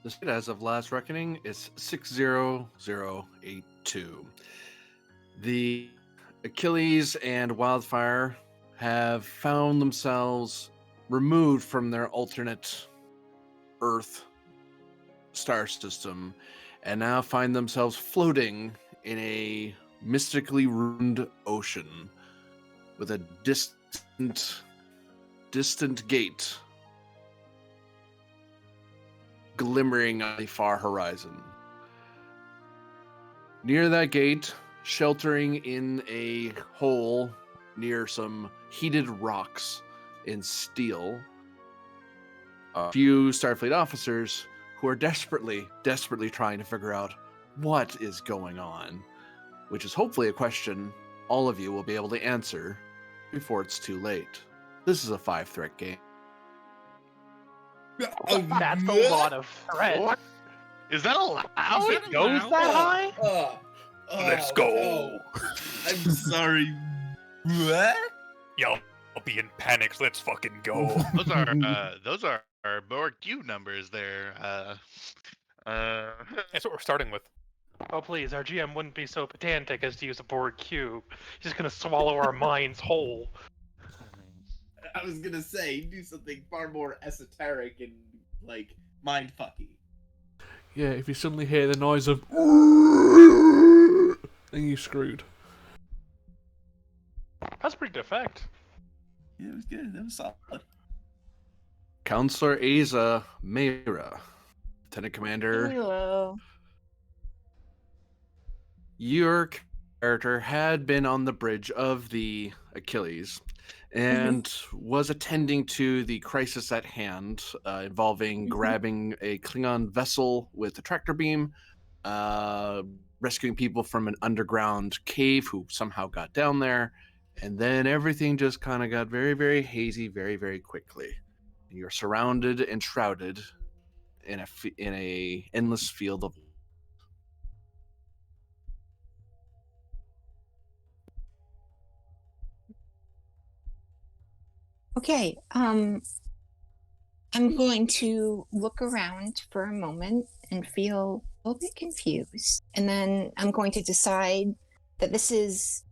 The state as of last reckoning is 60082. The Achilles and Wildfire have found themselves removed from their alternate Earth star system and now find themselves floating in a mystically ruined ocean with a distant gate glimmering on the far horizon. Near that gate, sheltering in a hole near some heated rocks in steel, a few Starfleet officers who are desperately trying to figure out what is going on, which is hopefully a question all of you will be able to answer before it's too late. This is a 5-threat game. That's a lot of threat. What? Is that allowed? It goes that high? Let's go. No. I'm sorry. What? Yo, I'll be in panic. Let's fucking go. Those are Borg Q numbers there. That's what we're starting with. Oh, please, our GM wouldn't be so pedantic as to use a Borg cube. He's just gonna swallow our minds whole. I was gonna say, do something far more esoteric and, like, mind-fucky. Yeah, if you suddenly hear the noise of then you're screwed. That's a pretty good effect. Yeah, it was good. That was solid. Counselor Asa Mayra, Lieutenant Commander. Hello. Your character had been on the bridge of the Achilles and was attending to the crisis at hand involving grabbing a Klingon vessel with a tractor beam, rescuing people from an underground cave who somehow got down there, and then everything just kind of got very, very hazy very, very quickly. You're surrounded and shrouded in a endless field of. Okay, I'm going to look around for a moment and feel a little bit confused. And then I'm going to decide that this is,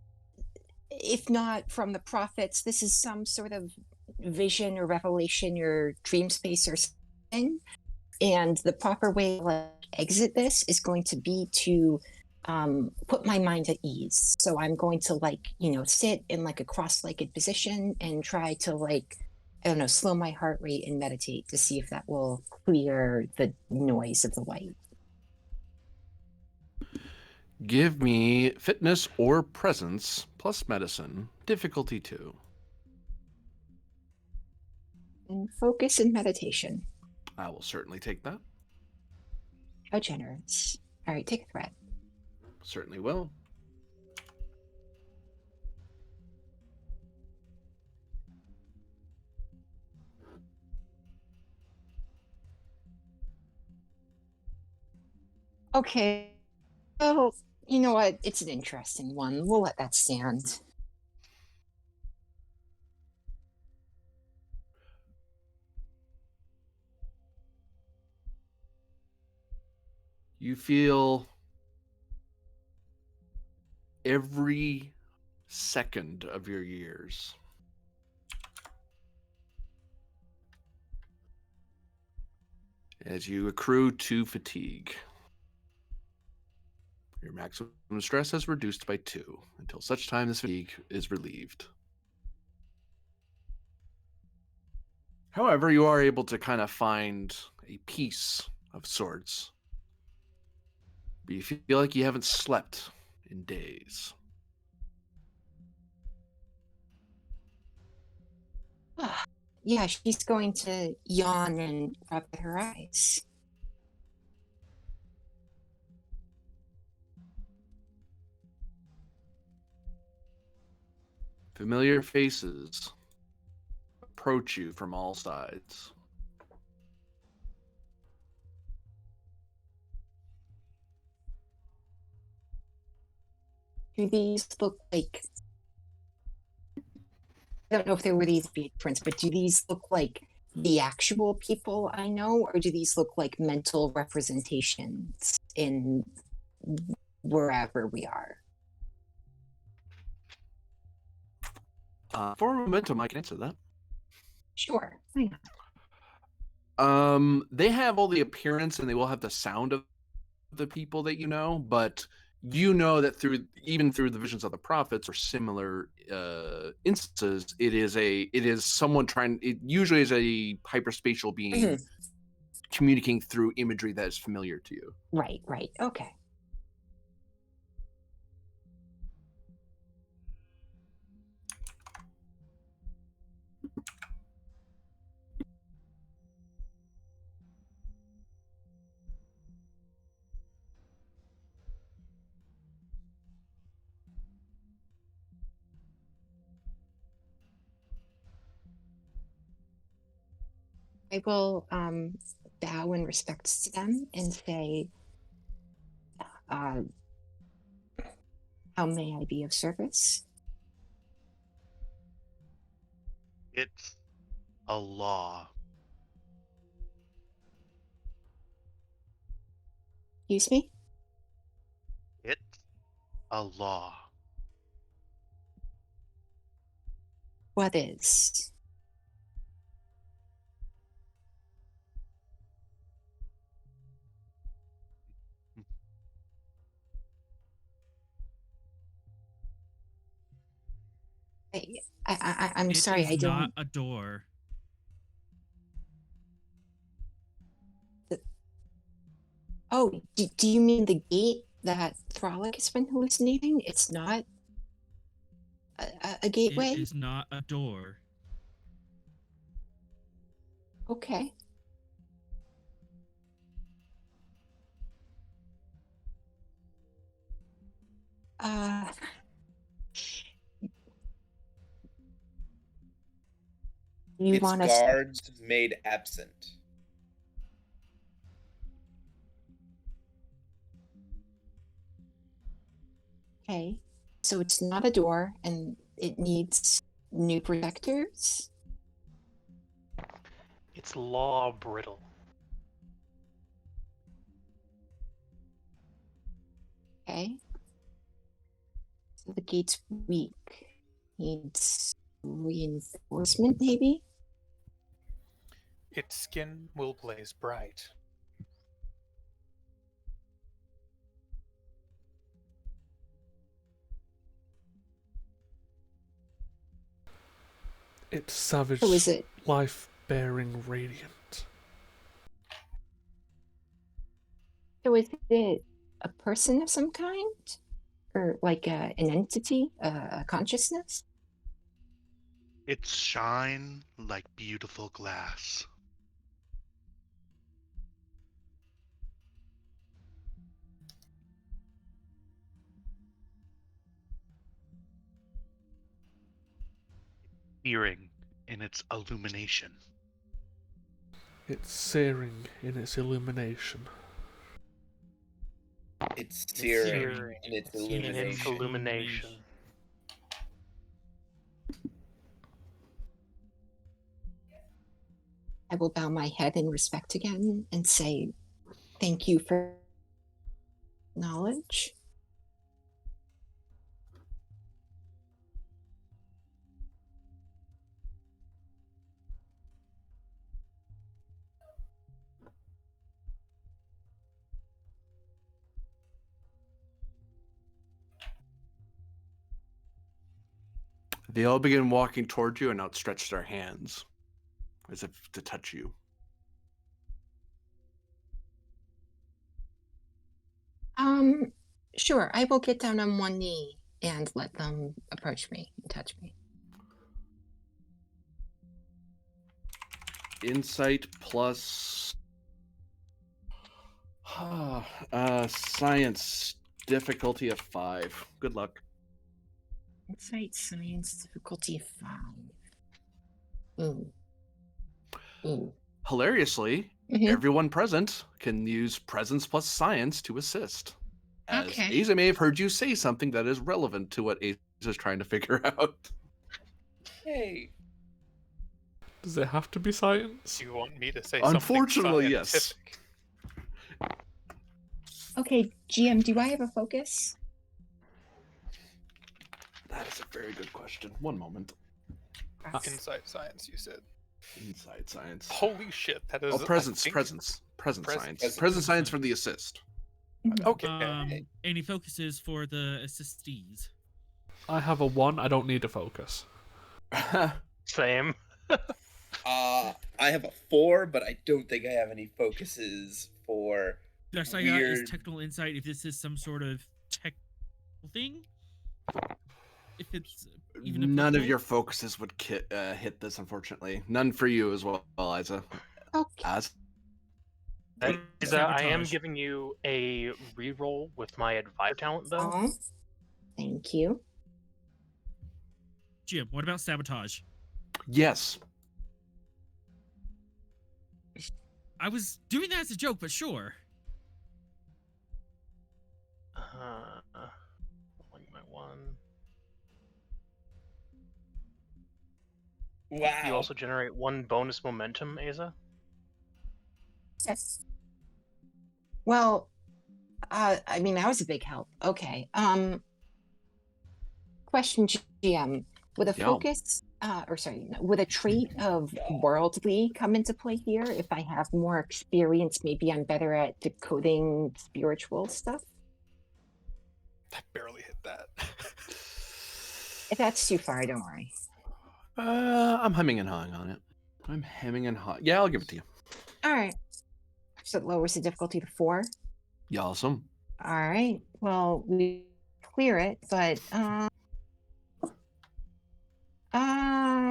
if not from the prophets, this is some sort of vision or revelation or dream space or something. And the proper way to like, exit this is going to be to put my mind at ease. So I'm going to sit in like a cross-legged position and try to slow my heart rate and meditate to see if that will clear the noise of the light. Give me fitness or presence plus medicine, difficulty 2. And focus and meditation. I will certainly take that. How generous. All right, take a threat. Certainly will. Okay. Well, you know what? It's an interesting one. We'll let that stand. You feel every second of your years as you accrue to fatigue. Your maximum stress has reduced by 2 until such time this fatigue is relieved. However, you are able to kind of find a peace of sorts. But you feel like you haven't slept in days. Yeah, she's going to yawn and rub her eyes. Familiar faces approach you from all sides. Do these look like, I don't know if they were these big prints, but do these look like the actual people I know, or do these look like mental representations in wherever we are? For momentum, I can answer that. Sure. Why not? They have all the appearance and they will have the sound of the people that you know, but you know that even through the visions of the prophets or similar instances, it is someone trying. It usually is a hyperspatial being communicating through imagery that is familiar to you. Right. Okay. I will bow in respect to them and say, how may I be of service? It's a law. Excuse me? It's a law. What is? I'm sorry, I It is don't. not a door. Oh, do you mean the gate that Frolic has been hallucinating? It's not a gateway? It is not a door. Okay. You Its want us? guards made absent. Okay. So it's not a door and it needs new protectors? It's law brittle. Okay. So the gate's weak. Needs reinforcement, maybe? Its skin will blaze bright. It's savage, Who is it? life-bearing radiant. So is it a person of some kind? Or like an entity? A consciousness? Its shine like beautiful glass. Searing in its illumination. It's searing in its illumination. It's searing searing in its in illumination. its illumination. I will bow my head in respect again and say, thank you for knowledge. They all begin walking towards you and outstretch their hands as if to touch you. Sure, I will get down on one knee and let them approach me and touch me. Insight plus science difficulty of 5. Good luck. Insight science difficulty 5. Ooh. Ooh. Hilariously, Mhm. everyone present can use presence plus science to assist. As Okay. Asa may have heard you say something that is relevant to what Asa is trying to figure out. Hey, Does it have to be science? Do you want me to say Unfortunately, something yes. scientific? Okay, GM, do I have a focus? That is a very good question. One moment. Insight science, you said. Inside science. Holy shit, that is. Oh, presence, I think- presence. Present Pres- science. present Present science for the assist. Okay. Any focuses for the assistees? I have a 1. I don't need a focus. Same. I have a 4, but I don't think I have any focuses for Best I got is weird. technical insight. If this is some sort of technical thing, if it's even None of applicable. your focuses would hit this, unfortunately. None for you as well, Eliza. Okay. As Isa, I am Sabotage. giving you a reroll with my advisor talent, though. Oh, thank you. Jim, what about sabotage? yes. I was doing that as a joke, but sure. Rolling my 1. Wow. You also generate 1 bonus momentum, Asa. Yes. Well, I mean, that was a big help. Okay. Question, GM. Would a Yeah. focus, or sorry, no, would a trait of worldly come into play here? If I have more experience, maybe I'm better at decoding spiritual stuff. I barely hit that. If that's too far, don't worry. I'm hemming and hawing on it. I'm hemming and hawing. Yeah, I'll give it to you. All right. So it lowers the difficulty to 4. Yeah, awesome. All right. Well, we clear it, but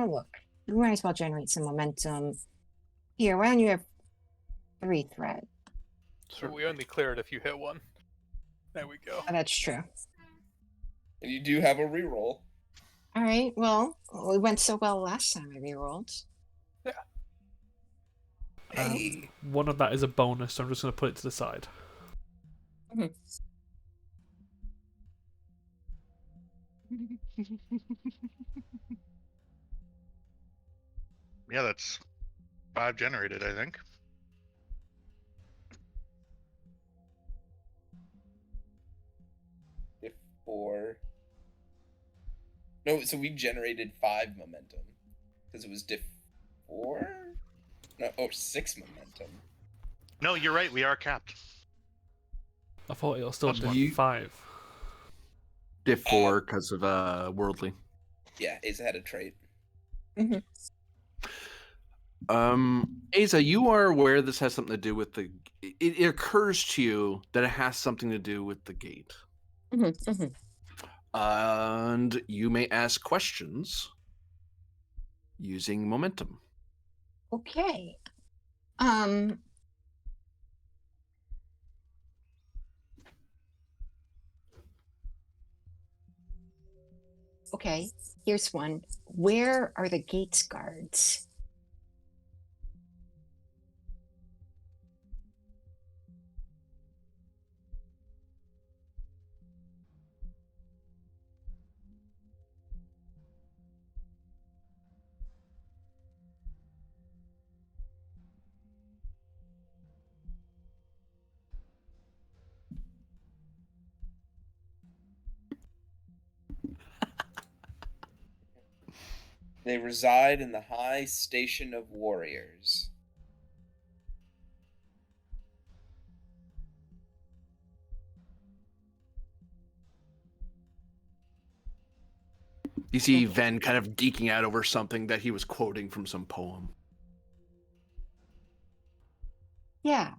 look, we might as well generate some momentum. Here, why don't you have 3 threat? So we only clear it if you hit 1. There we go. Oh, that's true. And you do have a reroll. All right. Well, it went so well last time I rerolled. Hey. 1 of that is a bonus, so I'm just going to put it to the side. Yeah, that's 5 generated, I think. Diff 4. No, so we generated 5 momentum. Because it was diff 4? No, 6 momentum. No, you're right. We are capped. I thought it'll still Plus be one. 5. Diff 4 because of worldly. Yeah, Asa had a trait. Asa, you are aware this has something to do with the. It occurs to you that it has something to do with the gate, and you may ask questions using momentum. Okay. Okay, here's one. Where are the gates guards? They reside in the high station of warriors. You see Ven kind of geeking out over something that he was quoting from some poem. Yeah.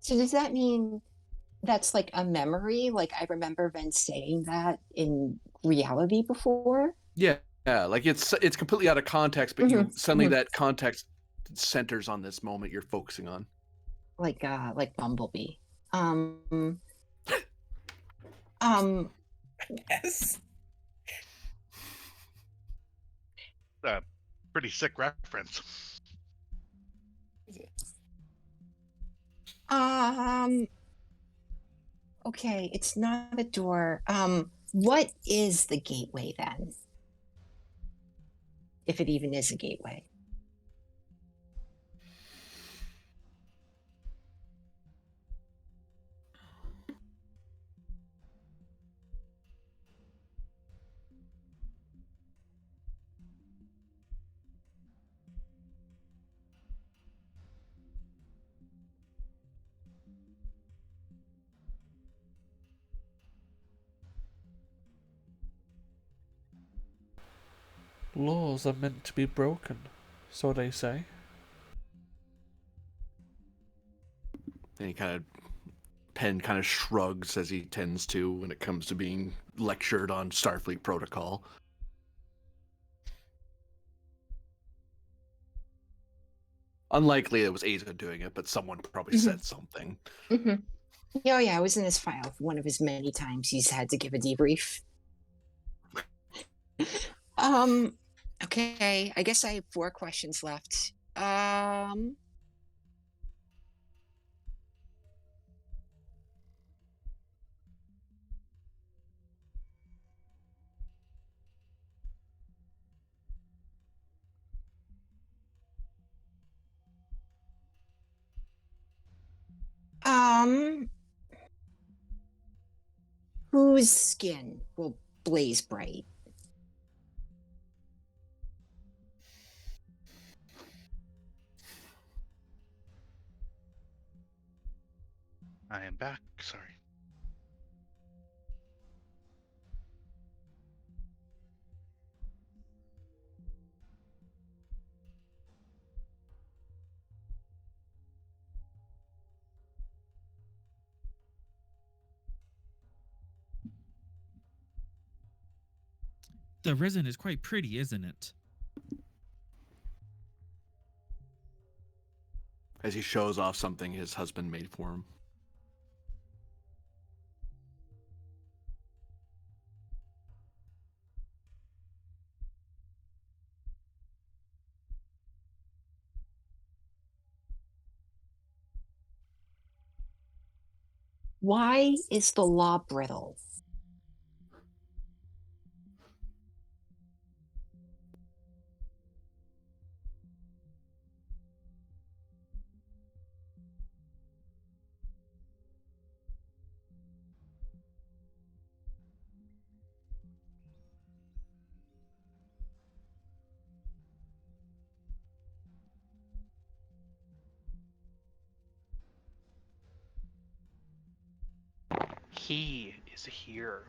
So does that mean that's like a memory? Like I remember Ben saying that in reality before? Yeah, like it's completely out of context, but you suddenly that context centers on this moment you're focusing on. Like Bumblebee. Yes. Pretty sick reference. Okay, it's not a door. What is the gateway then? if it even is a gateway. Laws are meant to be broken, so they say. And he kind of Penn kind of shrugs as he tends to when it comes to being lectured on Starfleet protocol. Unlikely it was Aza doing it, but someone probably said something. Mm-hmm. Oh yeah, I was in his file one of his many times he's had to give a debrief. Okay, I guess I have 4 questions left. Um, whose skin will blaze bright? I am back. Sorry. The resin is quite pretty, isn't it? As he shows off something his husband made for him. Why is the law brittle? He is here.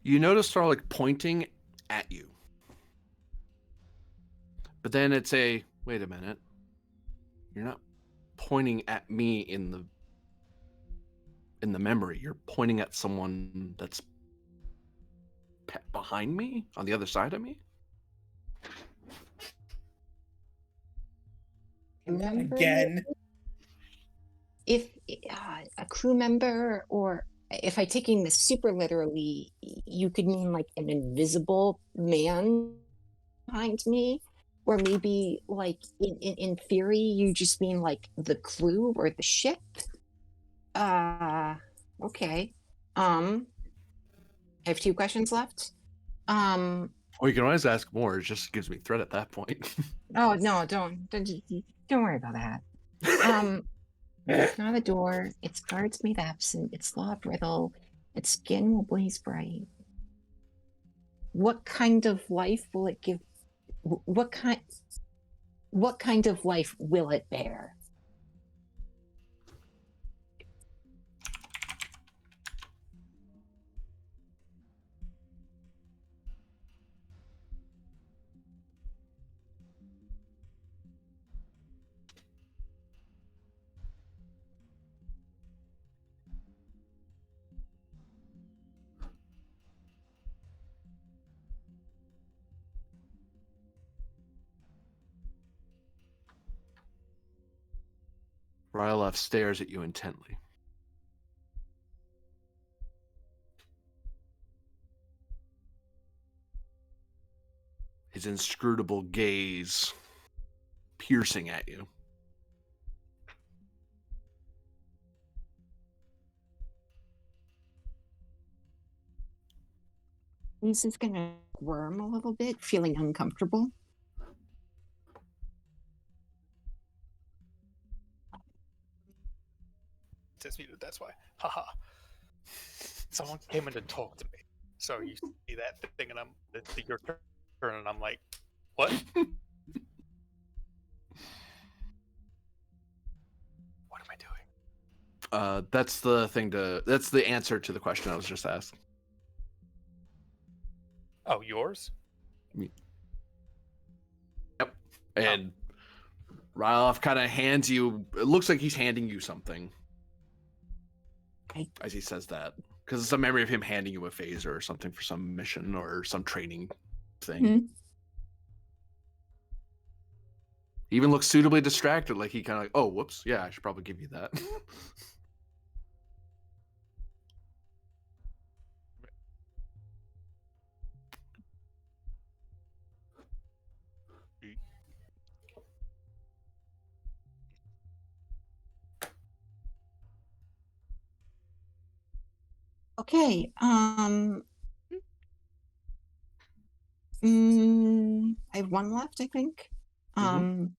You notice they're like pointing at you. But then it's wait a minute. You're not pointing at me in the memory. You're pointing at someone that's behind me, on the other side of me. Remember Again. if a crew member, or if I taking this super literally, you could mean like an invisible man behind me, or maybe like in theory you just mean like the crew or the ship. Okay. I have 2 questions left. Or you can always ask more. It just gives me threat at that point. Oh no, don't worry about that. It's not a door. Its guards made absent. Its law brittle. Its skin will blaze bright. What kind of life will it give? What kind? What kind of life will it bear? Rylov stares at you intently. His inscrutable gaze piercing at you. He's just gonna squirm a little bit, feeling uncomfortable. It's muted, that's why. Haha. Someone came in to talk to me. So you see that thing, and it's your turn, and I'm like, what? What am I doing? That's the thing that's the answer to the question I was just asked. Oh, yours? Yep. And Ryloff kind of hands you, it looks like he's handing you something. Okay. As he says that. Because it's a memory of him handing you a phaser or something for some mission or some training thing. Mhm. He even looks suitably distracted, like he kind of like, oh, whoops, yeah, I should probably give you that. Okay. I have one left, I think. Can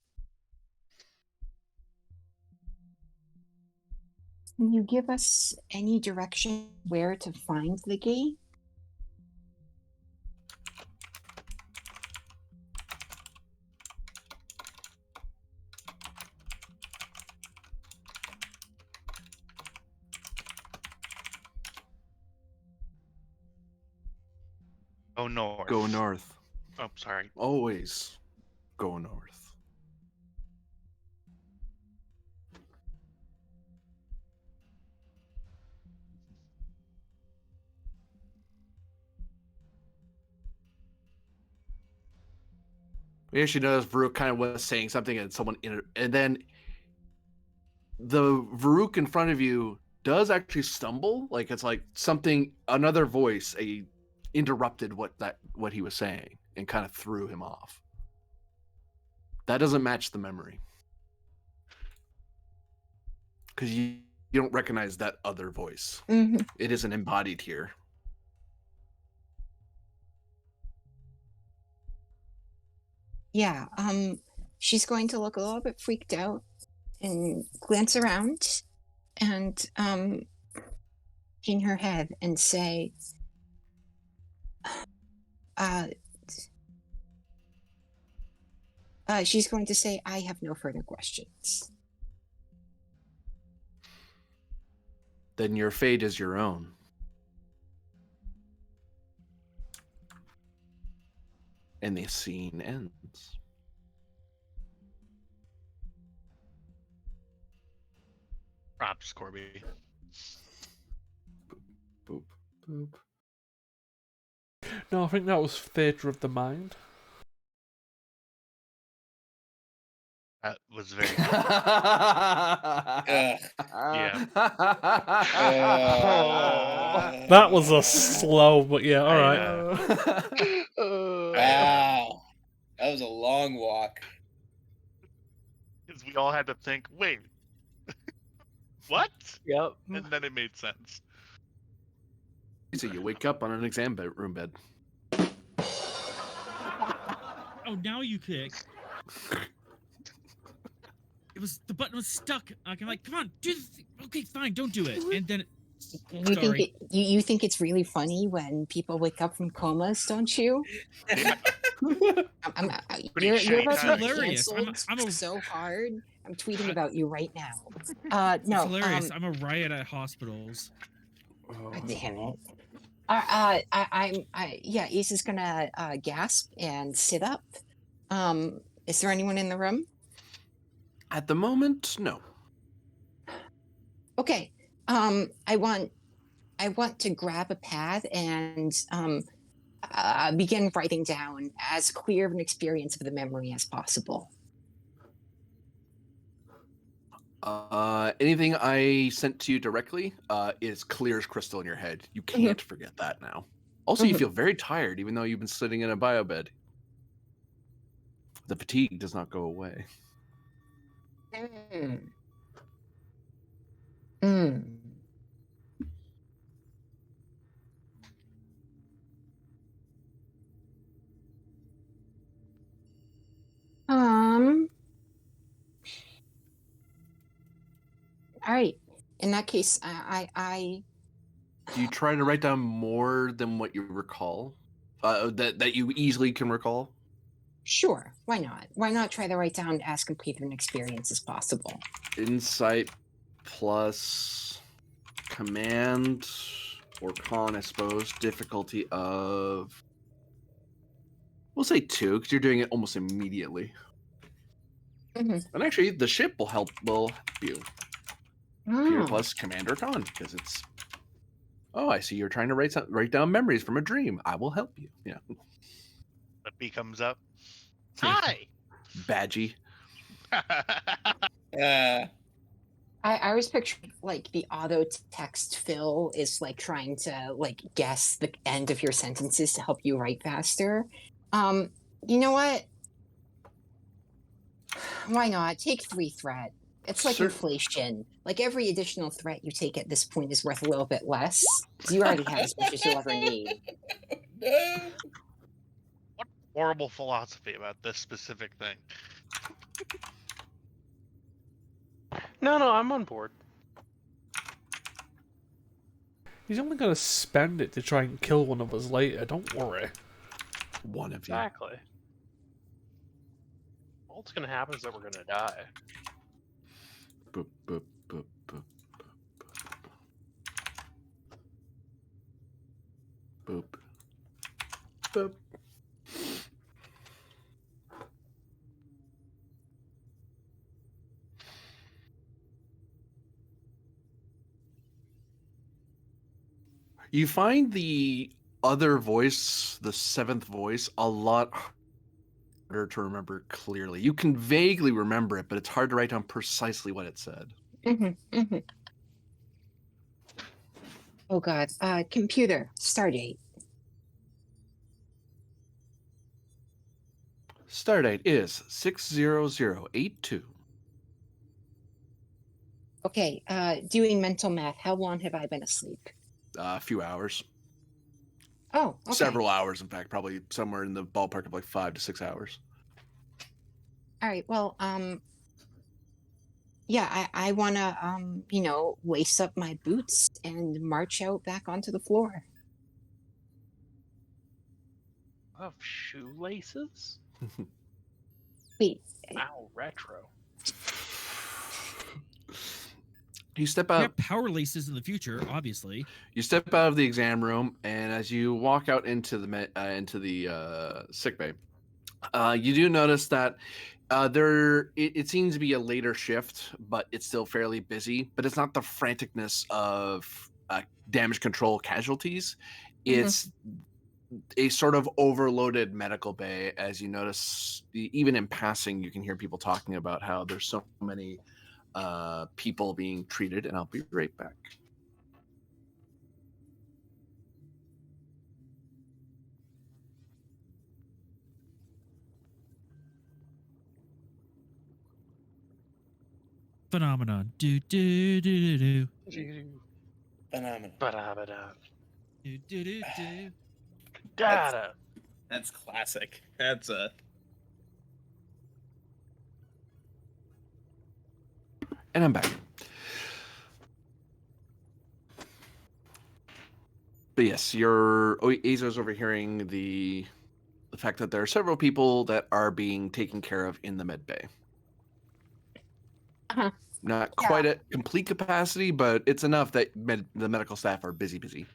you give us any direction where to find the gate? Go north. Go north. Oh, sorry. Always go north. We actually noticed Varuk kind of was saying something and and then the Varuk in front of you does actually stumble. Like it's like something, another voice, interrupted what he was saying and kind of threw him off. That doesn't match the memory. Because you don't recognize that other voice. Mm-hmm. It isn't embodied here. Yeah. She's going to look a little bit freaked out and glance around and in her head and say, she's going to say, I have no further questions. Then your fate is your own. And the scene ends. Props, Corby. Boop, boop. No, I think that was Theatre of the Mind. That was very. Yeah. That was a slow, but yeah, all right. Wow. That was a long walk. Because we all had to think, wait, what? Yep. And then it made sense. So you wake up on an exam room bed. Oh, now you kick. The button was stuck. I'm like, come on, do this. Okay, fine, don't do it. And then You think it's really funny when people wake up from comas, don't you? Pretty You're shitty about to timing. be Hilarious. canceled so hard. I'm tweeting about you right now. It's No, hilarious. I'm a riot at hospitals. God damn it. Yeah, Issa's gonna gasp and sit up. Is there anyone in the room? At the moment, no. Okay. I want to grab a pad and begin writing down as clear of an experience of the memory as possible. Anything I sent to you directly is clear as crystal in your head. You can't forget that now. Also, you feel very tired, even though you've been sitting in a bio bed. The fatigue does not go away. right. In that case, I Do you try to write down more than what you recall? That you easily can recall? sure. Why not? Why not try to write down as complete an experience as possible? Insight plus command or con, I suppose. Difficulty of, we'll say 2, because you're doing it almost immediately. Mhm. And actually, the ship will help you. Computer Oh, plus command or con, because it's. Oh, I see. You're trying to write down memories from a dream. I will help you. Yeah, The bee comes up. Hi. badgy. Uh, I was picturing like the auto text fill is like trying to like guess the end of your sentences to help you write faster. Um, you know what? Why not? Take 3 threat. It's like Cer- inflation. Like every additional threat you take at this point is worth a little bit less because you already have as much as you'll ever need. no. What horrible philosophy about this specific thing. No, I'm on board. He's only gonna spend it to try and kill one of us later. Don't worry. One of you. Exactly. All that's gonna happen is that we're gonna die. Boop, boop, boop, boop, boop, boop. You find the other voice, the 7th voice, a lot harder to remember clearly. You can vaguely remember it, but it's hard to write down precisely what it said. Oh God. Computer, stardate. Stardate is 60082. Okay, doing mental math. How long have I been asleep? A few hours. Oh, okay. Several hours, in fact, probably somewhere in the ballpark of like 5 to 6 hours. All right. Well, yeah, I wanna lace up my boots and march out back onto the floor. Of shoelaces? Wait, Wow, retro. You step We out. have power laces in the future, obviously. You step out of the exam room, and as you walk out into the sick bay, you do notice that it seems to be a later shift, but it's still fairly busy. But it's not the franticness of damage control casualties. It's a sort of overloaded medical bay. As you notice, even in passing, you can hear people talking about how there's so many people being treated. And I'll be right back. Phenomenon. Do do do do do. Phenomenal. Ba-da-ba-da. Do do do do. Data. That's classic. That's a. And I'm back. But yes, your Azo's overhearing the fact that there are several people that are being taken care of in the med bay. Uh-huh. Not quite at complete capacity, but it's enough that the medical staff are busy.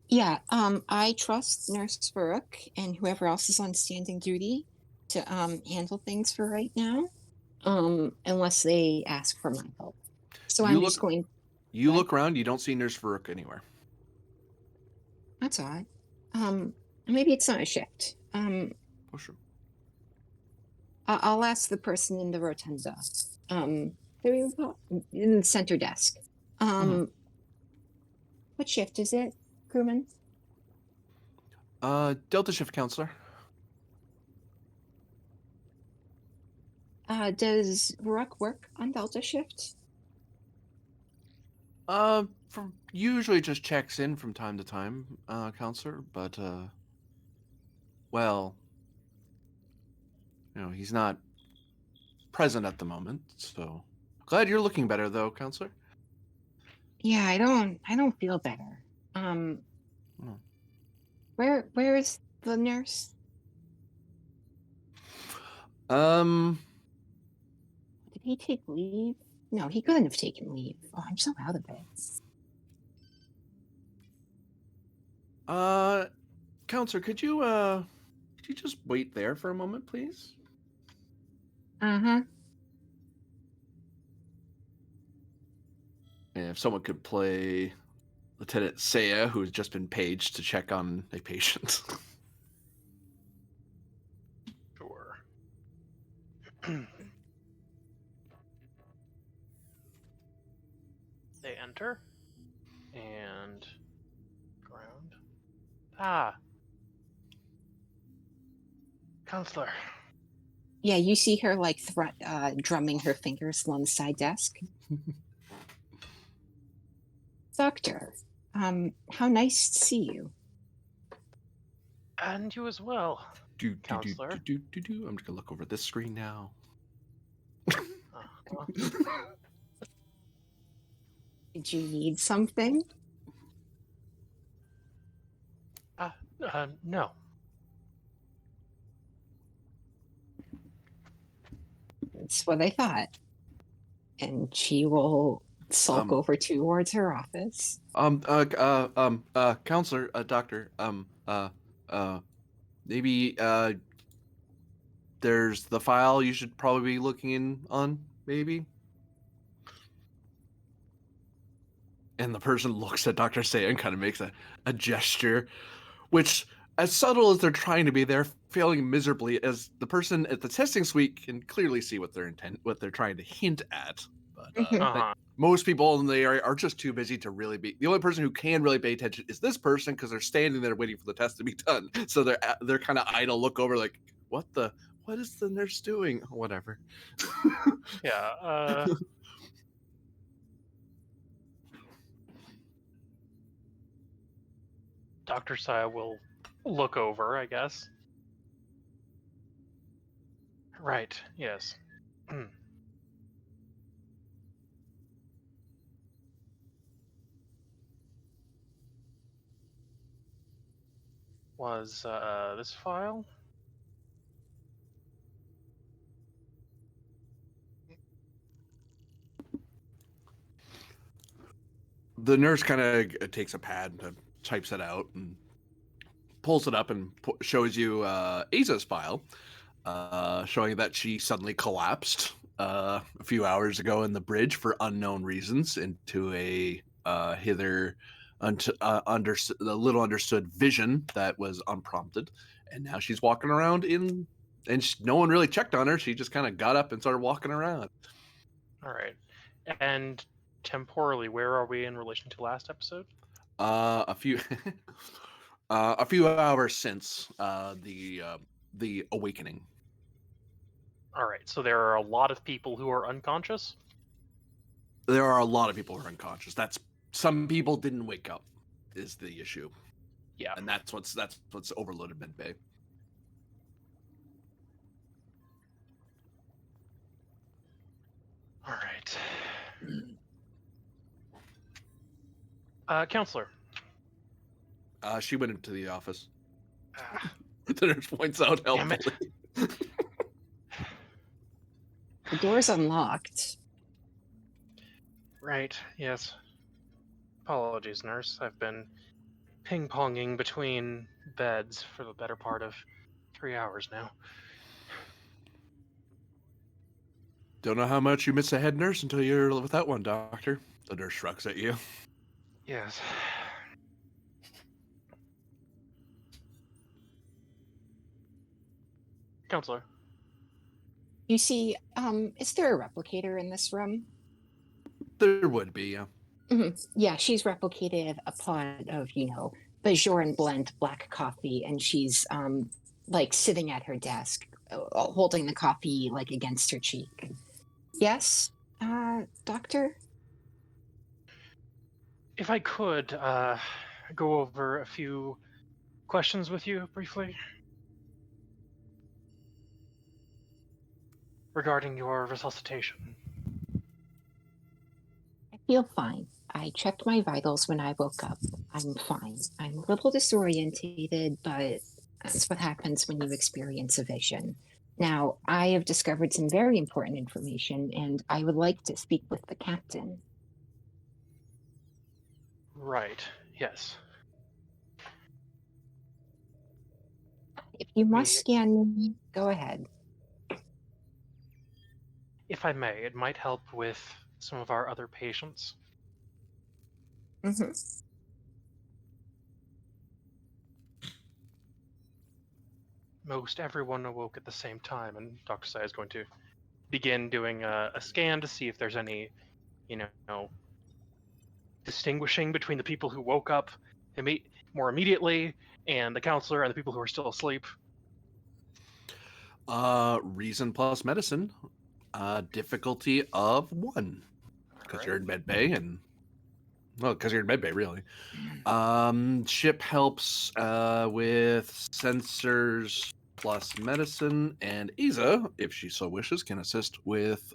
Yeah, I trust Nurse Farouk and whoever else is on standing duty to handle things for right now. Unless they ask for my help. So You I'm just going. You What? look around, you don't see Nurse Farouk anywhere. That's odd. Maybe it's not a shift. Oh, sure. I'll ask the person in the rotunda. There we go. In the center desk. What shift is it, crewman? Delta shift counselor. Does Rook work on Delta shift? Usually just checks in from time to time, counselor, but well, he's not present at the moment, so Glad you're looking better, though, counselor. Yeah, I don't feel better. Oh. Where is the nurse? Um, Did he take leave? No, he couldn't have taken leave. Oh, I'm so out of it. counselor, could you just wait there for a moment, please? Uh-huh. And if someone could play Lieutenant Saya, who's just been paged to check on a patient. Sure. They enter and ground. Ah, counselor. Yeah, you see her like drumming her fingers along the side desk. Doctor, how nice to see you. And you as well. Counselor. I'm just gonna look over this screen now. Uh-huh. Did you need something? No. That's what I thought. And she will sulk Um, over towards her office. Counselor, doctor, maybe, there's the file you should probably be looking on, maybe? And the person looks at Dr. Saya and kind of makes a gesture, which, as subtle as they're trying to be, they're failing miserably, as the person at the testing suite can clearly see what they're trying to hint at. But Mhm. Uh-huh. most people in the area are just too busy to really be. The only person who can really pay attention is this person, because they're standing there waiting for the test to be done. So they're kind of idle, look over like, what is the nurse doing? Whatever. Yeah, Dr. Saya will look over, I guess. Right, yes. Was this file? The nurse kind of takes a pad and types it out and pulls it up and shows you Aza's file, showing that she suddenly collapsed a few hours ago in the bridge for unknown reasons into a a little understood vision that was unprompted, and now she's walking around no one really checked on her. She just kind of got up and started walking around. All right. And temporally, where are we in relation to last episode? A few a few hours since the awakening. All right. So there are a lot of people who are unconscious. There are a lot of people who are unconscious. That's some people didn't wake up is the issue. Yeah. And that's what's overloaded Med Bay. All right. Counselor. She went into the office. Ah, The nurse points out Damn it. helpfully. The door's unlocked. Right. Yes. Apologies, nurse. I've been ping-ponging between beds for the better part of 3 hours now. Don't know how much you miss a head nurse until you're without one, doctor. The nurse shrugs at you. Yes. Counselor. You see, is there a replicator in this room? There would be, yeah. Yeah, she's replicated a pot of, Bajoran blend black coffee, and she's like sitting at her desk, holding the coffee like against her cheek. Yes, doctor? If I could go over a few questions with you briefly regarding your resuscitation. feel fine. I checked my vitals when I woke up. I'm fine. I'm a little disorientated, but that's what happens when you experience a vision. Now, I have discovered some very important information, and I would like to speak with the captain. Right. Yes. If you must Me, scan me, go ahead. if I may, it might help with some of our other patients. Hmm. Most everyone awoke at the same time, and Dr. Sai is going to begin doing a scan to see if there's any, you know, distinguishing between the people who woke up more immediately and the counselor and the people who are still asleep. Reason plus medicine. Difficulty of 1. Because you're in med bay and because you're in med bay, really. Ship helps with sensors plus medicine, and Isa, if she so wishes, can assist with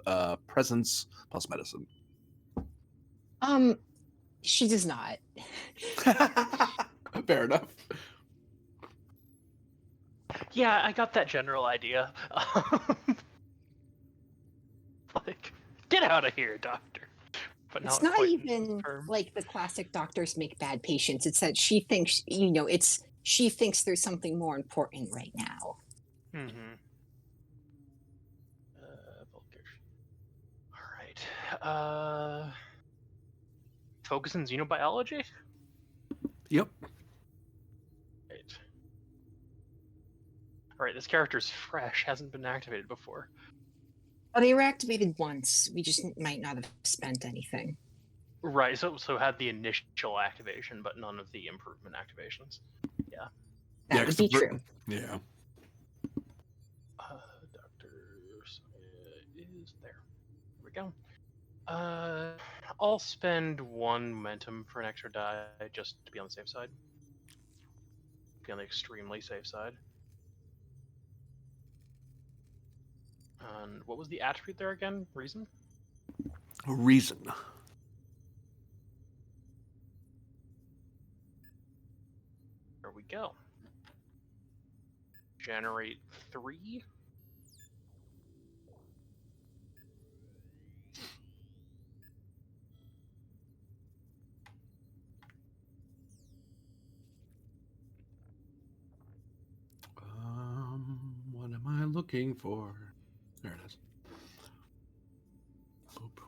presence plus medicine. She does not. Fair enough. Yeah, I got that general idea. Like, get out of here, doctor. But It's not not quite even firm. like the classic doctors make bad patients. It's that she thinks, she thinks there's something more important right now. Mm-hmm. Vulgar. All right. Focus in xenobiology? Yep. Right. Alright, this character's fresh, hasn't been activated before. Well, they were activated once. We just might not have spent anything. Right, so had the initial activation, but none of the improvement activations. Yeah. That would be true. Yeah. Doctor is there. Here we go. I'll spend 1 momentum for an extra die just to be on the safe side. Be on the extremely safe side. And what was the attribute there again? Reason? Reason. There we go. Generate 3. What am I looking for? There it is. Boop.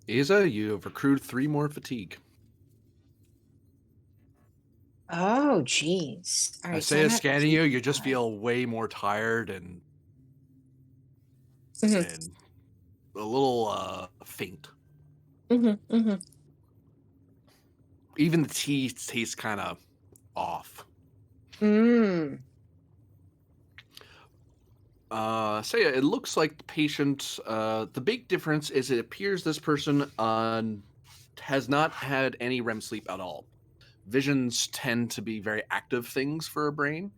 Isa, you have accrued 3 more fatigue. Oh, geez. All I right, say I'm as at scanning you, you just 55. feel way more tired and Mhm. and a little faint. Mm-hmm, mm-hmm. Even the tea tastes kind of off. Mm. So yeah, it looks like the patient. The big difference is it appears this person has not had any REM sleep at all. Visions tend to be very active things for a brain,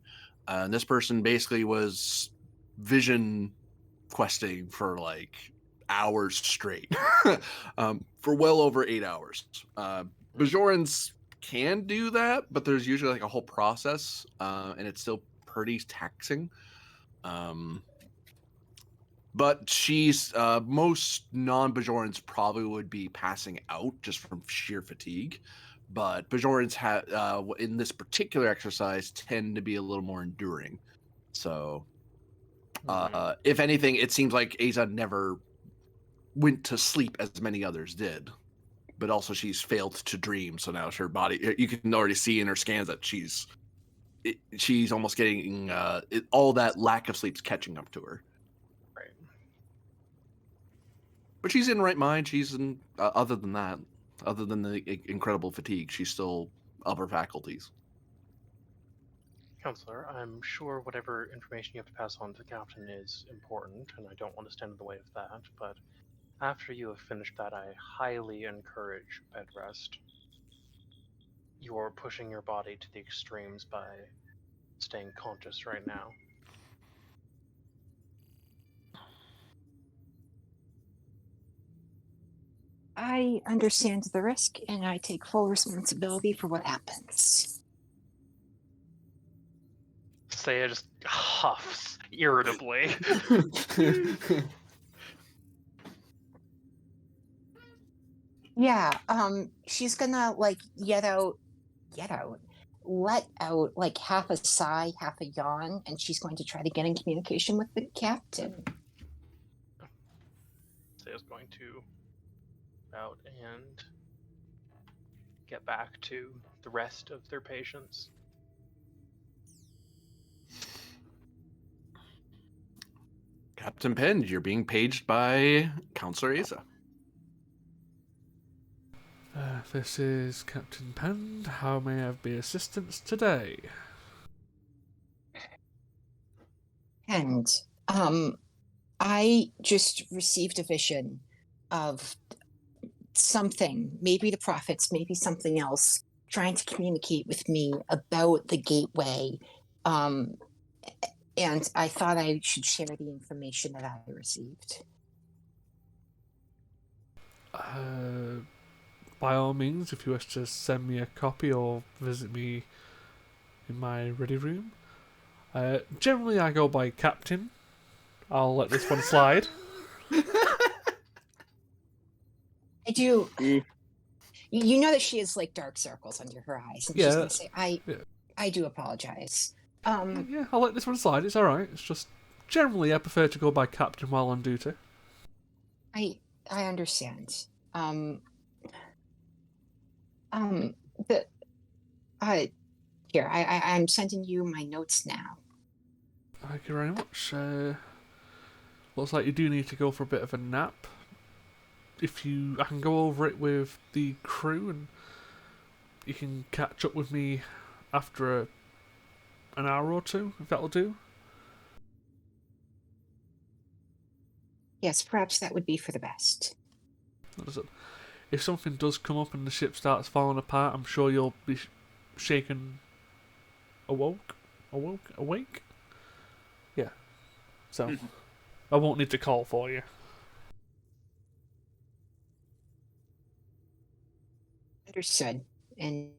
and this person basically was vision questing for like hours straight, for well over 8 hours. Bajorans can do that, but there's usually like a whole process, and it's still pretty taxing. But she's most non-Bajorans probably would be passing out just from sheer fatigue. But Bajorans in this particular exercise tend to be a little more enduring. So if anything, it seems like Aza never went to sleep as many others did. But also she's failed to dream, so now her body, you can already see in her scans that she's almost getting all that lack of sleep's catching up to her. Right. But she's in right mind. She's in. Other than that, other than the incredible fatigue, she's still of her faculties. Counselor, I'm sure whatever information you have to pass on to the captain is important, and I don't want to stand in the way of that, but after you have finished that, I highly encourage bed rest. you're pushing your body to the extremes by staying conscious right now. I understand the risk and I take full responsibility for what happens. Saya just huffs irritably. Yeah, she's gonna like let out, let out like half a sigh, half a yawn, and she's going to try to get in communication with the captain. Saya's going to out and get back to the rest of their patients. Captain Penn, you're being paged by Counselor Asa. This is Captain Penn. How may I be assistance today? And I just received a vision of something, maybe the prophets, maybe something else, trying to communicate with me about the gateway. And I thought I should share the information that I received. By all means, if you wish to send me a copy or visit me in my ready room. Generally, I go by Captain. I'll let this one slide. I do. You know that she has like dark circles under her eyes, and she's Yeah. gonna say, I do apologize. Yeah, I'll let this one slide. It's alright. It's just generally I prefer to go by Captain while on duty. I understand. Here, I'm sending you my notes now. Thank you very much. Looks like you do need to go for a bit of a nap. I can go over it with the crew, and you can catch up with me after an hour or two, if that'll do. Yes, perhaps that would be for the best. If something does come up and the ship starts falling apart, I'm sure you'll be shaken awake? Yeah. So, I won't need to call for you. Understood. And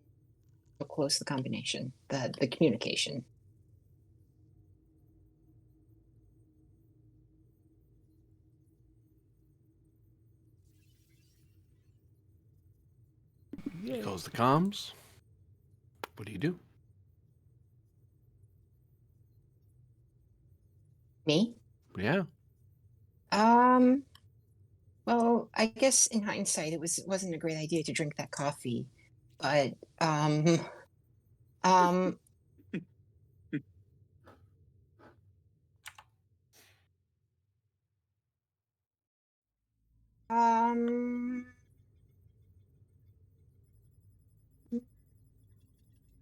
we'll close the combination, the communication. You close the comms. What do you do? Me? Yeah. Well, I guess in hindsight, it wasn't a great idea to drink that coffee, but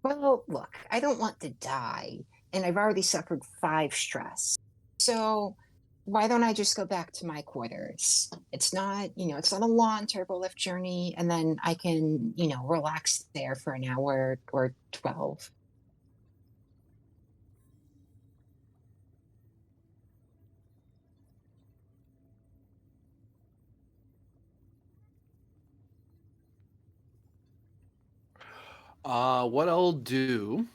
well, look, I don't want to die, and I've already suffered 5 stress. So why don't I just go back to my quarters? It's not, it's not a long turbo lift journey, and then I can, relax there for an hour or 12. What I'll do,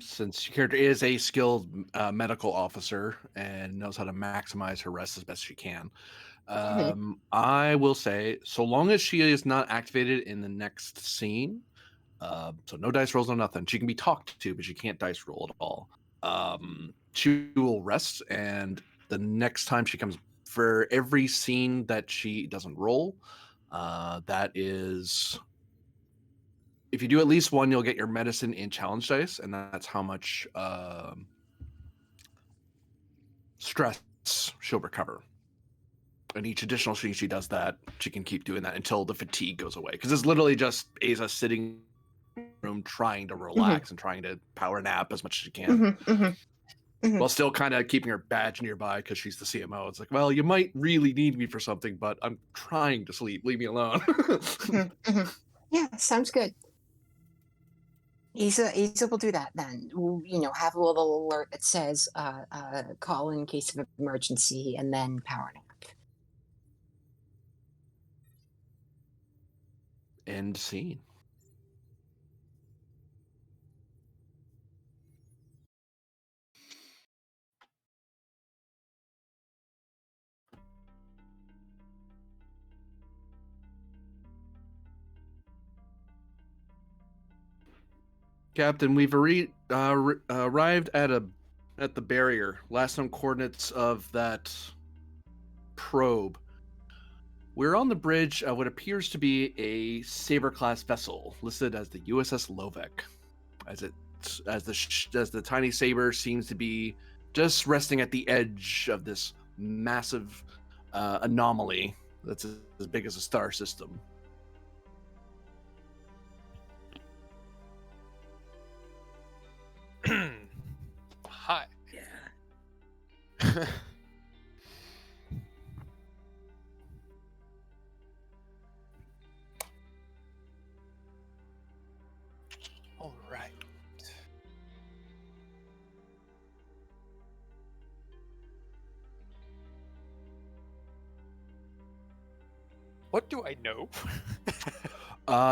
since your character is a skilled medical officer and knows how to maximize her rest as best she can, I will say, so long as she is not activated in the next scene, so no dice rolls, no nothing. She can be talked to, but she can't dice roll at all. She will rest, and the next time she comes, for every scene that she doesn't roll, that is, if you do at least one, you'll get your medicine in challenge dice, and that's how much stress she'll recover. And each additional scene she does that, she can keep doing that until the fatigue goes away. Because it's literally just Asa sitting in the room trying to relax and trying to power nap as much as she can. While still kind of keeping her badge nearby because she's the CMO. It's like, well, you might really need me for something, but I'm trying to sleep. Leave me alone. Yeah, sounds good. Isa will do that then. Have a little alert that says call in case of emergency and then power nap. End scene. Captain, we've arrived at the barrier. Last known coordinates of that probe. We're on the bridge of what appears to be a Saber-class vessel, listed as the U.S.S. Lovek, as the tiny Saber seems to be just resting at the edge of this massive anomaly that's as big as a star system. Hi. Yeah. All right. What do I know?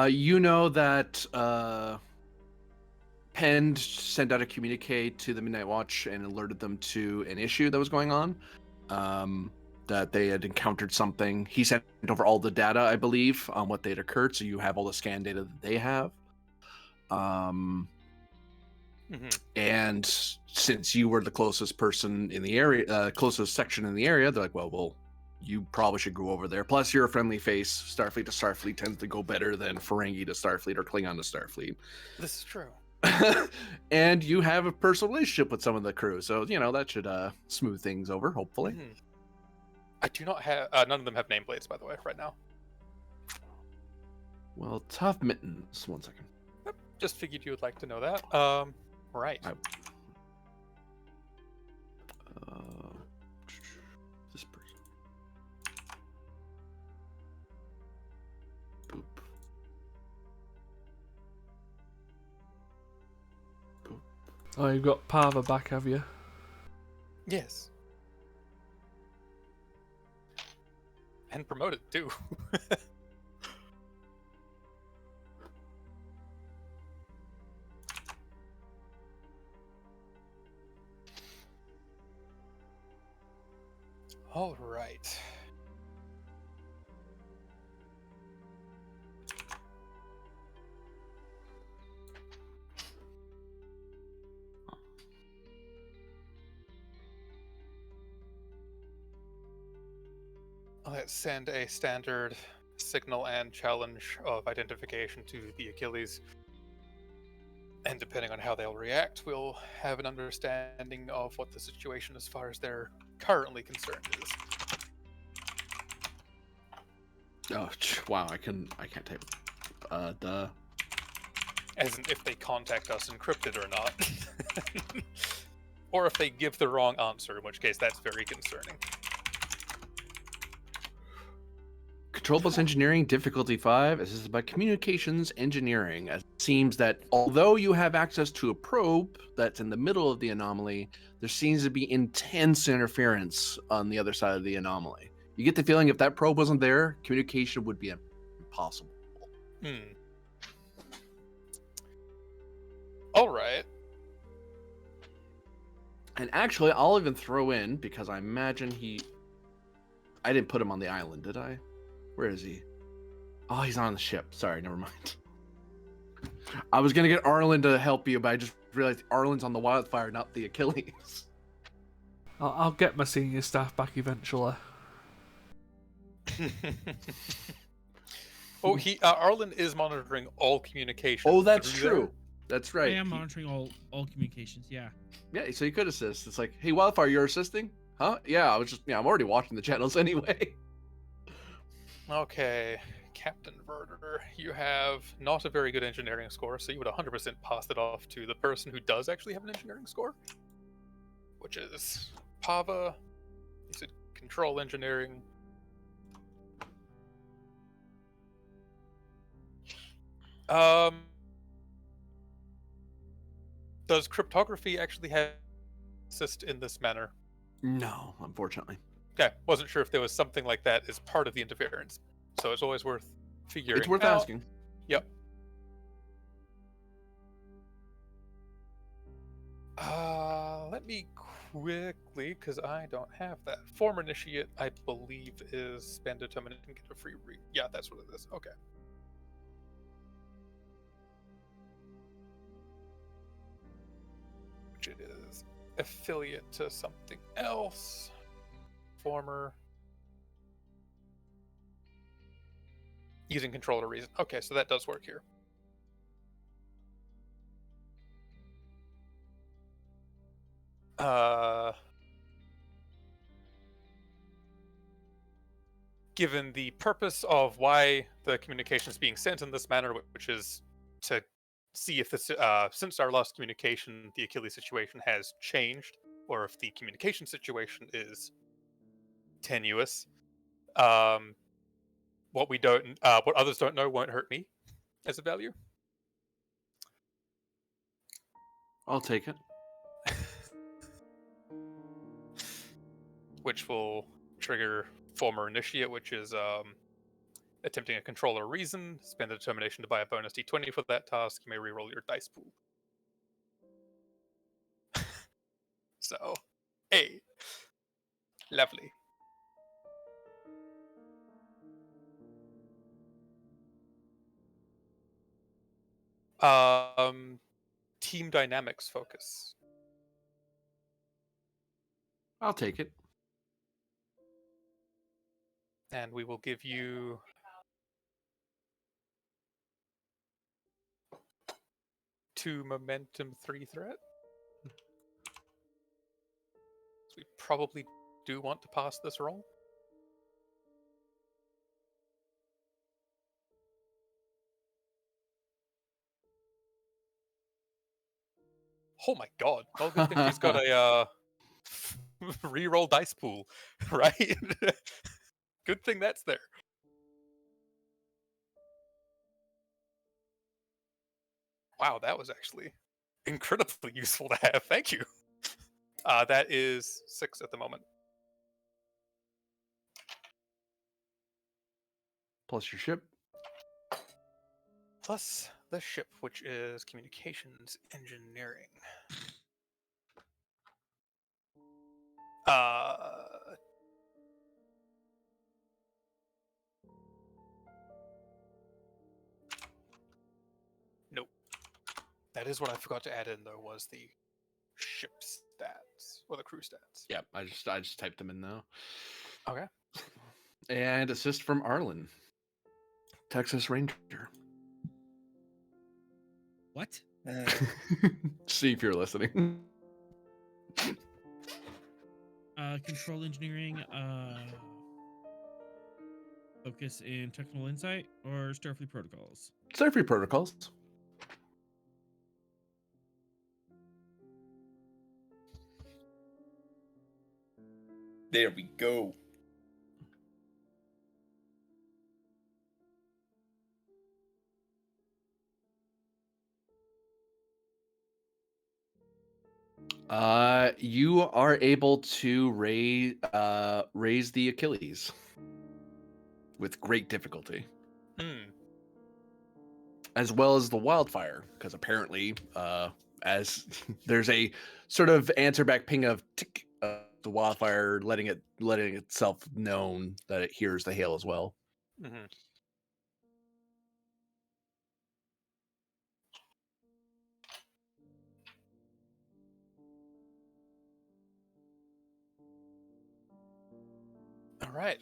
You know that Penn sent out a communique to the Midnight Watch and alerted them to an issue that was going on. That they had encountered something. He sent over all the data, I believe, on what they'd occurred, so you have all the scan data that they have. And since you were the closest person in the area, closest section in the area, they're like, well, you probably should go over there. Plus, you're a friendly face. Starfleet to Starfleet tends to go better than Ferengi to Starfleet or Klingon to Starfleet. This is true. And you have a personal relationship with some of the crew, so that should smooth things over, hopefully. I do not have. None of them have nameplates, by the way, right now. Well, tough mittens. 1 second. Yep, just figured you would like to know that. Right. This person. Boop. Boop. Oh, you've got Pava back, have you? Yes. And promoted too. All right. Let's send a standard signal and challenge of identification to the Achilles. And depending on how they'll react, we'll have an understanding of what the situation as far as they're currently concerned is. Oh, wow! I can't type. Duh. As in if they contact us encrypted or not. Or if they give the wrong answer, in which case that's very concerning. Control plus engineering, difficulty 5. This is about communications engineering. It seems that although you have access to a probe that's in the middle of the anomaly, there seems to be intense interference on the other side of the anomaly. You get the feeling if that probe wasn't there, communication would be impossible. All right. And actually, I'll even throw in, because I imagine I didn't put him on the island, did I? Where is he? Oh, he's on the ship. Sorry, never mind. I was going to get Arlen to help you, but I just realized Arlen's on the wildfire, not the Achilles. I'll get my senior staff back eventually. Oh, Arlen is monitoring all communications. Oh, that's true. That's right. I am monitoring all communications. Yeah. Yeah, so you could assist. It's like, hey, Wildfire, you're assisting? Huh? Yeah, I'm already watching the channels anyway. Okay, Captain Verder, you have not a very good engineering score, so you would 100% pass it off to the person who does actually have an engineering score, which is Pava. He said control engineering. Does cryptography actually have assist in this manner? No, unfortunately. Okay, wasn't sure if there was something like that as part of the interference. So it's always worth figuring It's worth out. asking. Yep. Let me quickly, because I don't have that. Former initiate, I believe, is spend determination and get a free read. Yeah, that's what it is. Okay. Which it is affiliate to something else. Former. Using controller reason. Okay, so that does work here. Given the purpose of why the communication is being sent in this manner, which is to see if this, since our last communication, the Achilles situation has changed, or if the communication situation is tenuous. What what others don't know won't hurt me as a value. I'll take it. Which will trigger former initiate, which is attempting a controller reason. Spend a determination to buy a bonus d20 for that task. You may reroll your dice pool. So, hey, lovely. Team dynamics focus. I'll take it. And we will give you 2 momentum, 3 threat. So we probably do want to pass this roll. Oh my god. Well, good thing she's got a reroll dice pool, right? Good thing that's there. Wow, that was actually incredibly useful to have. Thank you. That is 6 at the moment. Plus your ship. Plus the ship, which is communications engineering. Nope. That is what I forgot to add in, though, was the ship stats or the crew stats. Yep, I just typed them in though. Okay. And assist from Arlen, Texas Ranger. What? See if you're listening. Control engineering, focus in technical insight, or Starfleet protocols? Starfleet protocols. There we go. You are able to raise the Achilles with great difficulty, as well as the wildfire, because apparently, as there's a sort of answer back ping of tick, the wildfire letting itself known that it hears the hail as well. Mm-hmm. All right.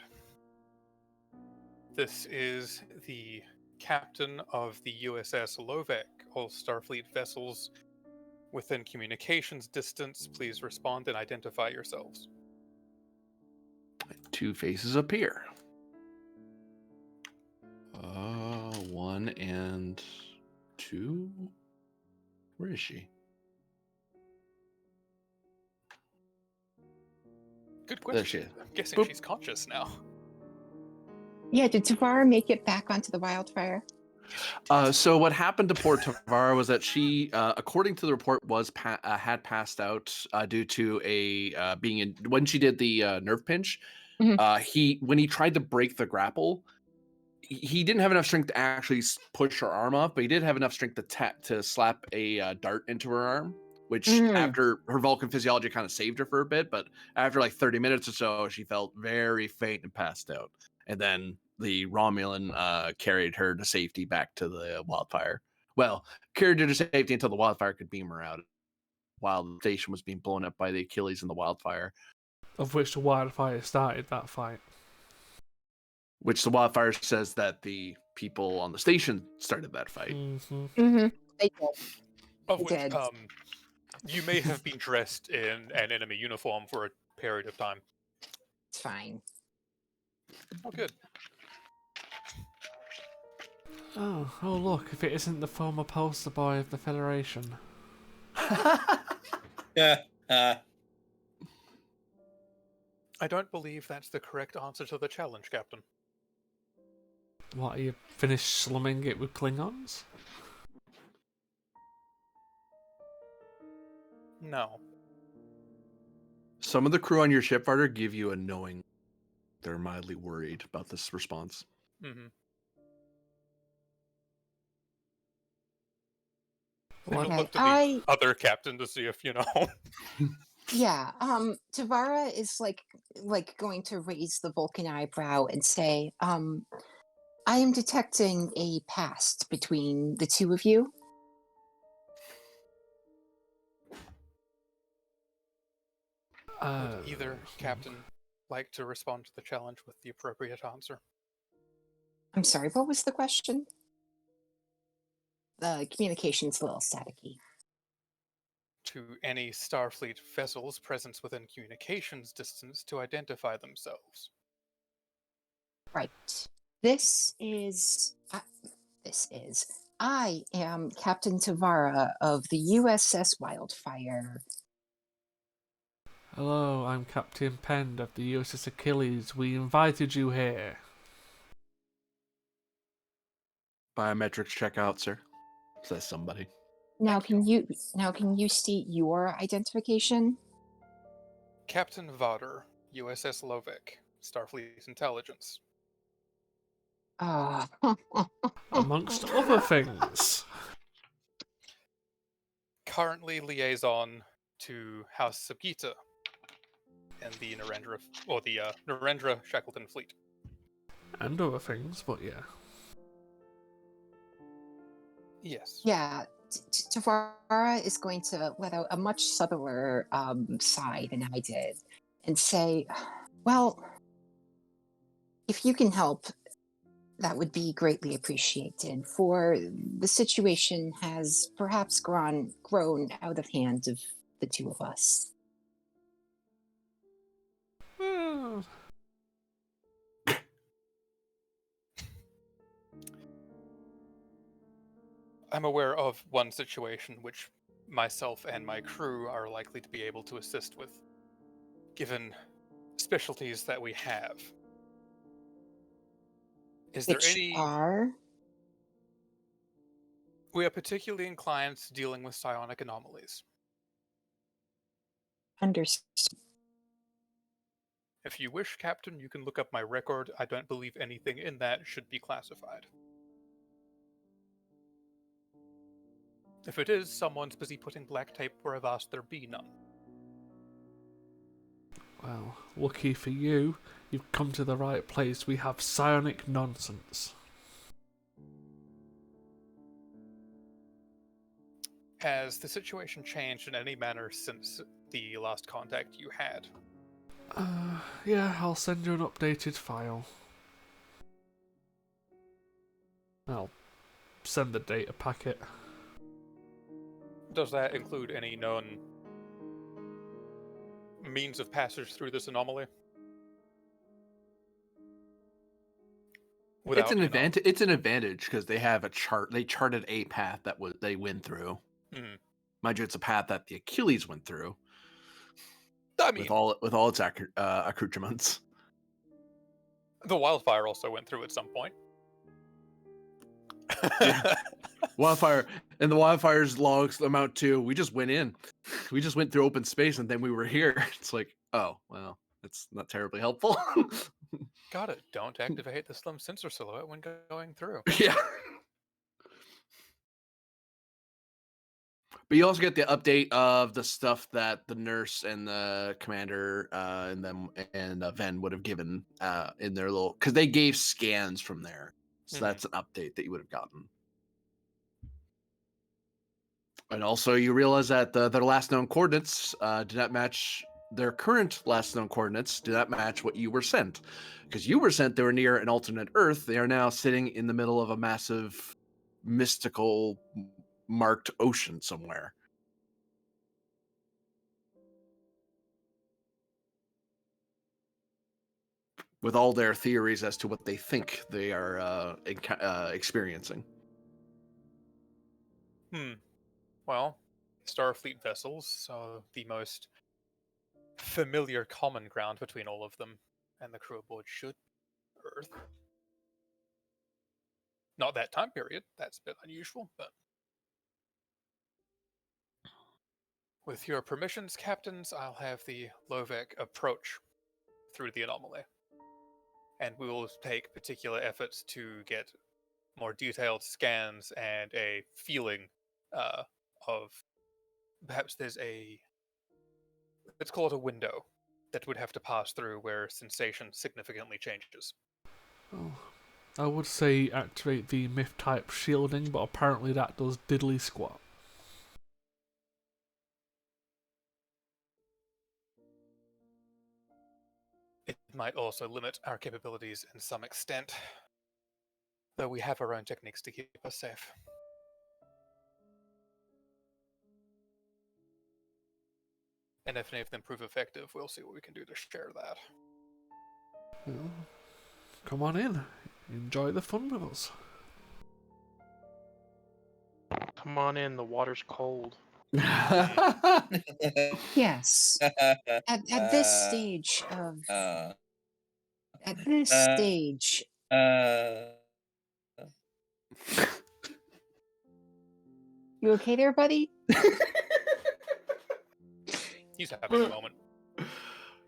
This is the captain of the U.S.S. Lovek. All Starfleet vessels within communications distance, please respond and identify yourselves. 2 faces appear. 1 and 2. Where is she? Good There question. she is. I'm guessing Boop. she's conscious now. Yeah, did Tavara make it back onto the wildfire? So what happened to poor Tavara was that she, according to the report, had passed out due to a being in when she did the nerve pinch. Mhm. When he tried to break the grapple, he didn't have enough strength to actually push her arm off, but he did have enough strength to slap a dart into her arm. Which, after her Vulcan physiology, kind of saved her for a bit. But after like 30 minutes or so, she felt very faint and passed out. And then the Romulan carried her to safety back to the wildfire. Well, carried her to safety until the wildfire could beam her out while the station was being blown up by the Achilles and the wildfire. Of which the wildfire started that fight. Which the wildfire says that the people on the station started that fight. Mm-hmm. They did. Of They which, did. you may have been dressed in an enemy uniform for a period of time. It's fine. Oh, good. Oh, look, if it isn't the former poster boy of the Federation. Yeah. I don't believe that's the correct answer to the challenge, Captain. What, are you finished slumming it with Klingons? No. Some of the crew on your ship, Varder, give you a knowing. They're mildly worried about this response. Mm-hmm. Well, I would Okay, look to the other captain to see if, Yeah, Tavara is like going to raise the Vulcan eyebrow and say, I am detecting a past between the two of you. Would either captain like to respond to the challenge with the appropriate answer? I'm sorry, what was the question? The communication's a little staticky. To any Starfleet vessels presence within communications distance to identify themselves. Right. This is. I am Captain Tavara of the U.S.S. Wildfire. Hello, I'm Captain Pend of the U.S.S. Achilles. We invited you here. Biometrics check out, sir, says somebody. Now can you state your identification? Captain Varder, U.S.S. Lovek, Starfleet Intelligence. Ah. Amongst other things. Currently liaison to House Sabgita and the Narendra Shackleton fleet. And other things, but yeah. Yes. Yeah, Tavara is going to let out a much subtler sigh than I did and say, well, if you can help, that would be greatly appreciated, for the situation has perhaps grown out of hand of the two of us. Well, I'm aware of one situation which myself and my crew are likely to be able to assist with, given specialties that we have. Is there Which any... are? We are particularly inclined to dealing with psionic anomalies. Understood. If you wish, Captain, you can look up my record. I don't believe anything in that should be classified. If it is, someone's busy putting black tape where I've asked there be none. well, lucky for you, you've come to the right place. We have psionic nonsense. Has the situation changed in any manner since the last contact you had? Yeah, I'll send you an updated file. I'll send the data packet. Does that include any known means of passage through this anomaly? It's an advantage. It's an advantage because they have a chart. They charted a path that they went through. Mm. Mind you, it's a path that the Achilles went through. I mean, with all its accoutrements. the wildfire also went through at some point. Yeah. Wildfire, and the wildfire's logs amount to, we just went in. We just went through open space and then we were here. It's like, oh, well, that's not terribly helpful. Got it. Don't activate the slim sensor silhouette when going through. Yeah. But you also get the update of the stuff that the nurse and the commander and them and Ven would have given in their little, because they gave scans from there. So Mhm. that's an update that you would have gotten. And also, you realize that their last known coordinates did not match their current last known coordinates. Did not match what you were sent, because you were sent they were near an alternate Earth. They are now sitting in the middle of a massive, mystical, marked ocean somewhere. With all their theories as to what they think they are experiencing. Well, Starfleet vessels, so the most familiar common ground between all of them and the crew aboard should Earth. Not that time period. That's a bit unusual, but with your permissions, captains, I'll have the Lovek approach through the anomaly. And we will take particular efforts to get more detailed scans and a feeling of perhaps there's a, let's call it a window that would have to pass through where sensation significantly changes. Oh, I would say activate the myth type shielding, but apparently that does diddly squat. It might also limit our capabilities in some extent, though we have our own techniques to keep us safe. And if any of them prove effective, we'll see what we can do to share that. Well, come on in. Enjoy the fun with us. Come on in, the water's cold. Yes. At this stage of at this stage, you okay there, buddy? He's having a moment.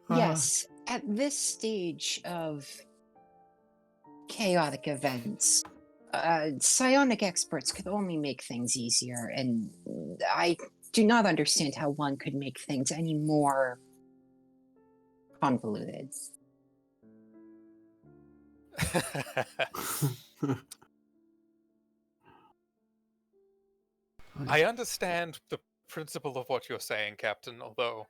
Yes. At this stage of chaotic events, psionic experts could only make things easier, and I do not understand how one could make things any more convoluted. I understand the principle of what you're saying, Captain, although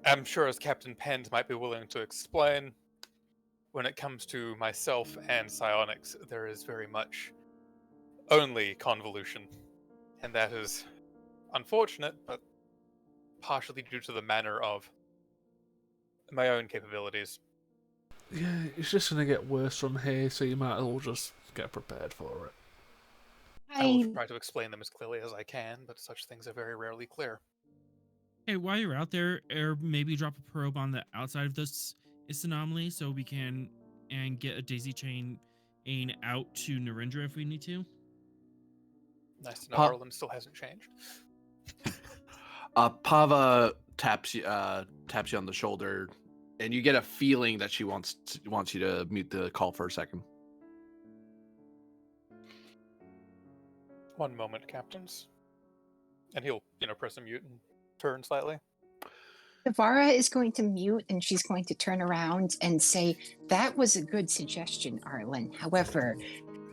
I'm sure as Captain Pend might be willing to explain, when it comes to myself and psionics, there is very much only convolution. And that is unfortunate, but partially due to the manner of my own capabilities. Yeah, it's just gonna get worse from here, so you might as well just get prepared for it. I will try to explain them as clearly as I can, but such things are very rarely clear. Hey, while you're out there, or maybe drop a probe on the outside of this anomaly so we can and get a daisy chain out to Narendra if we need to. Nice to know Arlen still hasn't changed. Pava taps you on the shoulder, and you get a feeling that she wants you to mute the call for a second. One moment, captains. And he'll, press a mute and turn slightly. Navara is going to mute and she's going to turn around and say, "That was a good suggestion, Arlen. However,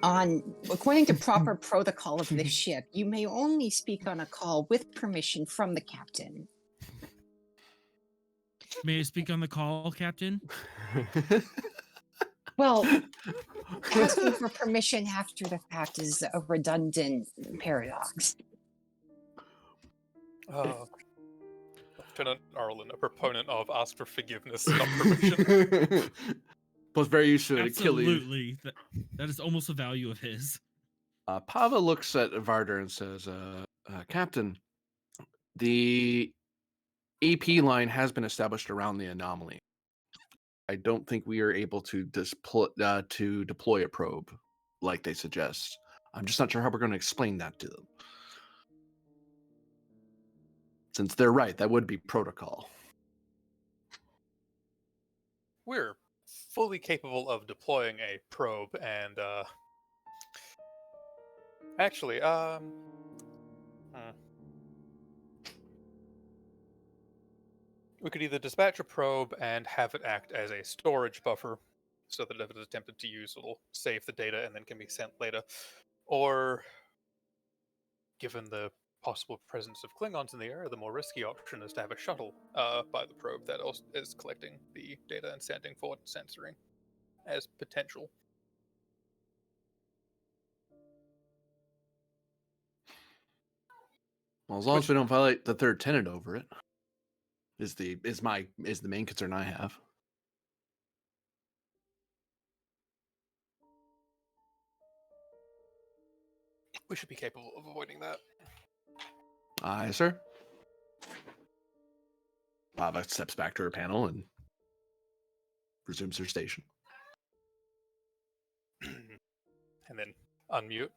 according to proper protocol of this ship, you may only speak on a call with permission from the captain." May I speak on the call, Captain? Well, asking for permission after the fact is a redundant paradox. Lieutenant Arlen, a proponent of ask for forgiveness, not permission. Was very used to Achilles. Absolutely. That is almost a value of his. Pava looks at Varder and says, Captain, the AP line has been established around the anomaly. I don't think we are able to deploy a probe. like they suggest. I'm just not sure how we're going to explain that to them. Since they're right, that would be protocol. We're fully capable of deploying a probe and actually, we could either dispatch a probe and have it act as a storage buffer, so that if it is attempted to use, it'll save the data and then can be sent later. Or, given the possible presence of Klingons in the area, the more risky option is to have a shuttle by the probe that also is collecting the data and sending forward and censoring as potential. Well, as long as we don't violate the third tenet over it, is the main concern I have. We should be capable of avoiding that. Aye, sir. Bava steps back to her panel and resumes her station. And then unmute.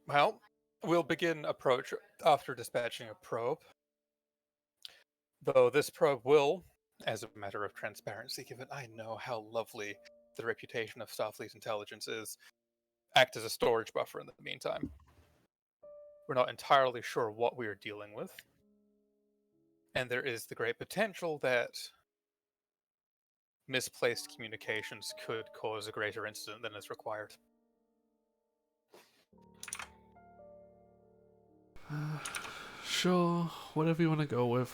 Well, we'll begin approach after dispatching a probe. Though this probe will, as a matter of transparency, given I know how lovely the reputation of Starfleet intelligence is, act as a storage buffer in the meantime. We're not entirely sure what we are dealing with, and there is the great potential that misplaced communications could cause a greater incident than is required. Sure, whatever you want to go with.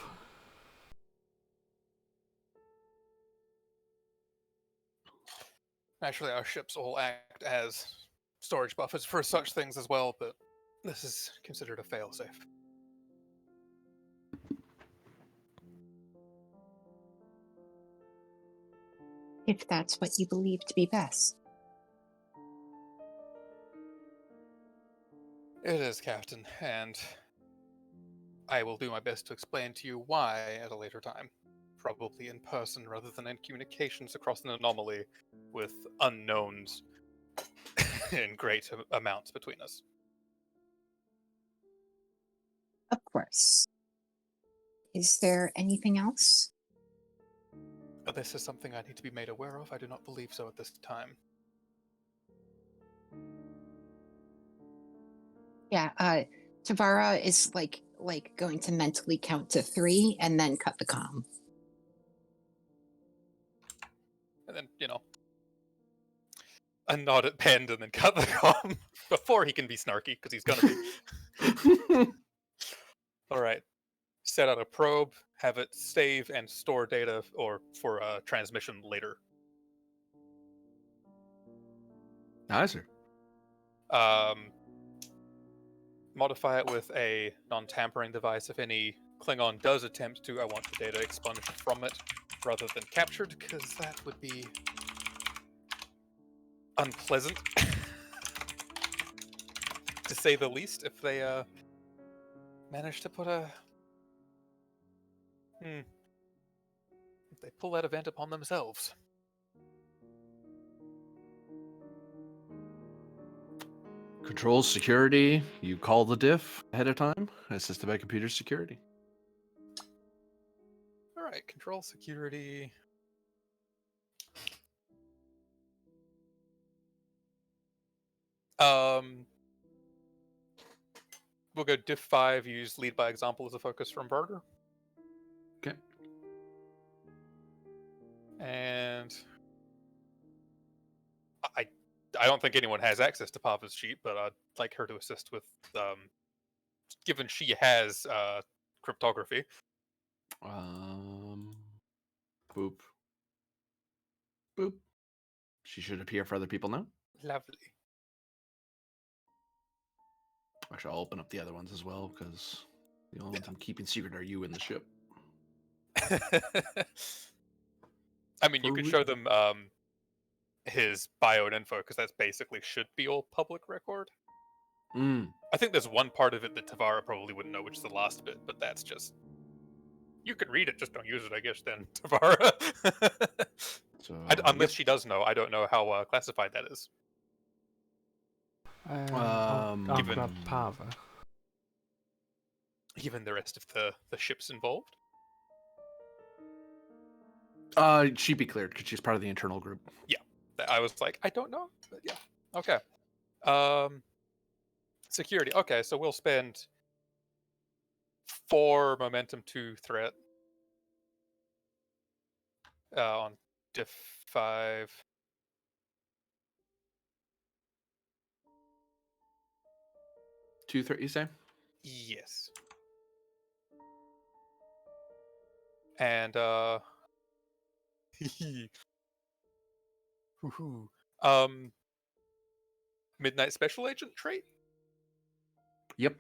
Actually, our ships all act as storage buffers for such things as well, but this is considered a failsafe. If that's what you believe to be best. It is, Captain, and I will do my best to explain to you why at a later time. Probably in person rather than in communications across an anomaly with unknowns in great amounts between us. Of course. Is there anything else? This is something I need to be made aware of. I do not believe so at this time. Yeah, Tavara is like going to mentally count to 3 and then cut the comm. And then, a nod at Pend and then cut the comm before he can be snarky, because he's gonna be. Alright. Set out a probe, have it save and store data or for transmission later. Aye, sir. Modify it with a non-tampering device. If any Klingon does attempt to, I want the data expunged from it rather than captured, because that would be unpleasant, to say the least, if they manage to put a... if they pull that event upon themselves. Control security. You call the diff ahead of time. Assisted by computer security. Alright, control security. We'll go diff 5, use lead by example as a focus from Barter. Okay. And I don't think anyone has access to Papa's sheet, but I'd like her to assist with, given she has cryptography. Boop. Boop. She should appear for other people now. Lovely. Actually, I'll open up the other ones as well, because the only ones I'm keeping secret are you and the ship. I mean, you could show them his bio and info, because that's basically should be all public record. I think there's one part of it that Tavara probably wouldn't know, which is the last bit, but that's just, You can read it, just don't use it, I guess. Then, Tavara. So Unless she does know, I don't know how classified that is. I'll Given- grab Parva. Given the rest of the ships involved. She'd be cleared because she's part of the internal group. I was like, I don't know, but yeah, okay. Security. Okay, so we'll spend 4 momentum, 2 threat on diff 5. Two threat, you say? Yes. And hoo-hoo. Midnight Special Agent trait. Yep.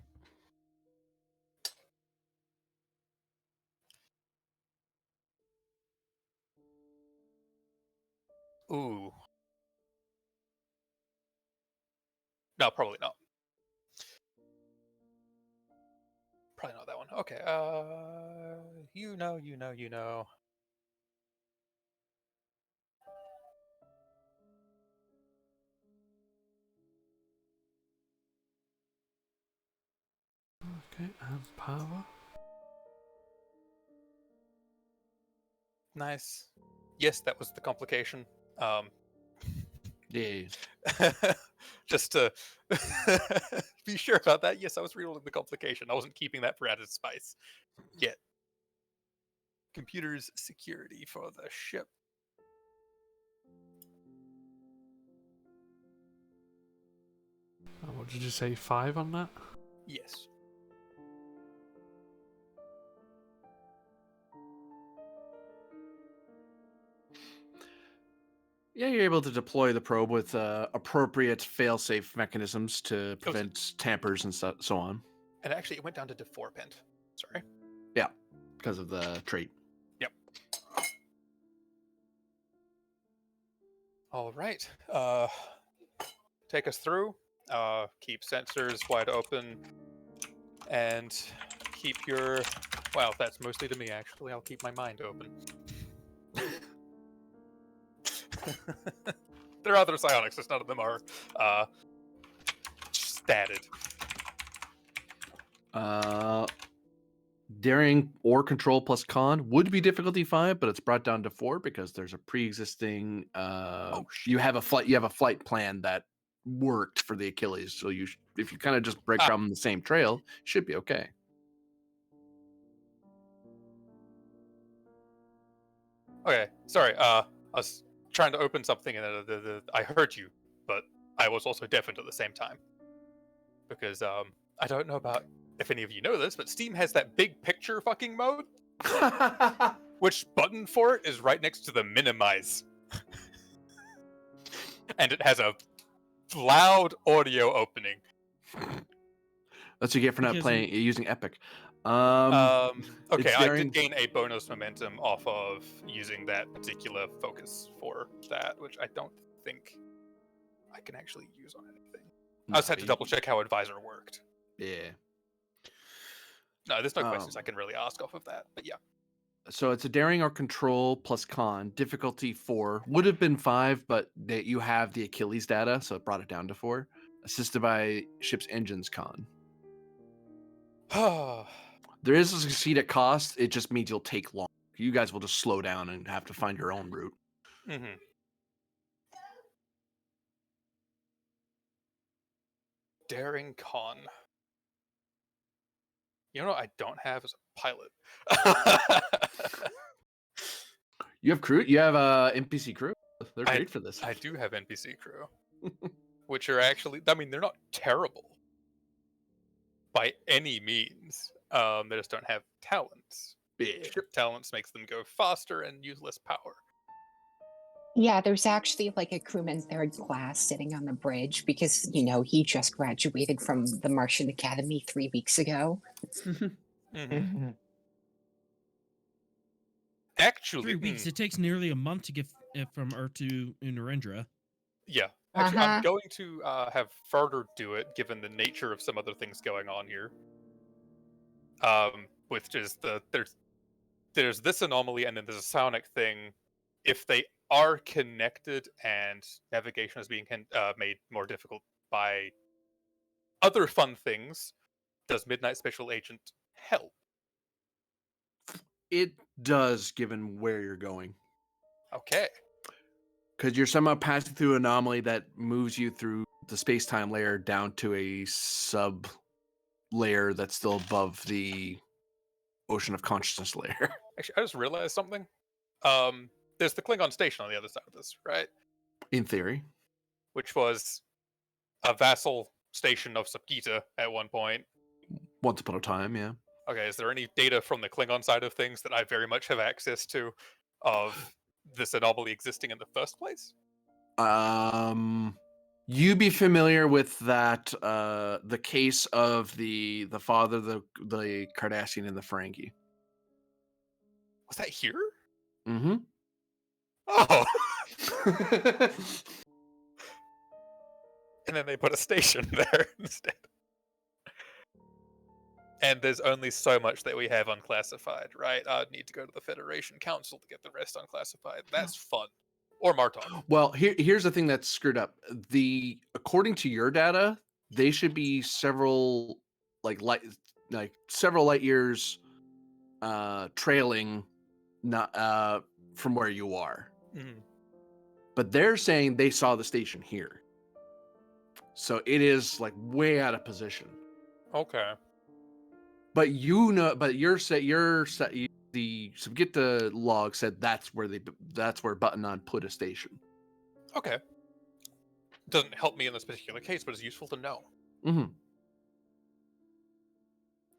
Ooh. No, probably not. Probably not that one. Okay. You know. Okay, and Parva. Nice. Yes, that was the complication. Yeah. Just to be sure about that. Yes, I was rerolling the complication. I wasn't keeping that for added spice. Yet. Computer's security for the ship. What did you say? 5 on that? Yes. Yeah, you're able to deploy the probe with appropriate fail-safe mechanisms to prevent tampers and so on. And actually, it went down to diff 4 pent. Sorry. Yeah, because of the trait. Yep. All right. Take us through. Keep sensors wide open. And keep your... Well, that's mostly to me, actually. I'll keep my mind open. There are other psionics, just none of them are statted. Daring or control plus con would be difficulty 5, but it's brought down to 4 because there's a pre-existing. You have a flight plan that worked for the Achilles, so if you kind of just break from the same trail, should be okay. Okay, sorry. I was trying to open something and I heard you, but I was also deafened at the same time. Because I don't know about if any of you know this, but Steam has that big picture fucking mode, which button for it is right next to the minimize. And it has a loud audio opening. That's what you get for not Because using Epic. Okay, it's I daring- did gain a bonus momentum off of using that particular focus for that, which I don't think I can actually use on anything. I just had to double check how Advisor worked. Yeah. No, there's no questions I can really ask off of that, but yeah. So it's a daring or control plus con. Difficulty 4 would have been 5, but you have the Achilles data, so it brought it down to 4. Assisted by ship's engines con. There is a succeed at cost. It just means you'll take long. You guys will just slow down and have to find your own route. Mm-hmm. Daring con. You know what I don't have is a pilot. You have crew. You have NPC crew. They're great for this. I do have NPC crew, which are actually, I mean, they're not terrible by any means. They just don't have talents. Yeah. Ship talents makes them go faster and use less power. Yeah, there's actually like a crewman 3rd class sitting on the bridge because, he just graduated from the Martian Academy 3 weeks ago. Mm-hmm. Actually, 3 weeks. It takes nearly a month to get from Earth to Narendra. Yeah. Actually, I'm going to have further do it, given the nature of some other things going on here. With just there's this anomaly and then there's a psionic thing. If they are connected and navigation is being made more difficult by other fun things, does Midnight Special Agent help? It does, given where you're going. Okay. Because you're somehow passing through an anomaly that moves you through the space-time layer down to a sub layer that's still above the ocean of consciousness layer. Actually, I just realized something. There's the Klingon station on the other side of this, right? In theory. Which was a vassal station of Subgita at one point. Once upon a time, yeah. Okay, is there any data from the Klingon side of things that I very much have access to of this anomaly existing in the first place? You be familiar with that the case of the father, the Cardassian and the Ferengi. Was that here? Mm-hmm. Oh! And then they put a station there instead. And there's only so much that we have unclassified, right? I'd need to go to the Federation Council to get the rest unclassified. That's fun. Or Martok. Well, here's the thing that's screwed up. According to your data, they should be several several light years trailing not from where you are. Mhm. But they're saying they saw the station here. So it is like way out of position. Okay. But the Subgita log said that's where Button-On put a station. Okay. Doesn't help me in this particular case, but it's useful to know. Mm-hmm.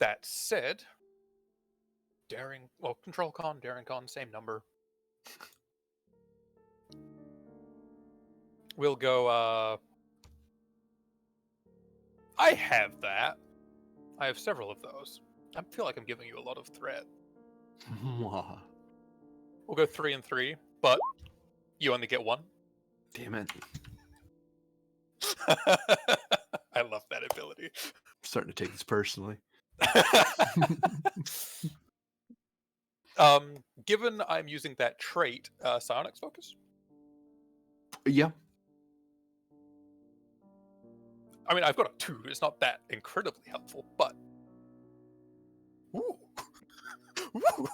That said, Control Con, Daring Con, same number. We'll go, I have that. I have several of those. I feel like I'm giving you a lot of threat. We'll go 3 and 3, but you only get 1. Damn it. I love that ability. I'm starting to take this personally. Given I'm using that trait, Psionics Focus? Yeah. I mean, I've got a 2. It's not that incredibly helpful, but... Ooh. Ooh.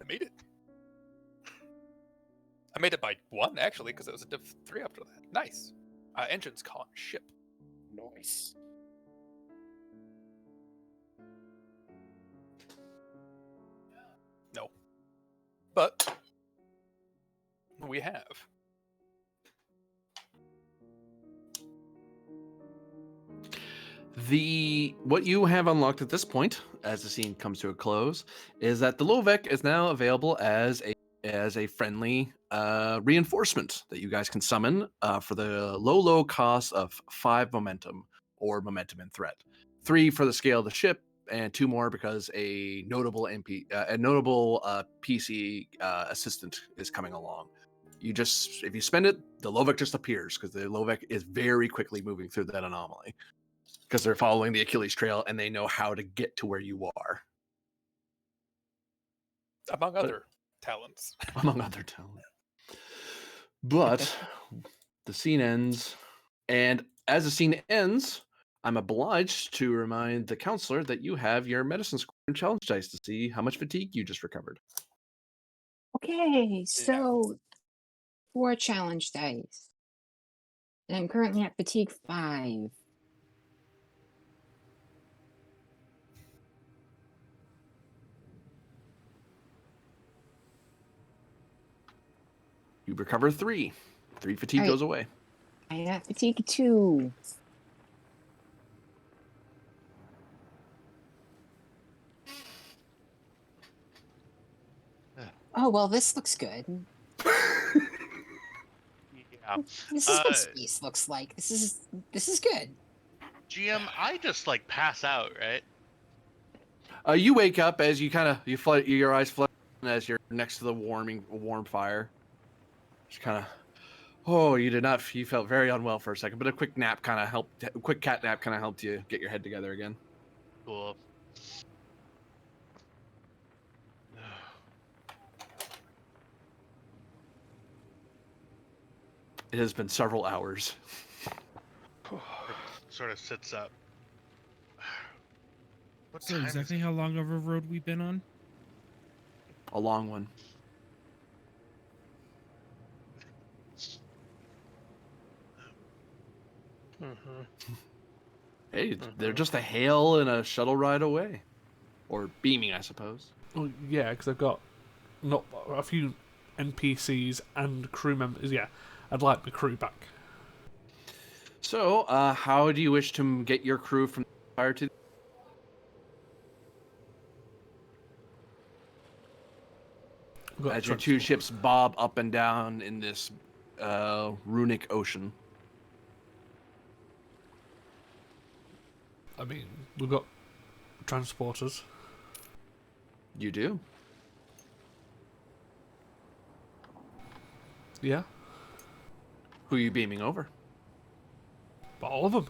I made it. I made it by 1, actually, because it was a div 3 after that. Nice. Engines con, ship. Nice. No. But... we have. What you have unlocked at this point, as the scene comes to a close, is that the Lovek is now available as a friendly reinforcement that you guys can summon for the low cost of 5 momentum or momentum and threat, 3 for the scale of the ship, and 2 more because a notable PC assistant is coming along. If you spend it, the Lovek just appears because the Lovek is very quickly moving through that anomaly. Because they're following the Achilles trail and they know how to get to where you are. Among other talents. Among other talents. But the scene ends. And as the scene ends, I'm obliged to remind the counselor that you have your medicine score and challenge dice to see how much fatigue you just recovered. Okay, so 4 challenge dice. And I'm currently at fatigue 5. You recover 3. 3 fatigue All right. goes away. I got fatigue 2. Oh, well, this looks good. Yeah. This is what space looks like. This is good. GM, I just like pass out, right? You wake up as your eyes flutter as you're next to the warm fire. Just kind of, you felt very unwell for a second, but a quick cat nap kind of helped you get your head together again. Cool. It has been several hours. Sort of sits up. What So time exactly is it? how long of a road we've been on? A long one. Mm-hmm. Hey, they're Mhm. just a hail and a shuttle ride away. Or beaming, I suppose. Oh yeah, because I've got not a few NPCs and crew members. Yeah, I'd like the crew back. So, how do you wish to get your crew from the fire to We've got as your two transport. ships bob up and down in this runic ocean? I mean, we've got transporters. You do? Yeah, Who are you beaming over? all of them.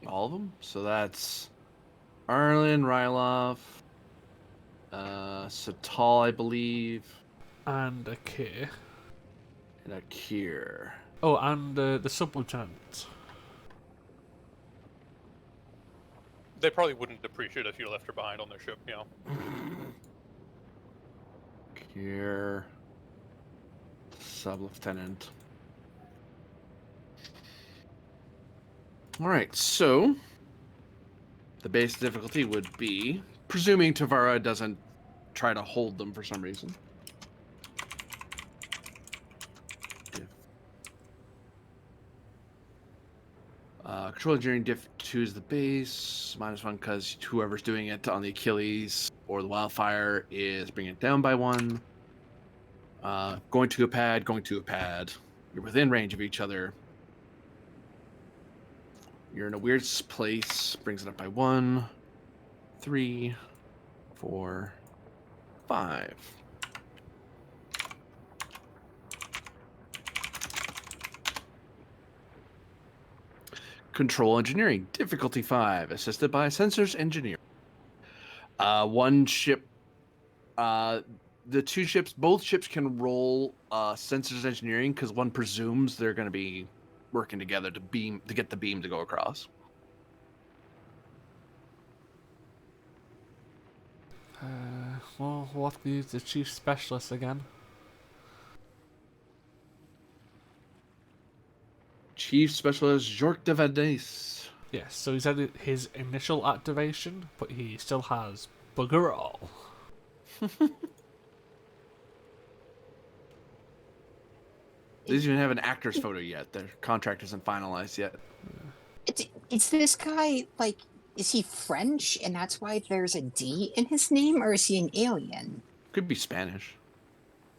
All of them? So that's Arlen, Rylov, Satal, I believe, And a K. and Akir. Oh, and the sub lieutenant. They probably wouldn't appreciate if you left her behind on their ship, you know. Akir. Sub-lieutenant. Alright, so the base difficulty would be, presuming Tavara doesn't try to hold them for some reason. Control engineering diff 2 is the base, -1 because whoever's doing it on the Achilles or the Wildfire is bringing it down by 1. Going to a pad, going to a pad. You're within range of each other. You're in a weird place, brings it up by 1, 3, 4, 5. Control engineering, difficulty 5, assisted by sensors engineer. One ship, the two ships, both ships can roll sensors engineering because one presumes they're going to be working together to get the beam to go across. Well, we'll have to use the chief specialist again. Chief Specialist Jork de Vadis. Yes, so he's had his initial activation, but he still has bugger all. They don't even have an actor's photo yet. Their contract isn't finalized yet. It's this guy, like, is he French and that's why there's a D in his name, or is he an alien? Could be Spanish.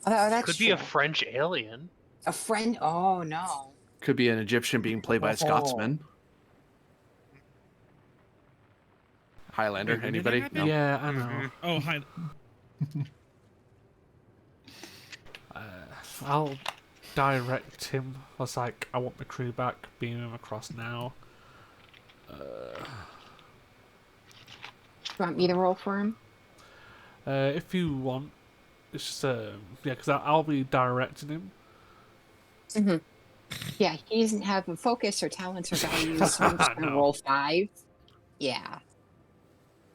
Oh, that's Could be a true. French alien. A friend. Oh no. Could be an Egyptian being played by a Scotsman. Highlander. Wait, when did that Anybody? happen? No. Yeah, I know. Oh, hi. I'll direct him. I was like, I want the crew back, beam him across now. You want me to roll for him? If you want, it's just, yeah, because I'll be directing him. Mm-hmm. Yeah, he doesn't have a focus or talents or values, so I'm just gonna No. roll 5. Yeah.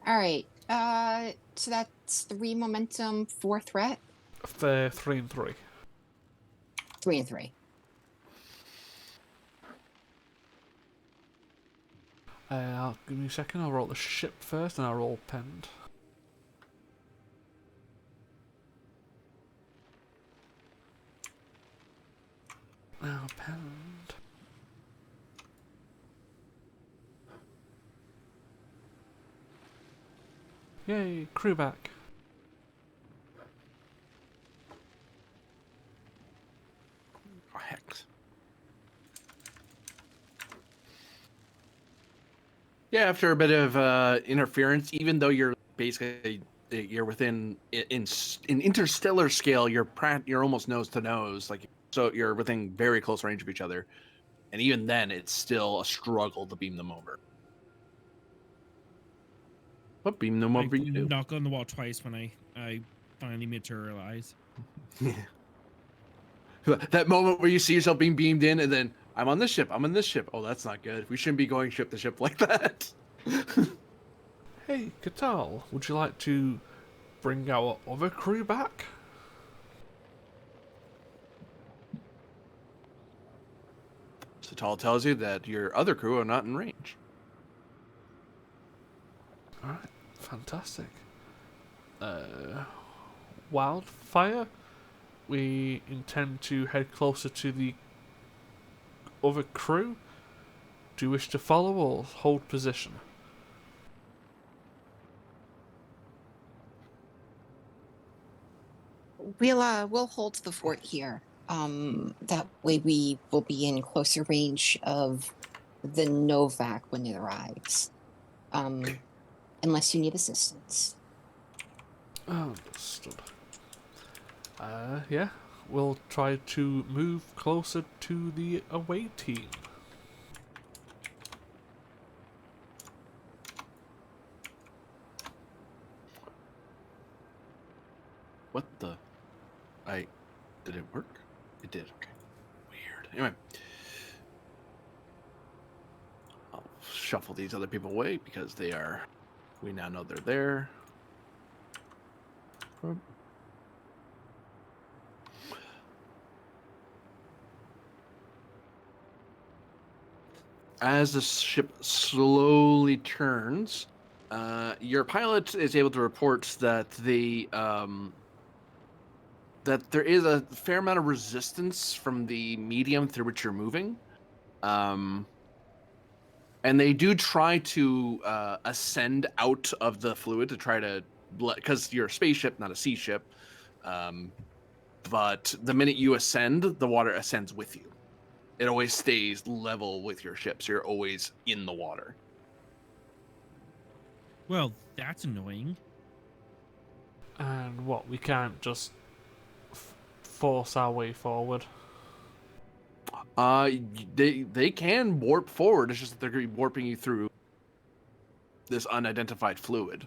All right. So that's 3 momentum, 4 threat, The 3 and 3. 3 and 3. I'll give me a second. I'll roll the ship first, and I'll roll penned. Now penned. Yay, crew back. Oh, hex. Yeah, after a bit of interference, even though you're basically you're within in interstellar scale, you're almost nose to nose, like so you're within very close range of each other, and even then, it's still a struggle to beam them over. What beam them I over you do? knock on the wall twice when I finally materialize. That moment where you see yourself being beamed in, and then I'm on this ship. I'm on this ship. Oh, that's not good. We shouldn't be going ship to ship like that. Hey, Katal, would you like to bring our other crew back? Satal tells you that your other crew are not in range. Alright, fantastic. Wildfire, we intend to head closer to the other crew. Do you wish to follow or hold position? We'll hold the fort here. That way we will be in closer range of the Novak when it arrives. Unless you need assistance. Understood. Yeah, we'll try to move closer to the away team. What the? Did it work? It did. Okay. Weird. Anyway, I'll shuffle these other people away because they are. We now know they're there. As the ship slowly turns, your pilot is able to report that that there is a fair amount of resistance from the medium through which you're moving, and they do try to ascend out of the fluid to try to, because you're a spaceship, not a sea ship. But the minute you ascend, the water ascends with you. It always stays level with your ship, so you're always in the water. Well, that's annoying. And what, we can't just force our way forward? They can warp forward. It's just that they're going to be warping you through this unidentified fluid,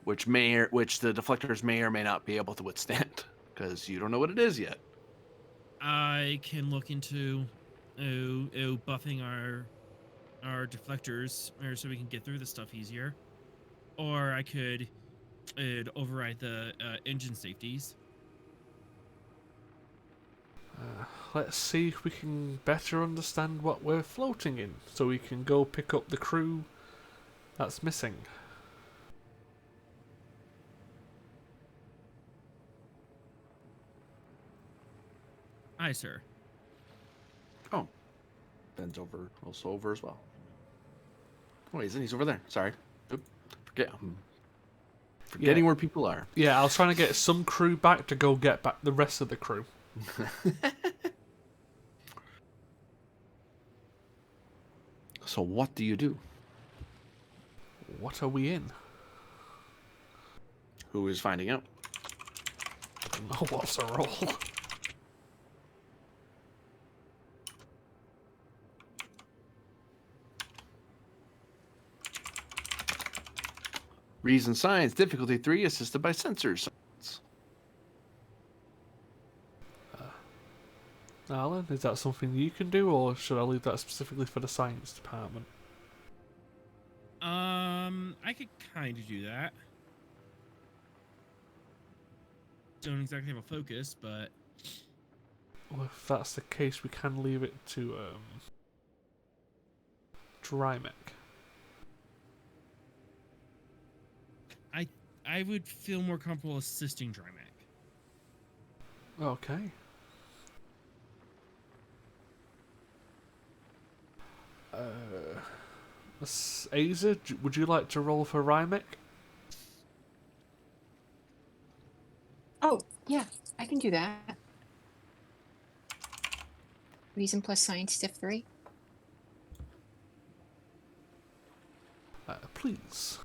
which the deflectors may or may not be able to withstand, because you don't know what it is yet. I can look into buffing our deflectors, or so we can get through this stuff easier. Or I could override the engine safeties. Let's see if we can better understand what we're floating in, so we can go pick up the crew that's missing. Aye, sir. Oh, Ben's also over as well. Oh, he's over there. Sorry. Oop, forgetting where people are. Yeah, I was trying to get some crew back to go get back the rest of the crew. So what do you do? What are we in? Who is finding out? Oh, what's a roll? Reason Science, difficulty 3, assisted by sensors. Alan, is that something you can do, or should I leave that specifically for the science department? I could kind of do that. Don't exactly have a focus, but Well, if that's the case, we can leave it to Drymek. I would feel more comfortable assisting Drymek. Okay. Miss Aza, would you like to roll for Rymek? Oh, yeah, I can do that. Reason plus science diff 3. Please.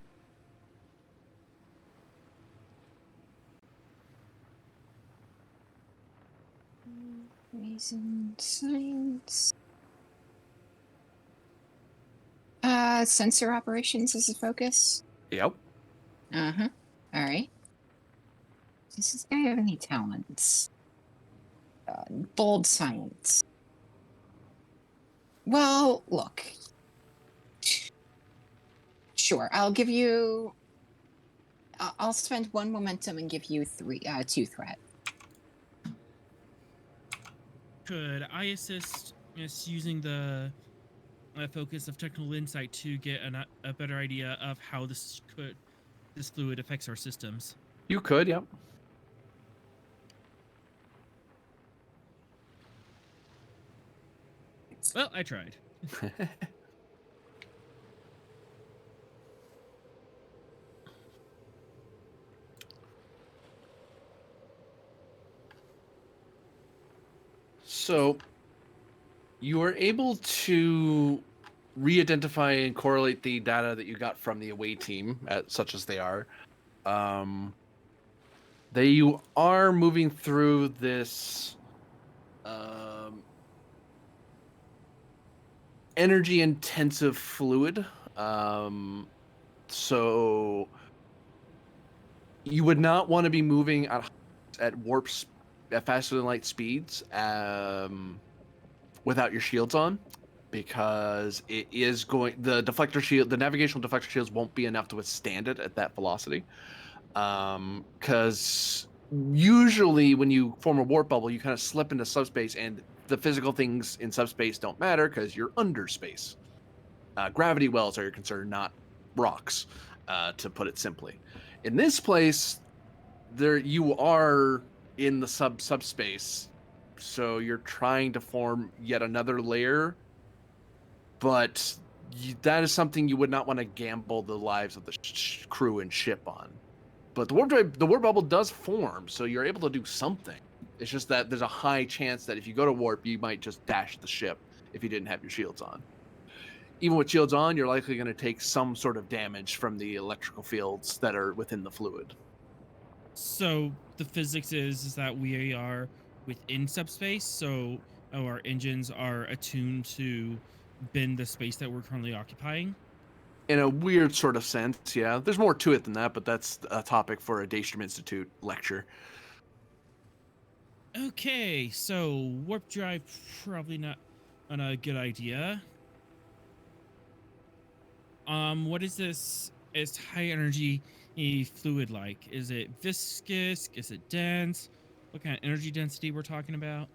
Reason science. Sensor operations is a focus. Yep. Uh-huh. All right. Does this guy have any talents? Bold silence. Well, look. Sure, I'll give you. I'll spend 1 momentum and give you 2 threat. Could I assist us using the focus of technical insight to get a better idea of how this fluid affects our systems? You could, yep. Well, I tried. So, you are able to re-identify and correlate the data that you got from the away team, such as they are. You are moving through this energy-intensive fluid. So you would not want to be moving at warps at faster than light speeds without your shields on, because it is going the navigational deflector shields won't be enough to withstand it at that velocity. Because usually when you form a warp bubble, you kind of slip into subspace, and the physical things in subspace don't matter because you're under space. Gravity wells are your concern, not rocks, to put it simply. In this place, you are in the subspace, so you're trying to form yet another layer, but that is something you would not want to gamble the lives of the crew and ship on. But the warp bubble does form, so you're able to do something. It's just that there's a high chance that if you go to warp, you might just dash the ship if you didn't have your shields on. Even with shields on, you're likely going to take some sort of damage from the electrical fields that are within the fluid. So the physics is that we are within subspace, so our engines are attuned to bend the space that we're currently occupying. In a weird sort of sense, yeah. There's more to it than that, but that's a topic for a Daystrom Institute lecture. Okay, so warp drive probably not a good idea. What is this? Is high energy fluid like? Is it viscous? Is it dense? What kind of energy density we're talking about?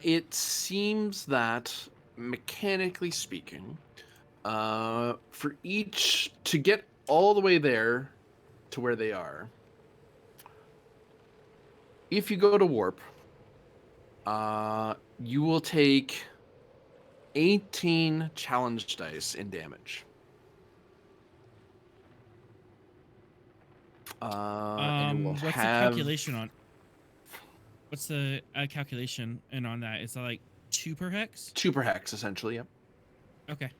It seems that, mechanically speaking, for each to get all the way there to where they are, if you go to warp, you will take 18 challenge dice in damage. And you will What's the calculation on? What's the calculation and on that? Is that like 2 per hex? 2 per hex, essentially. Yep. Okay.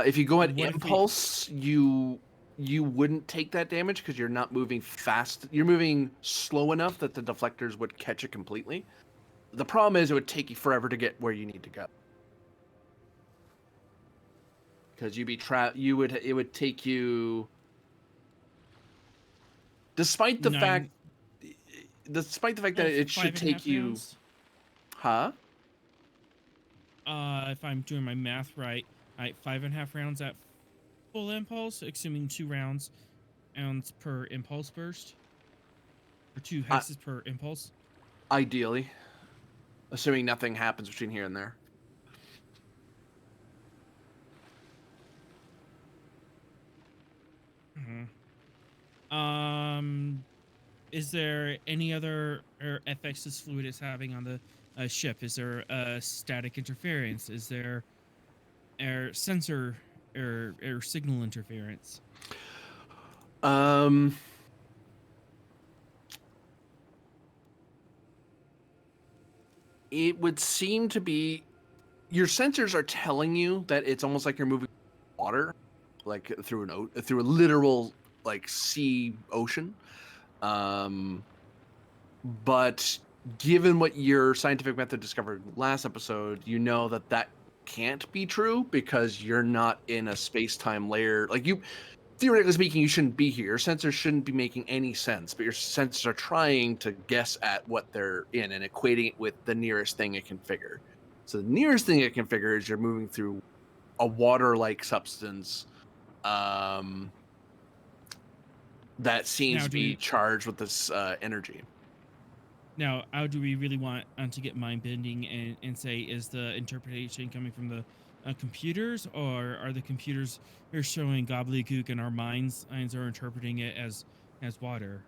If you go at What if we- impulse, you wouldn't take that damage because you're not moving fast. You're moving slow enough that the deflectors would catch it completely. The problem is it would take you forever to get where you need to go. Because you'd be trapped. It would take you. Despite the fact that it should take you. Rounds? Huh? If I'm doing my math right, 5.5 rounds at full impulse, assuming 2 rounds per impulse burst, or 2 hexes per impulse. Ideally, assuming nothing happens between here and there. Is there any other effects this fluid is having on the ship? Is there static interference? Is there air sensor or signal interference? It would seem to be your sensors are telling you that it's almost like you're moving water, like through a literal like sea ocean. But given what your scientific method discovered last episode, you know that that can't be true because you're not in a space-time layer. Like you, theoretically speaking, you shouldn't be here. Your sensors shouldn't be making any sense, but your sensors are trying to guess at what they're in and equating it with the nearest thing it can figure. So the nearest thing it can figure is you're moving through a water-like substance that seems Now, to do be we charged with this energy. now how do we really want to get mind bending and say is the interpretation coming from the computers, or are the computers are showing gobbledygook and our minds are interpreting it as water?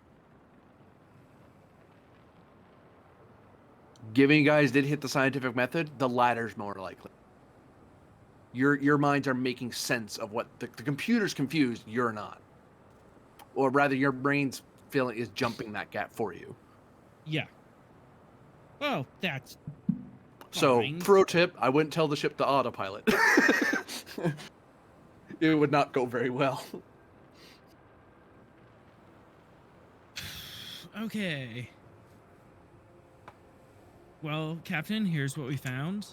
Given you guys did hit the scientific method, the latter's more likely. Your minds are making sense of what the computer's confused, you're not. Or rather, your brain's feeling is jumping that gap for you. Yeah. Well, that's So, fine. pro tip, I wouldn't tell the ship to autopilot. It would not go very well. Okay. Well, Captain, here's what we found.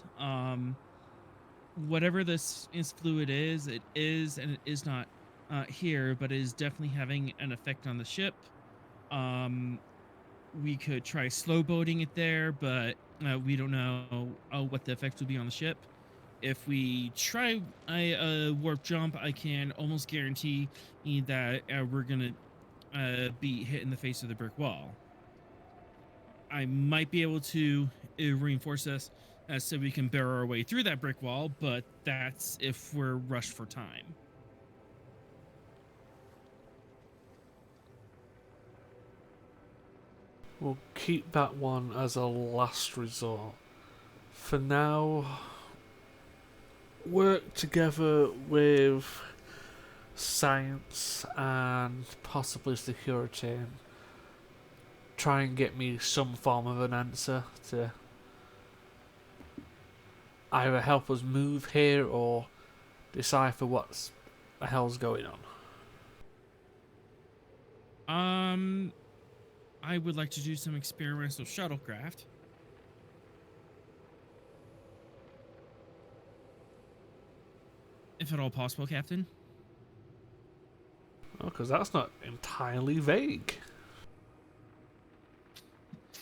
Whatever this is fluid is, it is and it is not here, but it is definitely having an effect on the ship. We could try slow boating it there, but we don't know what the effects will be on the ship. If we try a warp jump, I can almost guarantee that we're gonna be hit in the face with a brick wall. I might be able to reinforce us so we can barrel our way through that brick wall, but that's if we're rushed for time. We'll keep that one as a last resort. For now, work together with science and possibly security and try and get me some form of an answer to either help us move here or decipher what the hell's going on. I would like to do some experimental shuttlecraft. If at all possible, Captain. Oh, because that's not entirely vague.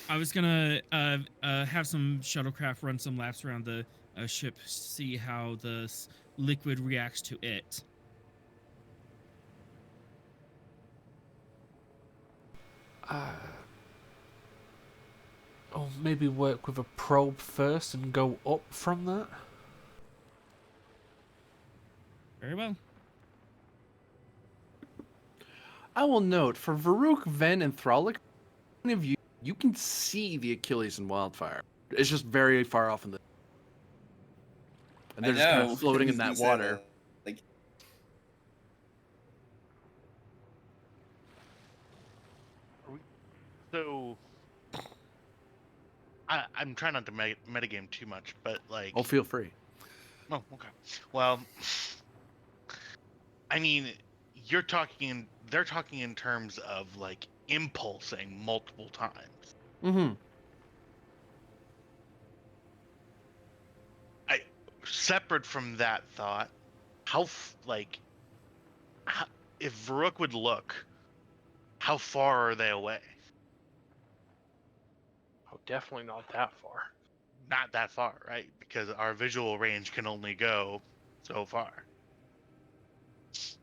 I was gonna have some shuttlecraft run some laps around the ship, see how the liquid reacts to it. Or maybe work with a probe first and go up from that? Very well. I will note, for Varuk, Ven, and Thralik, one of you, you can see the Achilles and Wildfire. It's just very far off in the... And they're just kind of floating in that water. Like, So, I'm trying not to metagame too much, but like. Oh, feel free. Oh, okay. Well, I mean, they're talking in terms of like impulsing multiple times. Mm-hmm. Separate from that thought, if Varuk would look, how far are they away? Oh, definitely not that far. Not that far, right? Because our visual range can only go so far.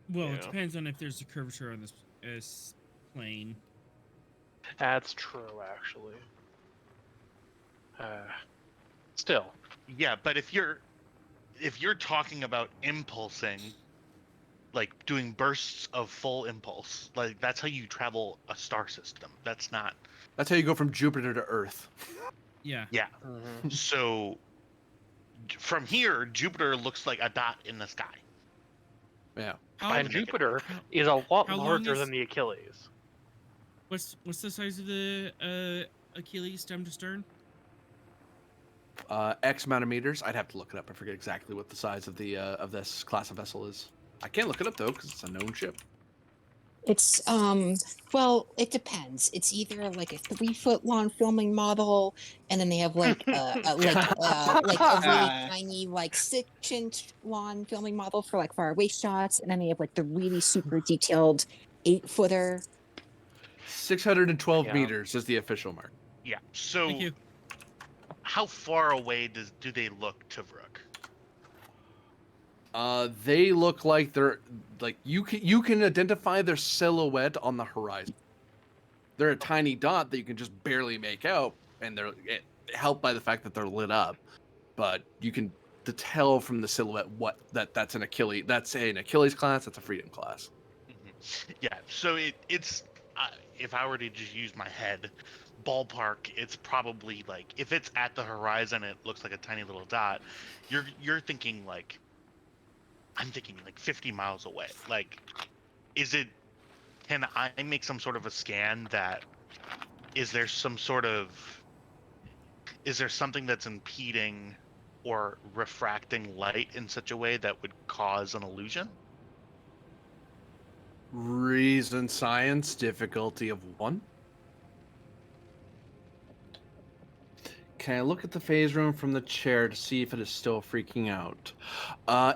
Well, Yeah. it depends on if there's a curvature on this plane. That's true, actually. Still. Yeah, but if you're talking about impulsing, like doing bursts of full impulse, like that's how you travel a star system. That's not. That's how you go from Jupiter to Earth. Yeah. Yeah. Mm-hmm. So from here, Jupiter looks like a dot in the sky. Yeah. And Jupiter is a lot how long larger is- than the Achilles. What's the size of the Achilles stem to stern? X amount of meters. I'd have to look it up. I forget exactly what the size of the of this class of vessel is. I can't look it up though because it's a known ship. It's well, it depends. It's either like a 3 foot long filming model, and then they have like a really tiny like 6 inch long filming model for like far away shots, and then they have like the really super detailed 8 footer. 612 Yeah. meters is the official mark. Yeah. Thank So you. how far away do they look to Vrook? They look like they're like you can identify their silhouette on the horizon. They're a tiny dot that you can just barely make out, and they're helped by the fact that they're lit up. But you can tell from the silhouette that's an Achilles. That's an Achilles class. That's a Freedom class. Yeah. So it's if I were to just use my head, ballpark, it's probably like if it's at the horizon, it looks like a tiny little dot. You're thinking like I'm thinking like 50 miles away. Like, is it? Can I make some sort of a scan that? Is there some sort of? Is there something that's impeding or refracting light in such a way that would cause an illusion? Reason science difficulty of 1. Can I look at the phase room from the chair to see if it is still freaking out?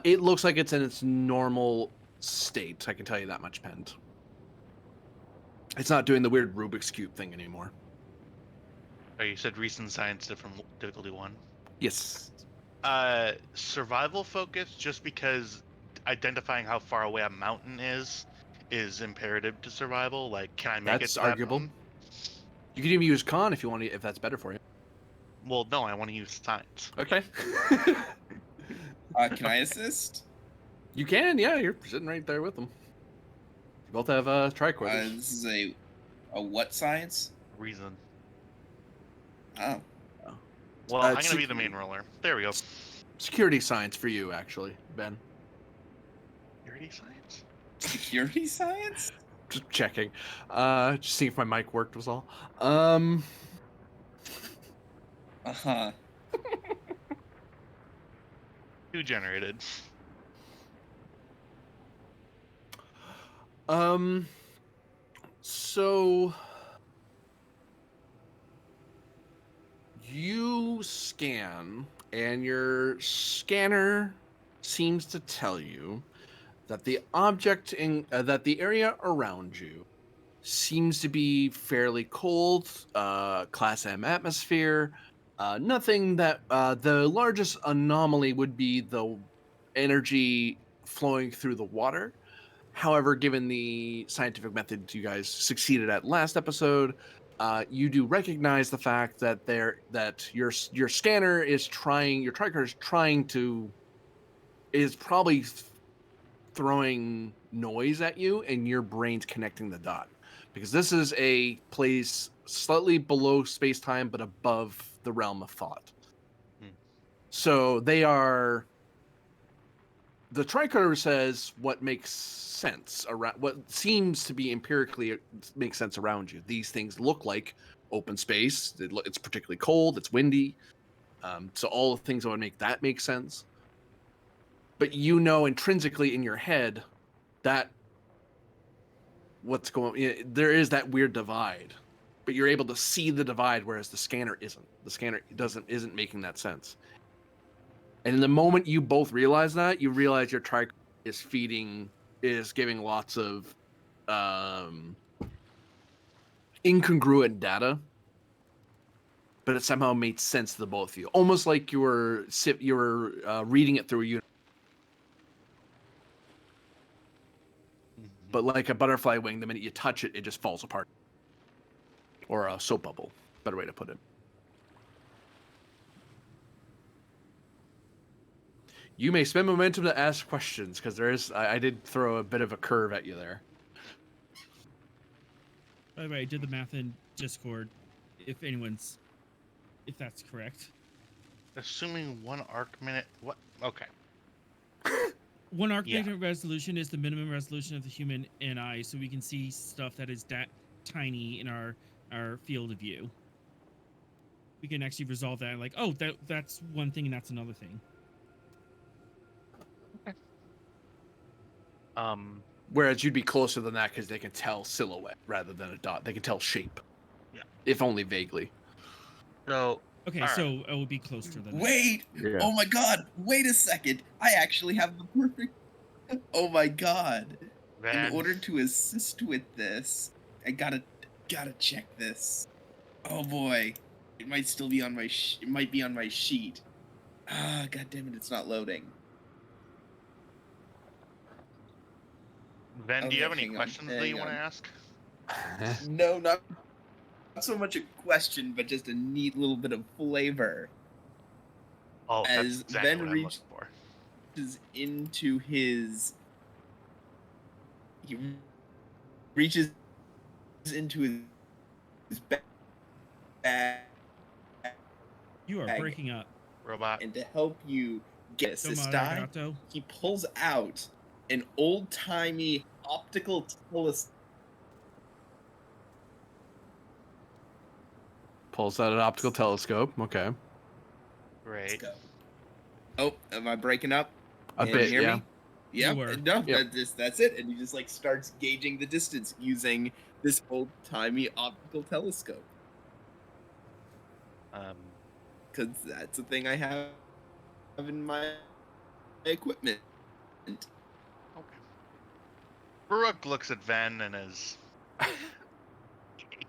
It looks like it's in its normal state. I can tell you that much, Pent. It's not doing the weird Rubik's Cube thing anymore. Oh, you said recent science difficulty 1. Yes. Survival focus, just because identifying how far away a mountain is imperative to survival. Like, can I make it That's to that arguable. mountain? You can even use con if you want to, if that's better for you. Well, no, I want to use science. Okay. Can I assist? You can, yeah. You're sitting right there with them. You both have triqueters. This is a what science? Reason. Oh. Well, I'm gonna sec- be the main roller. There we go. Security science for you, actually, Ben. Security science. Security science? Just checking. Just seeing if my mic worked was all. Uh-huh. 2 generated. So you scan, and your scanner seems to tell you that the object that the area around you seems to be fairly cold, class M atmosphere. Nothing that the largest anomaly would be the energy flowing through the water. However, given the scientific method you guys succeeded at last episode, you do recognize the fact that your scanner is trying, your tricorder is probably throwing noise at you, and your brain's connecting the dot, because this is a place slightly below space-time but above the realm of thought. So the tricorder says what makes sense around, what seems to be empirically makes sense around you. These things look like open space. It's particularly cold, it's windy, so all the things that would make that make sense. But you know intrinsically in your head that there is that weird divide, but you're able to see the divide, whereas the scanner isn't. The scanner isn't making that sense. And in the moment you both realize that, you realize your tricorder is giving lots of incongruent data, but it somehow made sense to the both of you, almost like you were reading it through a unit. But like a butterfly wing, the minute you touch it, it just falls apart. Or a soap bubble, better way to put it. You may spend momentum to ask questions, because I did throw a bit of a curve at you there. By the way, I did the math in Discord. If that's correct. Assuming 1 arc minute. What? Okay. 1 arc minute resolution is the minimum resolution of the human eye, so we can see stuff that is that tiny in our field of view. We can actually resolve that. Like, oh, that's one thing and that's another thing. Whereas you'd be closer than that because they can tell silhouette rather than a dot. They can tell shape. Yeah. If only vaguely. So Okay, All right. so I will be closer than that. Wait! Yeah. Oh my god! Wait a second! I actually have the perfect. Oh my god! In Van, order to assist with this, I gotta check this. Oh boy, it might still be on my. It might be on my sheet. Ah, god damn it! It's not loading. do you have Okay, any questions that you want to ask? No, not so much a question, but just a neat little bit of flavor. Oh, that's As exactly Ben what I'm reaches looking for. into his, he reaches into his bag You are breaking up. Robot. and to help you get Tomo this die, arigato. he pulls out an old-timey optical telescope. Pulls out an optical telescope. Okay. Great. Oh, am I breaking up? A Can you bit, hear yeah. me? Yeah, were. no, Yep. that's it. And he just like starts gauging the distance using this old-timey optical telescope. Because that's a thing I have in my equipment. Okay. Baruch looks at Ven and is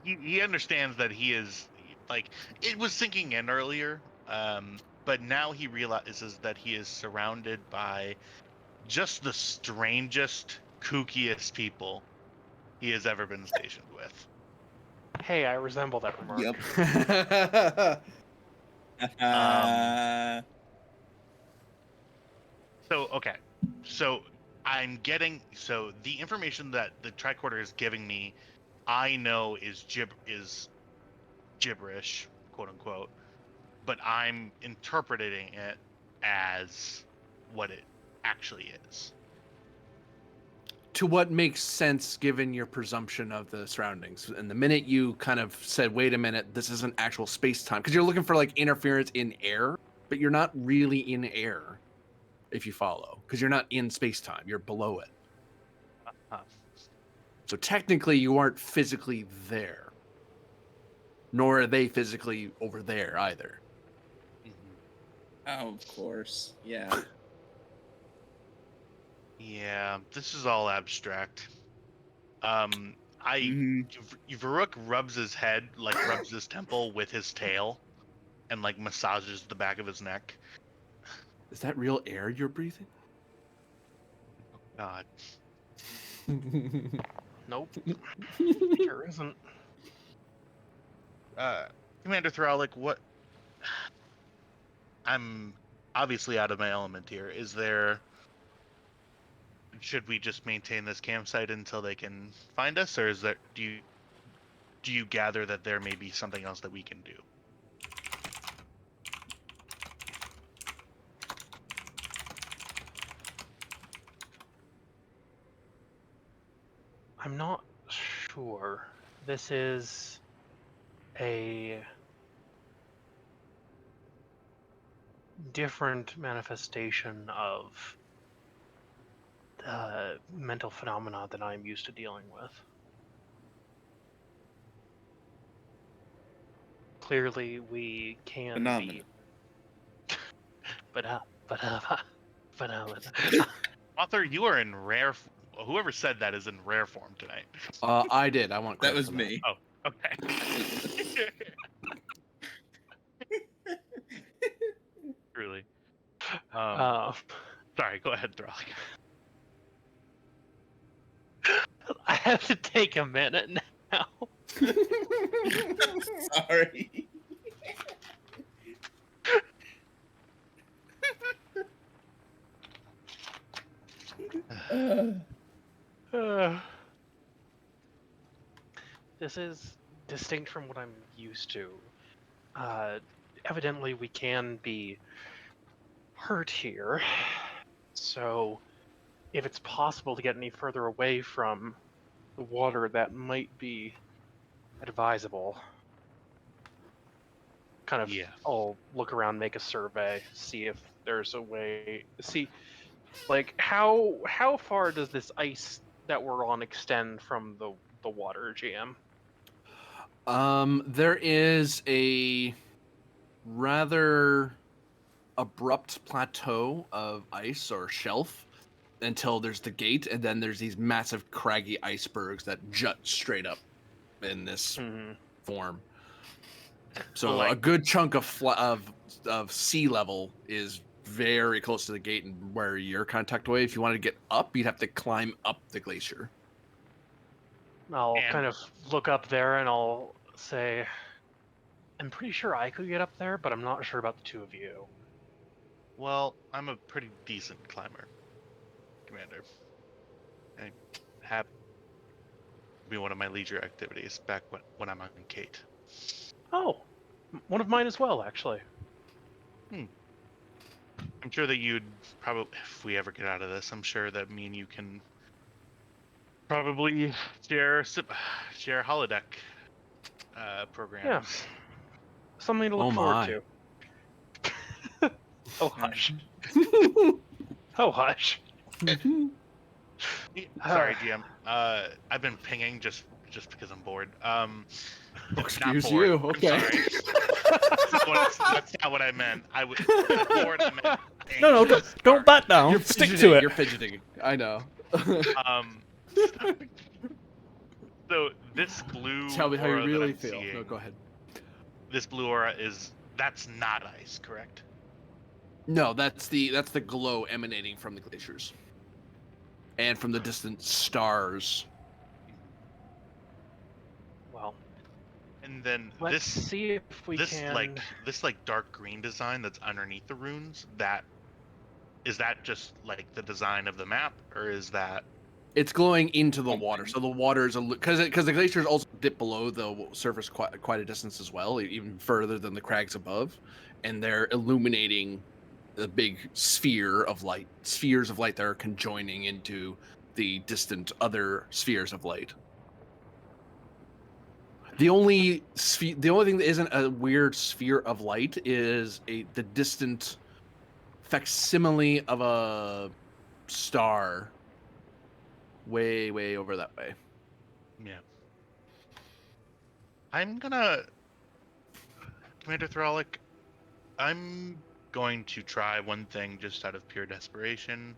he understands that he is like it was sinking in earlier, but now he realizes that he is surrounded by just the strangest, kookiest people he has ever been stationed with. Hey, I resemble that remark. Yep. Okay, so the information that the tricorder is giving me, I know is gibberish, quote unquote, but I'm interpreting it as what it actually is. To what makes sense given your presumption of the surroundings. And the minute you kind of said, wait a minute, this isn't actual space-time, because you're looking for like interference in air, but you're not really in air, if you follow, because you're not in space-time, you're below it. So technically you aren't physically there, nor are they physically over there either. Oh, of course. Yeah. Yeah, this is all abstract. Varuk rubs his head, like rubs his temple with his tail, and like massages the back of his neck. Is that real air you're breathing? God. Nope. Sure isn't. Commander Thralic, what? I'm obviously out of my element here. Should we just maintain this campsite until they can find us, or do you gather that there may be something else that we can do? I'm not sure. This is a different manifestation of mental phenomena that I'm used to dealing with. Clearly, we can Phenomena. be. Author, you are in rare. Whoever said that is in rare form tonight. I did. I want That credit was for me. Oh, okay. Truly. Sorry, go ahead, Thralic. I have to take a minute now. Sorry. This is distinct from what I'm used to. Evidently, we can be hurt here. So, if it's possible to get any further away from the water, that might be advisable. Kind of, Yeah. I'll look around, make a survey, see if there's a way. See, like how far does this ice that we're on extend from the water, GM? There is a rather abrupt plateau of ice or shelf until there's the gate, and then there's these massive craggy icebergs that jut straight up in this form. So Like- a good chunk of sea level is very close to the gate and where you're kind of tucked away. If you wanted to get up, you'd have to climb up the glacier. I'll And- kind of look up there and I'll say, I'm pretty sure I could get up there, but I'm not sure about the two of you. Well, I'm a pretty decent climber, Commander. I have be one of my leisure activities back when I'm on Kate. Oh, one of mine as well, actually. I'm sure that you'd probably, if we ever get out of this, I'm sure that me and you can probably share holodeck programs. Something to look Oh forward my. to. Oh, hush. Oh, hush. Sorry, GM. I've been pinging just because I'm bored. Not Excuse bored. you. I'm Okay. sorry. That's not what I meant. I was bored. I meant ping. No, don't back down. You're Stick fidgeting, to it. You're fidgeting. I know. So this blue Tell me how you aura that really I'm feel. No, seeing, go ahead. this blue aura that's not ice, correct? No, that's the glow emanating from the glaciers and from the distant stars. Well, And then let's this see if we can. this dark green design that's underneath the runes, is that just like the design of the map, or is that It's glowing into the water, so the water is because the glaciers also dip below the surface quite a distance as well, even further than the crags above, and they're illuminating a big spheres of light that are conjoining into the distant other spheres of light. The only thing that isn't a weird sphere of light is the distant facsimile of a star way over that way. Yeah. I'm gonna, Commander Thralic, I'm going to try one thing just out of pure desperation.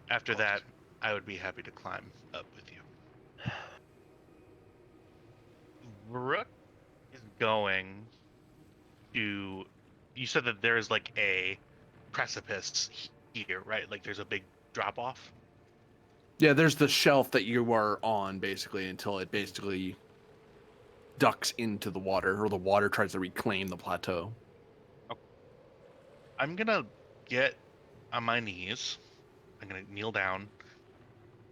After that, I would be happy to climb up with you. Rook is going to. You said that there's like a precipice here, right? Like there's a big drop off. Yeah, there's the shelf that you are on basically until it basically ducks into the water, or the water tries to reclaim the plateau. I'm gonna get on my knees. I'm gonna kneel down.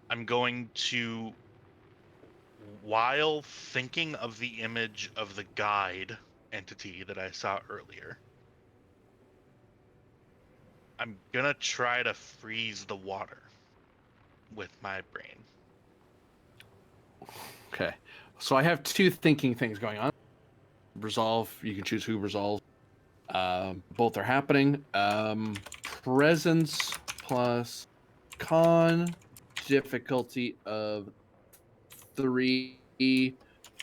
I'm going to, while thinking of the image of the guide entity that I saw earlier, I'm gonna try to freeze the water with my brain. Okay, so I have two thinking things going on. Resolve, you can choose who resolves. Both are happening. Presence plus con difficulty of 3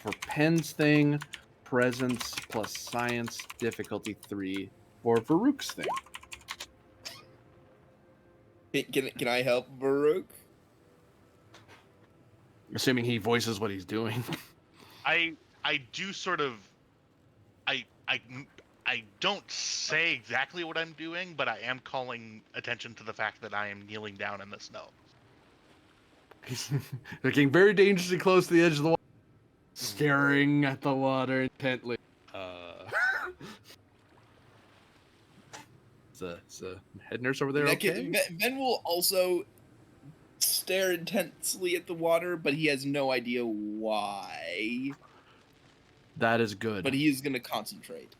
for Penn's thing. Presence plus science difficulty 3 for Varuk's thing. Can I help Baruch? Assuming he voices what he's doing. I do sort of, I don't say exactly what I'm doing, but I am calling attention to the fact that I am kneeling down in the snow. He's looking very dangerously close to the edge of the water, staring at the water intently. Is a head nurse over there okay? Ben will also stare intensely at the water, but he has no idea why. That is good. But he is going to concentrate.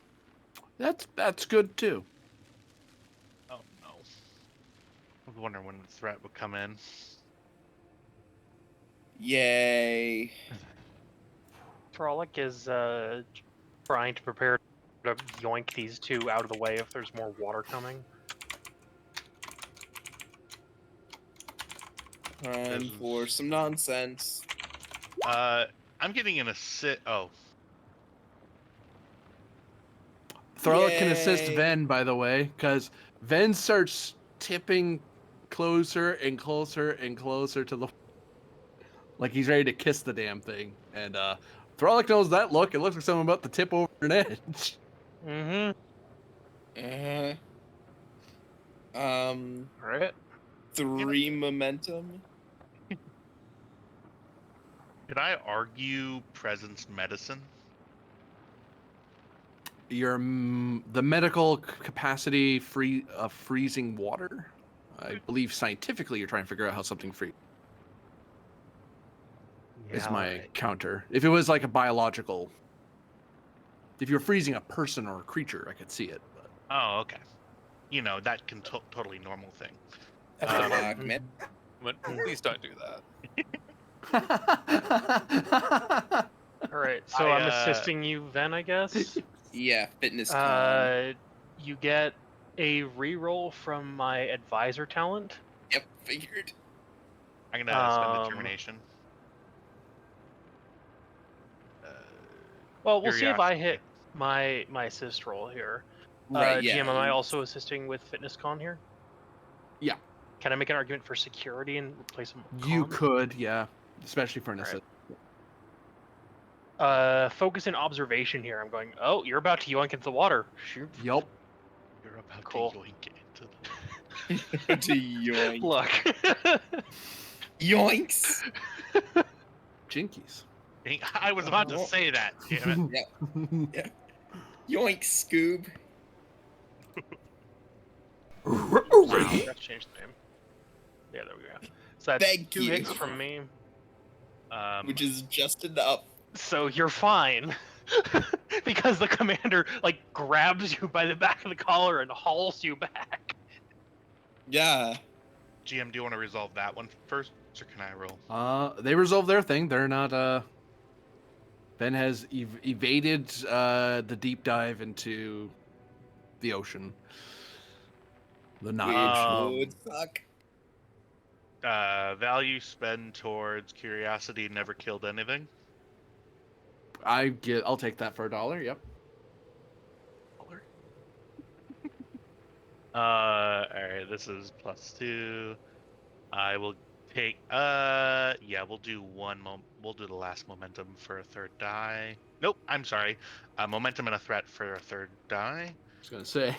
That's good too. Oh no. I was wondering when the threat would come in. Yay. Frolic is trying to prepare to yoink these two out of the way if there's more water coming. Time for some nonsense. I'm getting an assist. Oh, Throlic can assist Yay. Ven, by the way, because Ven starts tipping closer and closer and closer to the, like he's ready to kiss the damn thing. And Throlic knows that look. It looks like someone about to tip over an edge. Mm-hmm. Uh, All right. 3 momentum. could I argue presence medicine? The medical capacity of freezing water. I believe scientifically you're trying to figure out how something freezes. Is Yeah, my alright. counter. If it was like a biological, if you're freezing a person or a creature, I could see it. But Oh, okay. You know, that can totally normal thing. That's the Um, mark. Fuck, man. Please don't do that. All right. So I, I'm assisting you, Ven, I guess. Yeah, fitness con. You get a reroll from my advisor talent. Yep, figured. I'm gonna spend Um, determination. Well, we'll see if I Curiosity. hit my assist roll here. Right, yeah. GM, am I also assisting with fitness con here? Yeah. Can I make an argument for security and replace some You con? could, yeah, especially for an Alright. assist. Focus and observation here. I'm going, oh, you're about to yoink into the water. Shoot. Yup. You're about Cool. to yoink into the... To yoink. Look. Yoinks! Jinkies. I was about to say that. Damn it. Yoink, Scoob. Wow, let's change the name. Yeah, there we go. So that's Thank 2 you. hits from me. Which is just enough. So you're fine. Because the commander, like, grabs you by the back of the collar and hauls you back. Yeah. GM, do you want to resolve that one first, or can I roll? They resolved their thing. They're not. Ben has evaded the deep dive into the ocean. The Which not. would suck. Value spend towards curiosity never killed anything. I'll take that for $1. Yep. Alright, this is +2. I will take yeah, we'll do we'll do the last momentum for a third die. Nope, I'm sorry. Momentum and a threat for a third die. I was gonna say.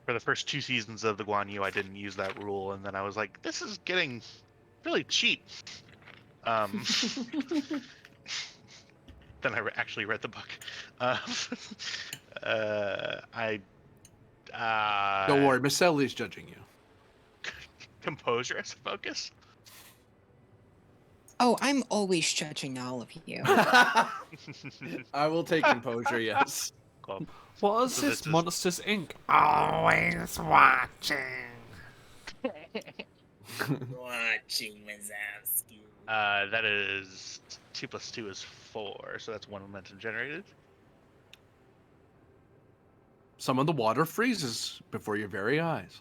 For the first 2 seasons of the Guan Yu, I didn't use that rule, and then I was like, this is getting really cheap. Then I actually read the book. Don't worry, Miss Selly's judging you. Composure as a focus. Oh, I'm always judging all of you. I will take composure. Yes. Cool. What is So this? this is- Monsters Inc. Always watching. Watching Wazowski. That is 2 + 2 is 4, so that's 1 momentum generated. Some of the water freezes before your very eyes.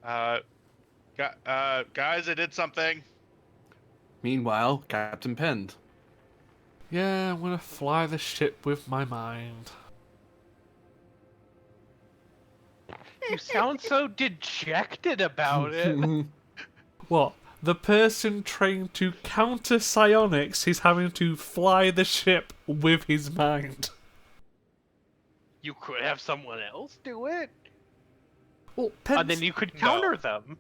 Guys, I did something. Meanwhile, Captain Pend. Yeah, I'm gonna fly the ship with my mind. You sound so dejected about it. What? The person trained to counter psionics is having to fly the ship with his mind. You could have someone else do it. Well, And Penn's, then you could counter them.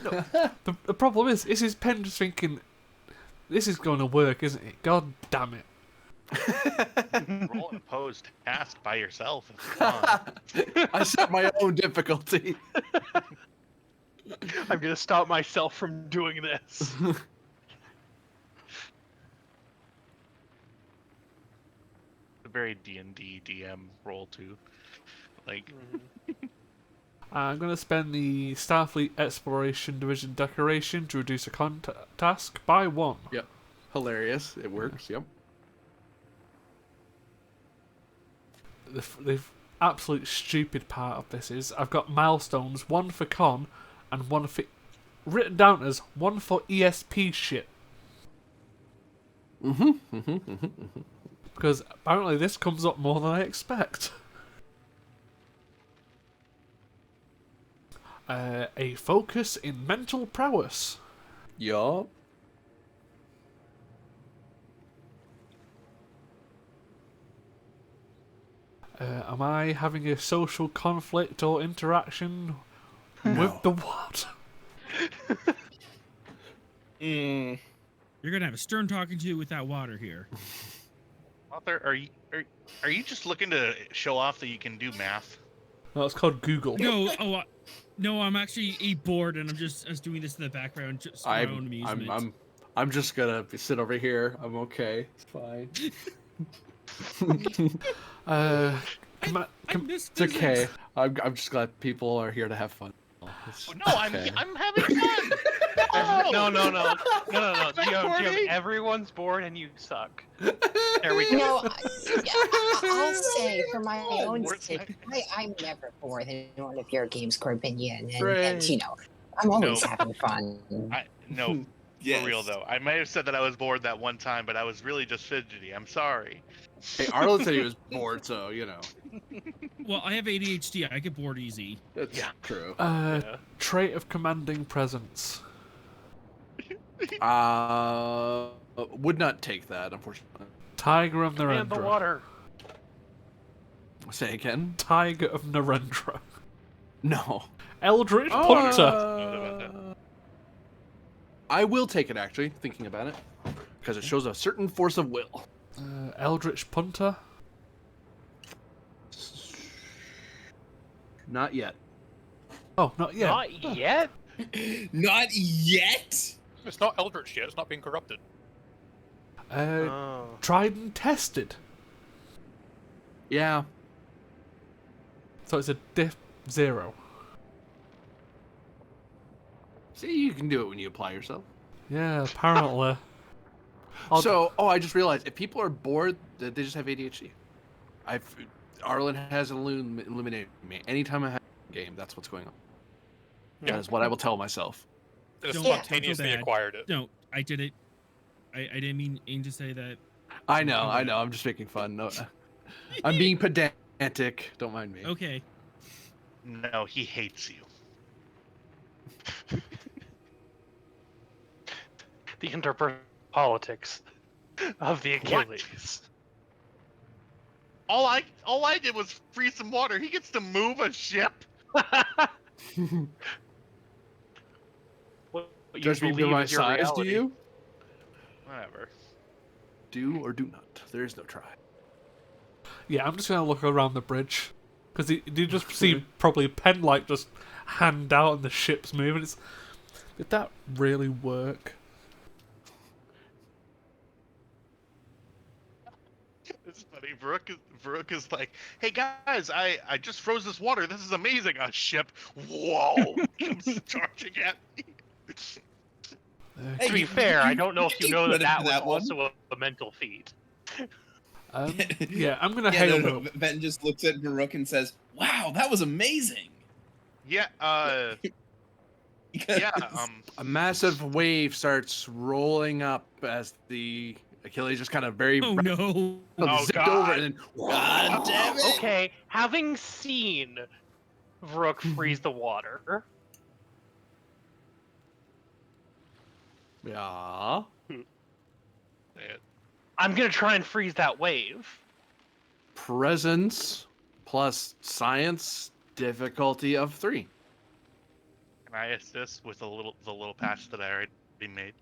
the problem is Penn just thinking, this is going to work, isn't it? God damn it. Roll and pose task by yourself. Come on. I set my own difficulty. I'm gonna stop myself from doing this. It's a very D&D DM role too. Like, I'm going to spend the Starfleet Exploration Division decoration to reduce a task by 1. Yep. Hilarious. It works. Yep. They've absolute stupid part of this is I've got milestones, one for con and one for written down as one for ESP shit. Because apparently this comes up more than I expect. A focus in mental prowess. Yup. Am I having a social conflict or interaction with the what? You're gonna have a stern talking to with that water here. Author, are you just looking to show off that you can do math? No, it's called Google. No, no, I'm actually bored, and I'm just doing this in the background just for my own amusement. I'm just gonna sit over here. I'm okay. It's fine. Miss It's okay. physics. I'm just glad people are here to have fun. Oh, no, I'm having fun. No. Is that Jim, corny? everyone's bored and you suck. There we go. No, I'll say for my own Words sake, like- I'm never bored in one of your games, Corbinian, and Great. you know, I'm always No. having fun. No, Yes. for real though. I might have said that I was bored that one time, but I was really just fidgety. I'm sorry. Hey, Arlen said he was bored, so you know. Well, I have ADHD. I get bored easy. That's true. Trait of commanding presence. Would not take that, unfortunately. Tiger of And the Narendra. water. Say again? Tiger of Narendra. No. Eldritch Oh, Punter. I will take it, actually, thinking about it. Because it shows a certain force of will. Eldritch Punter. Not yet. Oh, not yet. Not yet? Not yet. It's not Eldritch yet. It's not being corrupted. Tried and tested. Yeah. So it's a diff 0. See, you can do it when you apply yourself. Yeah, apparently. I just realized, if people are bored, they just have ADHD. Arlen has illuminated me. Anytime I have a game, that's what's going on. Yeah. That is what I will tell myself. It Don't- spontaneously don't feel bad. acquired it. No, I did it. I didn't aim to say that. I know. I'm just making fun. No, I'm being pedantic. Don't mind me. Okay. No, he hates you. The interpersonal politics of the Achilles. All I did was freeze some water. He gets to move a ship. What you Judge me by believe my is your size, reality. do you? Whatever. Do or do not. There is no try. Yeah, I'm just going to look around the bridge. Because you just see probably Penlight just hand out and the ship's moving. Did that really work? It's funny. Varuk is like, hey guys, I just froze this water. This is amazing. A ship, whoa, comes charging at me. To be fair, I don't know if you know credit that for was that one. also a mental feat. Yeah, I'm going to Yeah, hail no, him. Benton just looks at Baruch and says, "Wow, that was amazing." Yeah. Because- Yeah. A massive wave starts rolling up as the Achilles just kind of very Oh no. Oh, zipped God. over and then God damn it! Okay, having seen Vrook freeze the water, Yeah. I'm gonna try and freeze that wave. Presence plus science difficulty of 3. Can I assist with the little patch that I already made?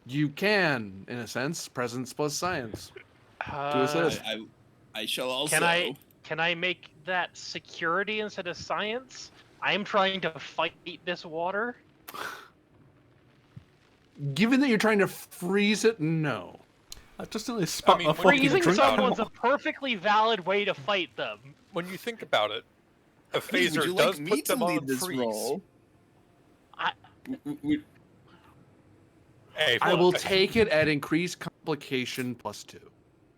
You can, in a sense, presence plus science. Uh, assist. I shall also. Can I make that security instead of science? I'm trying to fight this water. Given that you're trying to freeze it, no. I just nearly spat mean, my when fucking Freezing drink someone's out. a perfectly valid way to fight them. When you think about it, a Hey, would phaser you does like me put to them on lead this freeze. role? I- Hey, I will look, take it at increased complication plus 2.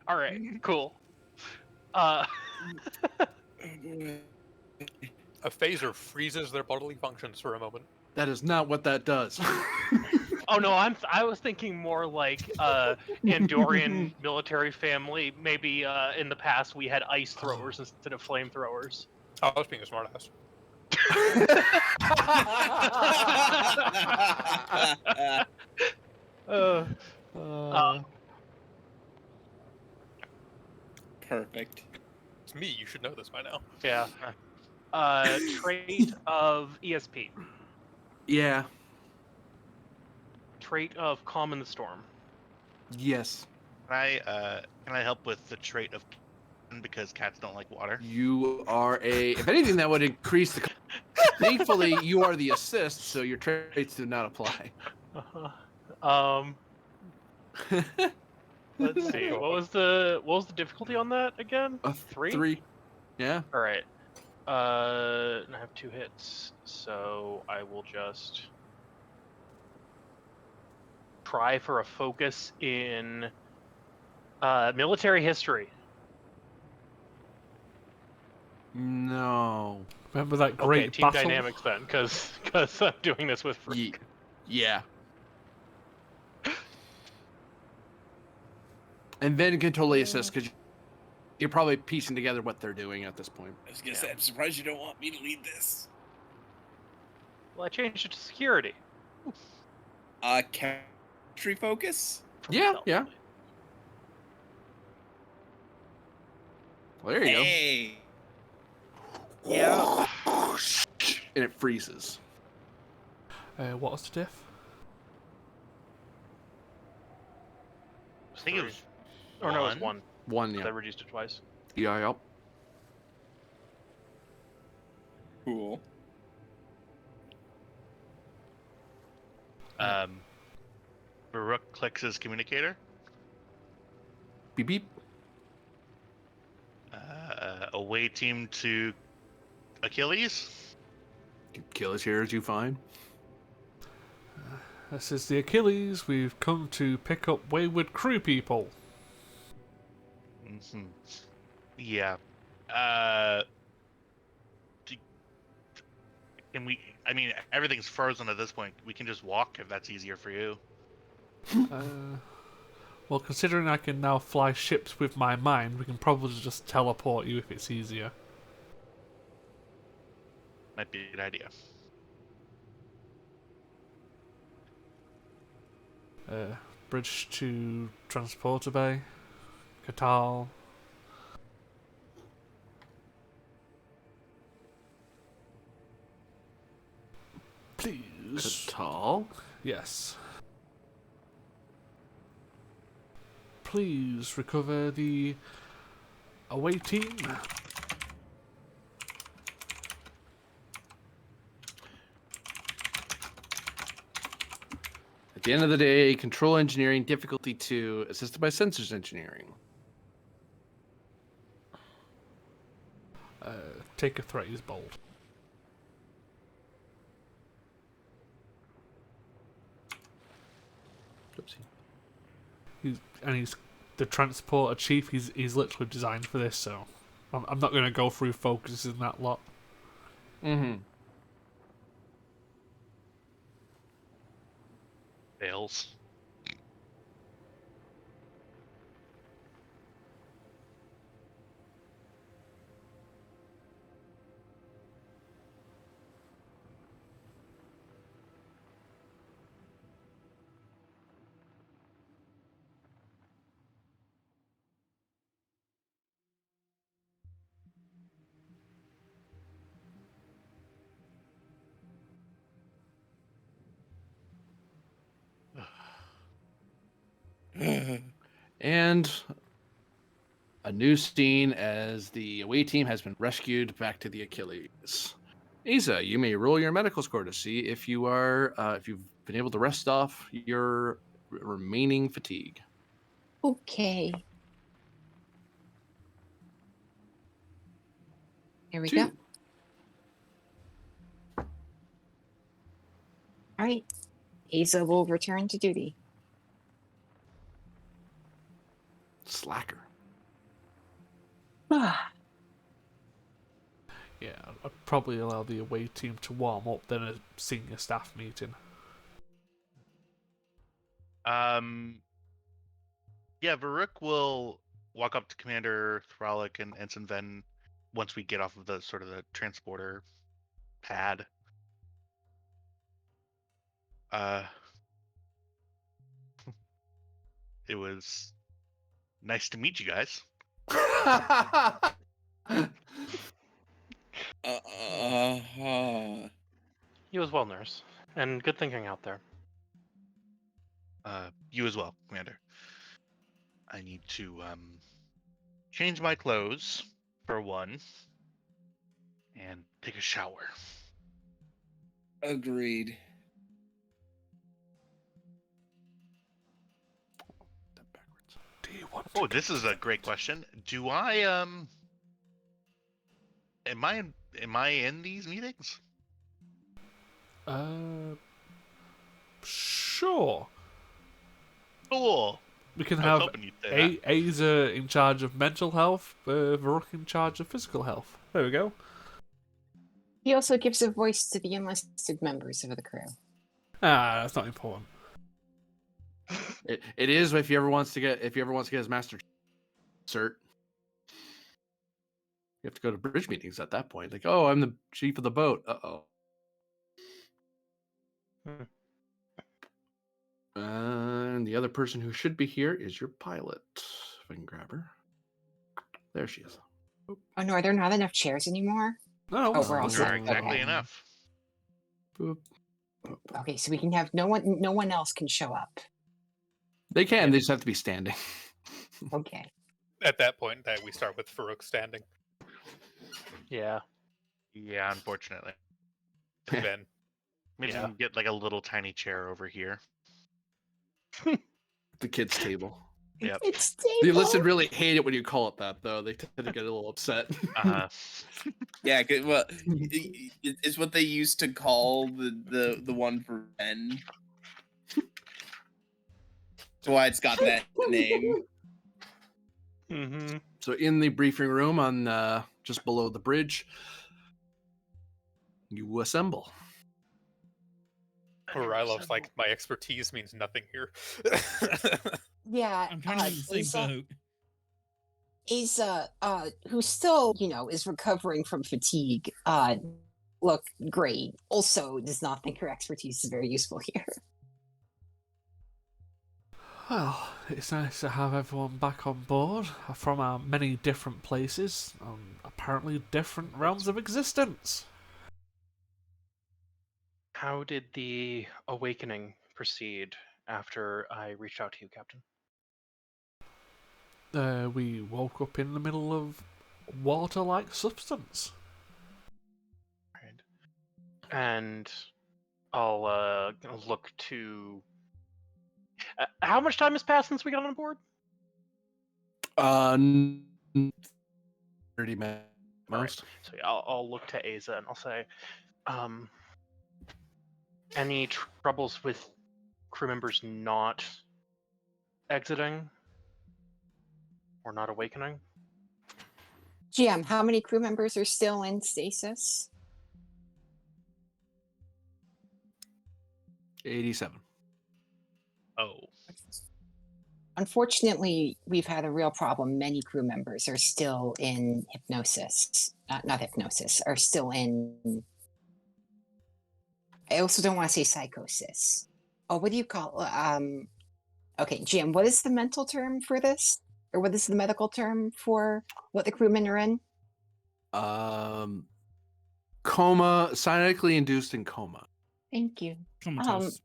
All right, cool. Oh A phaser freezes their bodily functions for a moment. That is not what that does. Oh no, I was thinking more like Andorian military family. Maybe in the past we had ice throwers instead of flamethrowers. I was being a smartass. Perfect. It's me. You should know this by now. Yeah. Trait of ESP. Yeah. Trait of calm in the storm. Yes. Can I help with the trait of because cats don't like water? You are a. If anything, that would increase the. Thankfully, you are the assist, so your traits do not apply. Let's see. What was the difficulty on that again? A 3. Yeah. All right. And I have 2 hits, so I will just try for a focus in military history. No. Remember that Okay, great team battle? dynamics then, because I'm doing this with Freak. Yeah. And then you can totally assist because you're probably piecing together what they're doing at this point. I was gonna say, I'm surprised you don't want me to lead this. Well, I changed it to security. Country focus? Yeah, yeah. Well, there you Hey. Yeah. go. And it freezes. What was the diff? I think it was. Or no, it was 1. 1, I yeah. reduced it twice. Yeah, yep. Cool. Baruch clicks his communicator. Beep beep. Away team to Achilles. Kill as here as you find. This is the Achilles. We've come to pick up wayward crew people. Mm-hmm. Yeah. Can we? I mean, everything's frozen at this point. We can just walk if that's easier for you. Well, considering I can now fly ships with my mind, we can probably just teleport you if it's easier. Might be a good idea. Bridge to Transporter Bay. Catal. Please. Tall. Yes. Please recover the away team. At the end of the day, control engineering difficulty 2, assisted by sensors engineering. Take a threat is bold. Oopsie. He's the transporter chief. He's literally designed for this, so I'm not going to go through focuses in that lot. Mm-hmm. Fails. And a new scene as the away team has been rescued back to the Achilles. Isa, you may roll your medical score to see if you are if you've been able to rest off your remaining fatigue. Okay. Here we 2. go. All right. Asa will return to duty. Slacker. Ah, Yeah, I'd probably allow the away team to warm up, then a senior staff meeting. Yeah, Varuk will walk up to Commander Thralic and Ensign Ven once we get off of the sort of the transporter pad. It was nice to meet you guys. You as well, nurse. And good thinking out there. You as well, Commander. I need to change my clothes for one, and take a shower. Agreed. Do you want Oh, to this is a great question. Do I am I in these meetings? Sure. Cool. We can I was have hoping you'd say that. Aza in charge of mental health, Varuk in charge of physical health. There we go. He also gives a voice to the enlisted members of the crew. Ah, that's not important. It is if he ever wants to get his master cert. You have to go to bridge meetings at that point. Like, oh, I'm the chief of the boat. Uh-oh. And the other person who should be here is your pilot. If I can grab her. There she is. Oh no, are there not enough chairs anymore? No, Oh, we're all There set. are exactly Okay. enough. Boop. Okay, so we can have no one else can show up. They can. Yeah. They just have to be standing. Okay. At that point, that we start with Farouk standing. Yeah. Yeah, unfortunately. Then Maybe Yeah. we can get like a little tiny chair over here. The kids' table. Yep. It's The stable. enlisted really hate it when you call it that, though. They tend to get a little upset. Uh-huh. Yeah, well, it's what they used to call the one for Ben. That's why it's got that name. Mm-hmm. So in the briefing room on just below the bridge, you assemble. Rylov's like, my expertise means nothing here. Yeah. I'm kind of in the same boat. Asa, who still, is recovering from fatigue, look great. Also does not think her expertise is very useful here. Well, it's nice to have everyone back on board from our many different places, apparently different realms of existence. How did the awakening proceed after I reached out to you, Captain? We woke up in the middle of water-like substance. Right. And I'll look to. How much time has passed since we got on board? 30 minutes. All right. So yeah, I'll look to Asa and I'll say, any troubles with crew members not exiting or not awakening? GM, how many crew members are still in stasis? 87. Oh. Unfortunately, we've had a real problem. Many crew members are still in hypnosis. Not hypnosis, are still in. I also don't want to say psychosis. Oh, what do you call? Okay, Jim. What is the mental term for this, or what is the medical term for what the crewmen are in? Coma, cyanotically induced in coma. Thank you. Comatose.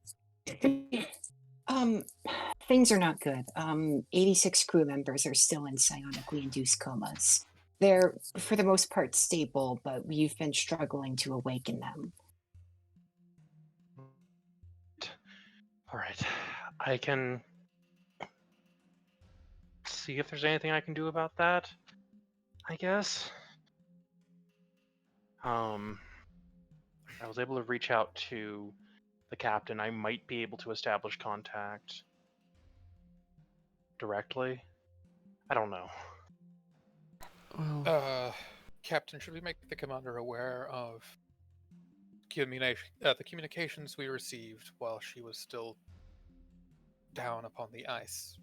Things are not good. 86 crew members are still in psionically induced comas. They're, for the most part, stable, but we've been struggling to awaken them. All right. I can see if there's anything I can do about that, I guess. I was able to reach out to the captain. I might be able to establish contact directly. I don't know. Well, Captain, should we make the commander aware of the communications we received while she was still down upon the ice?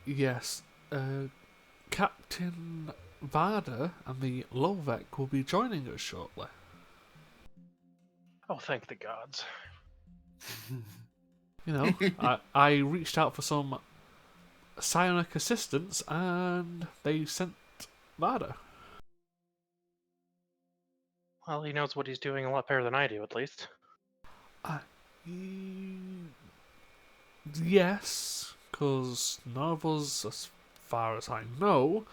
Yes. Captain Varda and the Lovek will be joining us shortly. Oh, thank the gods. You know, I reached out for some psionic assistance and they sent Varda. Well, he knows what he's doing a lot better than I do, at least. Yes, because none of us, as far as I know,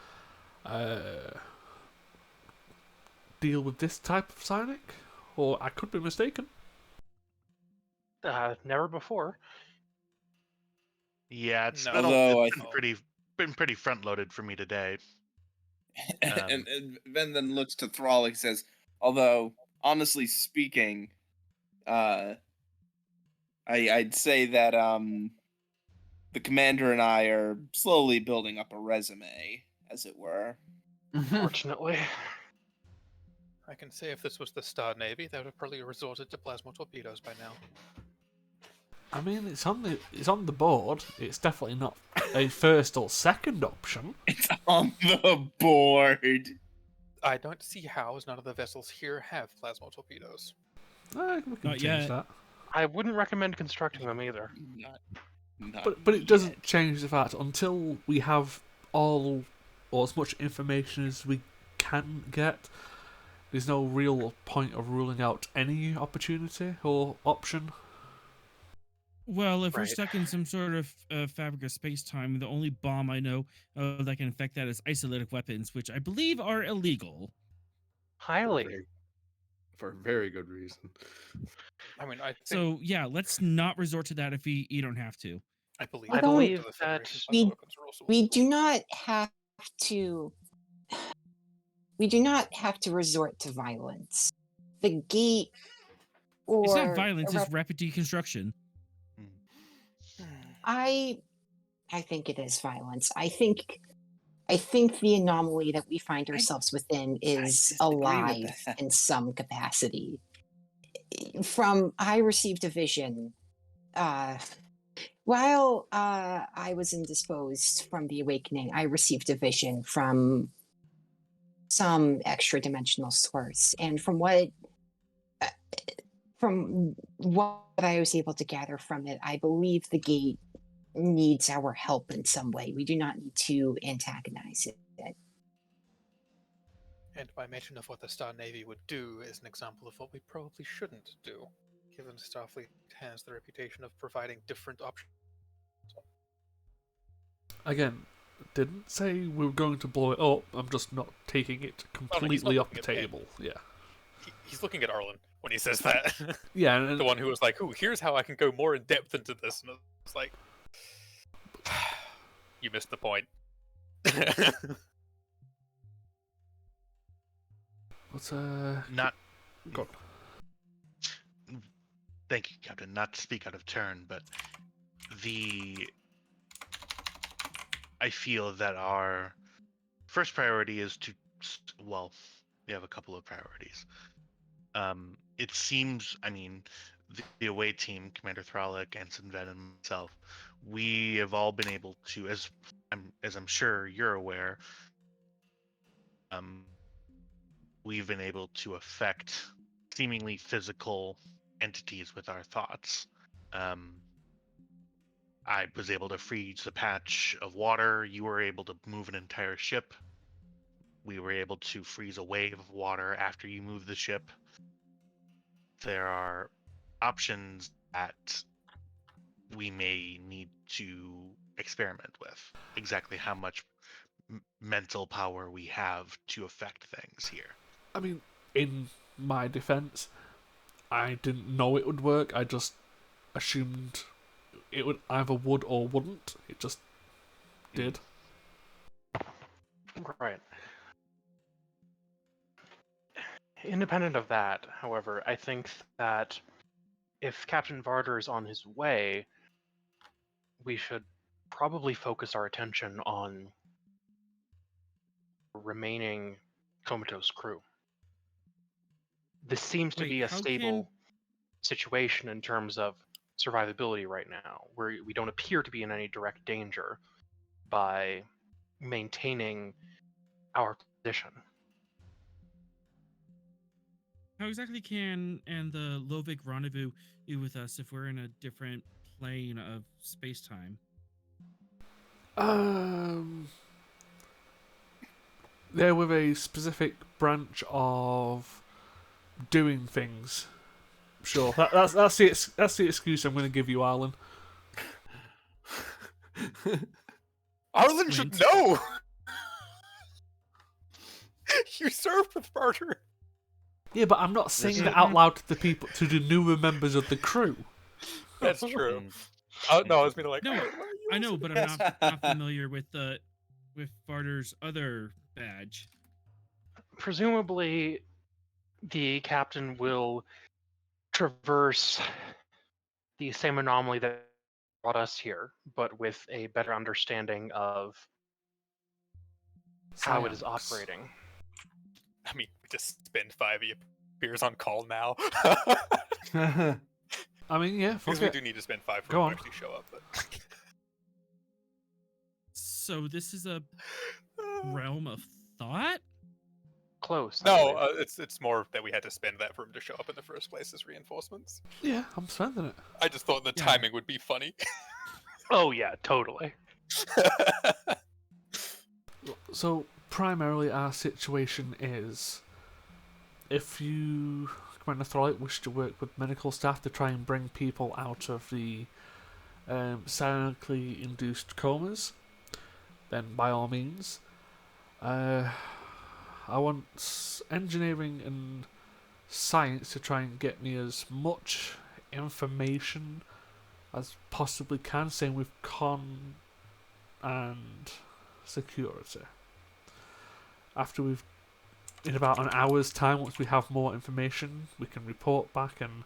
deal with this type of psionic, or I could be mistaken. Never before. Yeah, it's No. been, Although it's been pretty front loaded for me today. and Ben then looks to Thrall and says, although, honestly speaking, I'd say that the commander and I are slowly building up a resume, as it were. Fortunately. I can say if this was the Star Navy, they would have probably resorted to plasma torpedoes by now. I mean, it's on the board. It's definitely not a first or second option. It's on the board. I don't see how, as none of the vessels here have plasma torpedoes. We can Not change yet. that. I wouldn't recommend constructing them either. Not But it doesn't yet. change the fact until we have all or as much information as we can get. There's no real point of ruling out any opportunity or option. Well, if we're Right. stuck in some sort of fabric of space time, the only bomb I know that can affect that is isolytic weapons, which I believe are illegal. Highly. For a very good reason. I mean, I think So yeah, let's not resort to that if you don't have to. I believe I according believe to the that Federation's we- weapons rules. We do not have to. We do not have to resort to violence. The gate, or It's not violence; a it's rep- rapid deconstruction. I think it is violence. I think the anomaly that we find ourselves within is disagree with alive that. in some capacity. I received a vision while I was indisposed from the awakening. I received a vision from some extra dimensional source, and from what I was able to gather from it, I believe the gate needs our help in some way. We do not need to antagonize it. And my mention of what the Star Navy would do is an example of what we probably shouldn't do, given Starfleet has the reputation of providing different options. Again, didn't say we were going to blow it up. I'm just not taking it completely off the looking at him. table. Yeah. He's looking at Arlen when he says that. Yeah, and The one who was like, "Ooh, here's how I can go more in depth into this," and it's like, you missed the point. what's Not God. Thank you, Captain. Not to speak out of turn, but I feel that our first priority is to, well, we have a couple of priorities. It seems, I mean, the away team, Commander Thralic, Ensign Ven, and myself, we have all been able to, as I'm sure you're aware, we've been able to affect seemingly physical entities with our thoughts. I was able to freeze a patch of water. You were able to move an entire ship. We were able to freeze a wave of water after you moved the ship. There are options that we may need to experiment with. Exactly how much mental power we have to affect things here. I mean, in my defense, I didn't know it would work. I just assumed it would either would or wouldn't. It just did. Right. Independent of that, however, I think that if Captain Varder is on his way, we should probably focus our attention on remaining comatose crew. This seems to Wait, be a how stable situation in terms of survivability right now, where we don't appear to be in any direct danger by maintaining our position. How exactly can and the Lovik rendezvous be with us if we're in a different plane of space time? They're with a specific branch of doing things. Sure, that's the excuse I'm going to give you, Arlen. Arlen should Wink. know! You served with Barter. Yeah, but I'm not saying This that is- out loud to the people, to the newer members of the crew. That's true. Mm. No, I was meaning like, No, "Arlen, why are you I know, also but doing I'm this?" not familiar with Barter's other badge. Presumably, the captain will traverse the same anomaly that brought us here, but with a better understanding of how it is Psionics. operating. I mean, we just spend 5 beers on call now. I mean, yeah, Because fuck we it. do need to spend 5 for Go him on. to actually show up. But... So this is a realm of thought? Close. I No, believe. it's more that we had to spend that for him to show up in the first place as reinforcements. Yeah, I'm spending it. I just thought the Yeah. timing would be funny. Oh yeah, totally. So, primarily our situation is, if you, Commander Throlic, wish to work with medical staff to try and bring people out of the psionically induced comas, then by all means. I want engineering and science to try and get me as much information as possibly can, same with con and security. After we've, in about an hour's time, once we have more information, we can report back and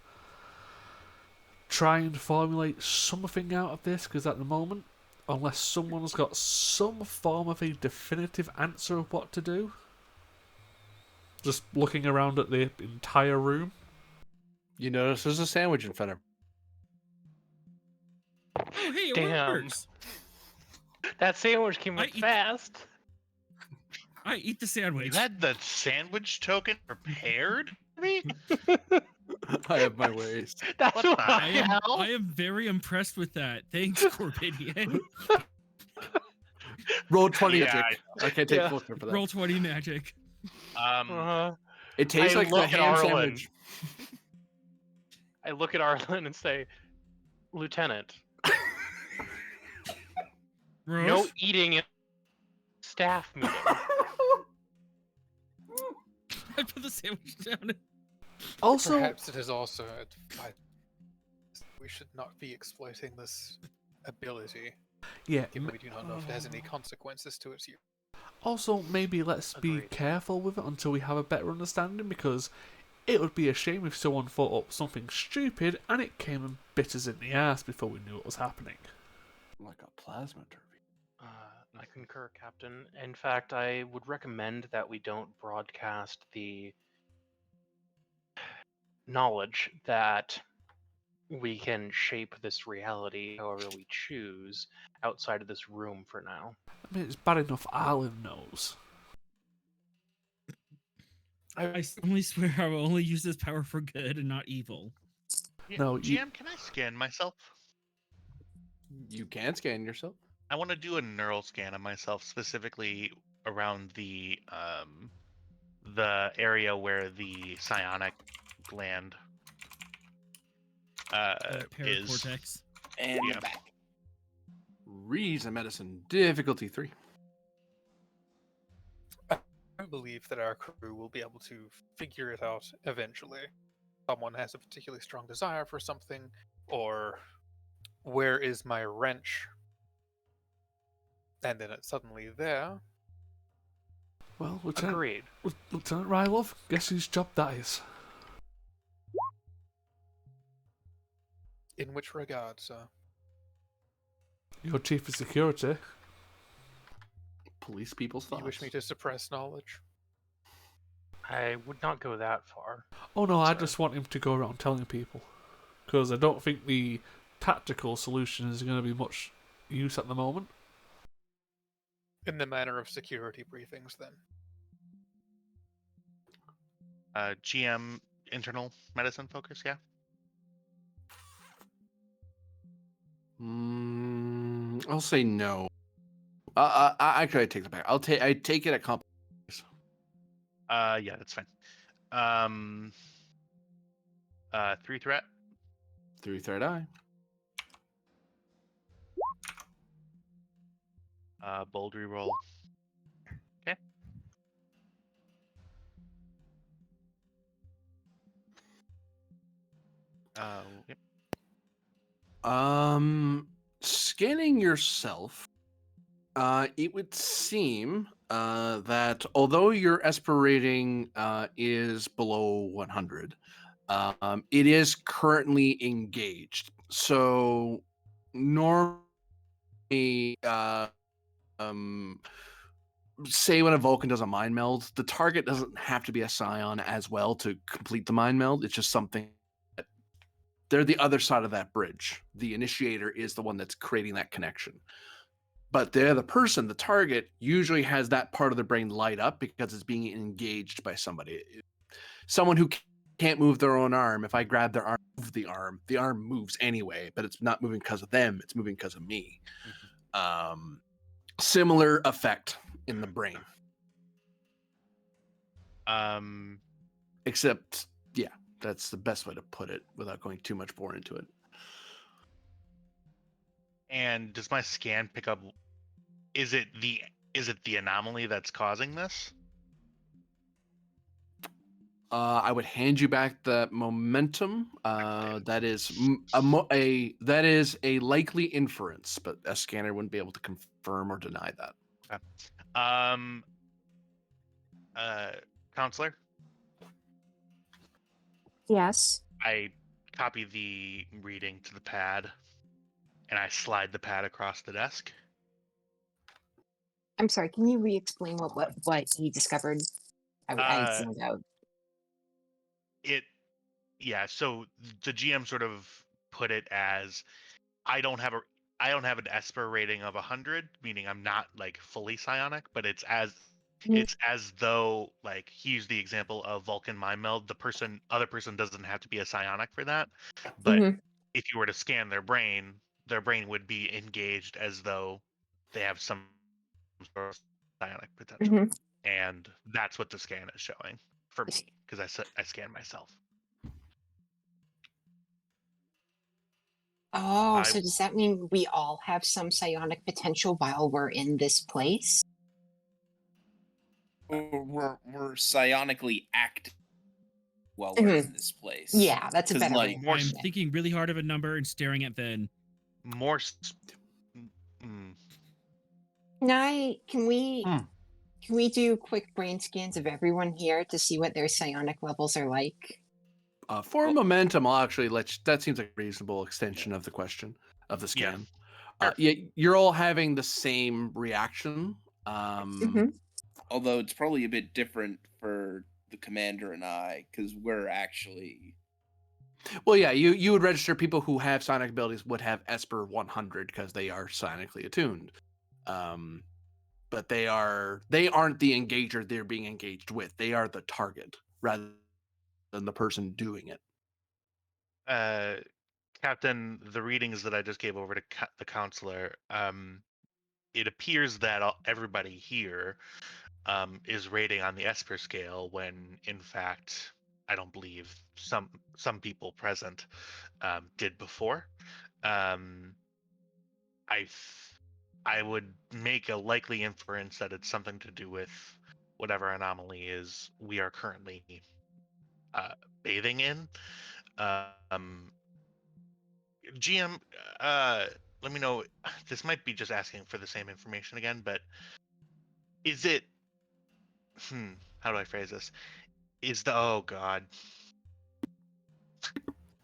try and formulate something out of this, because at the moment, unless someone's got some form of a definitive answer of what to do, just looking around at the entire room. You notice there's a sandwich in front of him. Oh, hey, it Damn. works. That sandwich came I up eat- fast. I eat the You sandwich. had the sandwich token prepared for me? I have my ways. That's What what the I am hell? I am very impressed with that. Thanks, Corbidian. Roll 20 Yeah, magic. I can't take Yeah. full credit for that. Roll 20 magic. It tastes I like the look at ham Arlen. sandwich. I look at Arlen and say, Lieutenant, no Rose? eating in staff meeting. I put the sandwich down. Also, Perhaps it is also we should not be exploiting this ability, yeah. given we do not know if it has any consequences to its use. Also, maybe let's be Agreed. careful with it until we have a better understanding, because it would be a shame if someone thought up something stupid and it came and bit us in the ass before we knew what was happening. Like a plasma turvy. I concur, Captain. In fact, I would recommend that we don't broadcast the knowledge that we can shape this reality however we choose outside of this room for now. I mean, it's bad enough Alan knows. I only swear I will only use this power for good and not evil. Yeah, No, you- GM, can I scan myself? You can scan yourself. I want to do a neural scan of myself, specifically around the area where the psionic gland is. Paracortex. And Yeah. we're back. Reason medicine. Difficulty 3. I believe that our crew will be able to figure it out eventually. Someone has a particularly strong desire for something, or where is my wrench? And then it's suddenly there. Well, Lieutenant Agreed. Rylov, guess whose job that is? In which regard, sir? Your chief of security. Police people's thoughts. You wish me to suppress knowledge? I would not go that far. Oh no, I Sorry. just want him to go around telling people. Because I don't think the tactical solution is going to be much use at the moment. In the manner of security briefings, then. GM internal medicine focus, yeah. I'll say no. Actually, I take it back. I take it at comp. Yeah, that's fine. 3 threat. 3 threat eye. Bold reroll. Okay. Yep. Scanning yourself, it would seem that although your Esper rating is below 100, it is currently engaged. So normally, um, say when a Vulcan does a mind meld, the target doesn't have to be a Scion as well to complete the mind meld. It's just something that they're the other side of that bridge. The initiator is the one that's creating that connection. But the other person, the target, usually has that part of the brain light up because it's being engaged by somebody. Someone who can't move their own arm, if I grab their arm, move the arm moves anyway, but it's not moving because of them, it's moving because of me. Similar effect in the brain. Except, yeah, that's the best way to put it without going too much more into it. And does my scan pick up? Is it the anomaly that's causing this? I would hand you back the momentum. That is that is a likely inference, but a scanner wouldn't be able to confirm or deny that. Okay. Counselor, Yes. I copy the reading to the pad, and I slide the pad across the desk. I'm sorry. Can you re-explain what he discovered? I Uh, zoned out. So the GM sort of put it as I don't have an Esper rating of 100, meaning I'm not like fully psionic, but it's as though, like, he used the example of Vulcan mind meld. The other person doesn't have to be a psionic for that, but Mhm. if you were to scan their brain would be engaged as though they have some sort of psionic potential, Mhm. and that's what the scan is showing for me because I scan myself. Oh, I so does that mean we all have some psionic potential while we're in this place? We're psionically active while we're Mhm. in this place. Yeah, that's a 'Cause, better way like, of I'm putting it. thinking really hard of a number and staring at Vin. more. Mm, Can we Hmm. can we do quick brain scans of everyone here to see what their psionic levels are like? For Well- momentum, I'll actually let you, that seems like a reasonable extension of the question of the Yeah. scan. Sure. Yeah, you're all having the same reaction. Mhm. although it's probably a bit different for the commander and I, because we're actually Well, yeah, you would register people who have psionic abilities would have Esper 100 because they are psionically attuned. But they aren't the engager they're being engaged with. They are the target rather than the person doing it. Captain, the readings that I just gave over to the counselor, it appears that everybody here is rating on the Esper scale, when in fact I don't believe some people present did before. I would make a likely inference that it's something to do with whatever anomaly is we are currently bathing in. Um, GM, let me know. This might be just asking for the same information again, but is it? How do I phrase this? Oh god.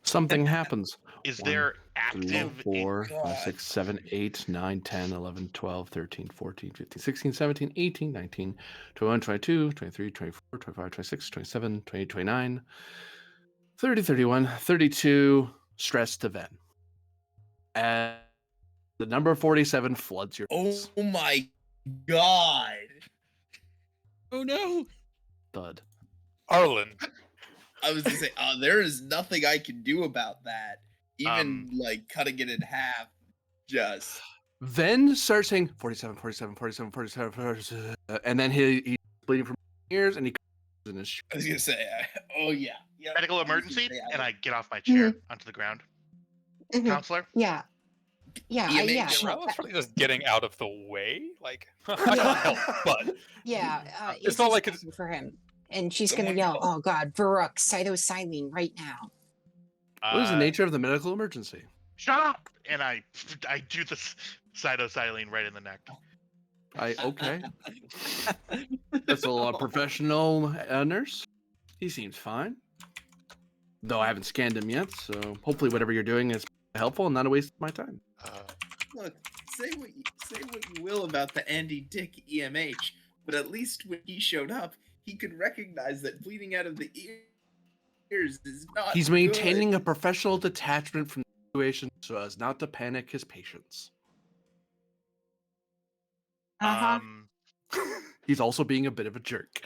Something happens. Is 1, there 3, active? 4, 5, God. 6, 7, 8, 9, 10, 11, 12, 13, 14, 15, 16, 17, 18, 19, 21, 22, 23, 24, 25, 26, 27, 28, 29, 30, 31, 32. Stress to Ven. And the number 47 floods your Oh face. my god. Oh no! Thud. Arlen, I was gonna say, there is nothing I can do about that. Even Um, like cutting it in half. Just Ven starts saying 47, 47, 47, 47, 47, and then he's bleeding from his ears and he in his I was gonna say, oh yeah. Yep, medical I was gonna emergency, say, and I get off my chair Mm-hmm. onto the ground. Mhm. Counselor, Yeah. Yeah. Yeah. EMH. No, Well, it's really just getting out of the way. Like, I Yeah. can't help, but yeah. it's not Izzy's like it's. checking for him. And she's Someone going to yell, call- oh, God, Varuk, cytosilene right now. What is the nature of the medical emergency? shut up! And I do the cytosilene right in the neck. Okay. That's a little professional nurse. He seems fine. Though I haven't scanned him yet, so hopefully whatever you're doing is helpful and not a waste of my time. Look, say what you will about the Andy Dick EMH, but at least when he showed up, he could recognize that bleeding out of the ears is not. He's good. maintaining a professional detachment from the situation so as not to panic his patients. Uh-huh. He's also being a bit of a jerk.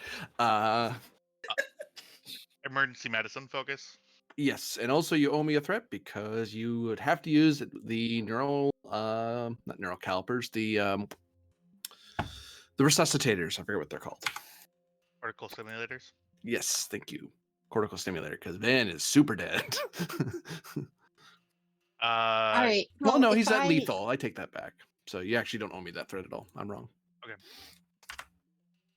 Emergency medicine focus. Yes, and also you owe me a threat because you would have to use the not neural calipers, the resuscitators. I forget what they're called. Cortical simulators. Yes, thank you. Cortical stimulator, because Van is super dead. All right. Well, no, if he's not I- lethal. I take that back. So you actually don't owe me that threat at all. I'm wrong.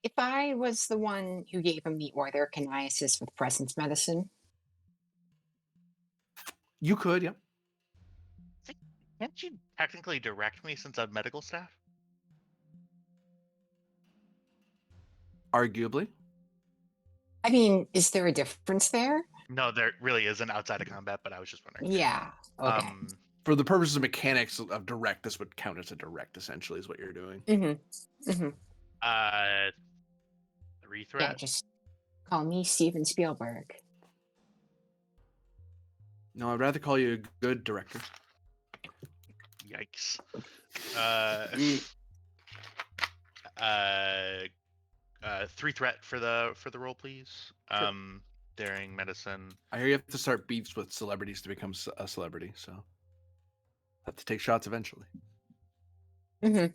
If I was the one who gave him the order, can I assist with presence medicine? You could, yeah. Can't you technically direct me since I'm medical staff? Arguably. I mean, is there a difference there? No, there really isn't outside of combat, but I was just wondering. Yeah. Okay. For the purposes of mechanics of direct, this would count as a direct, essentially, is what you're doing. Mm-hmm. Mm-hmm. 3 Yeah, threat. just call me Steven Spielberg. No, I'd rather call you a good director. Yikes. 3 threat for the roll, please. Daring medicine. I hear you have to start beefs with celebrities to become a celebrity, so have to take shots eventually. Mm-hmm.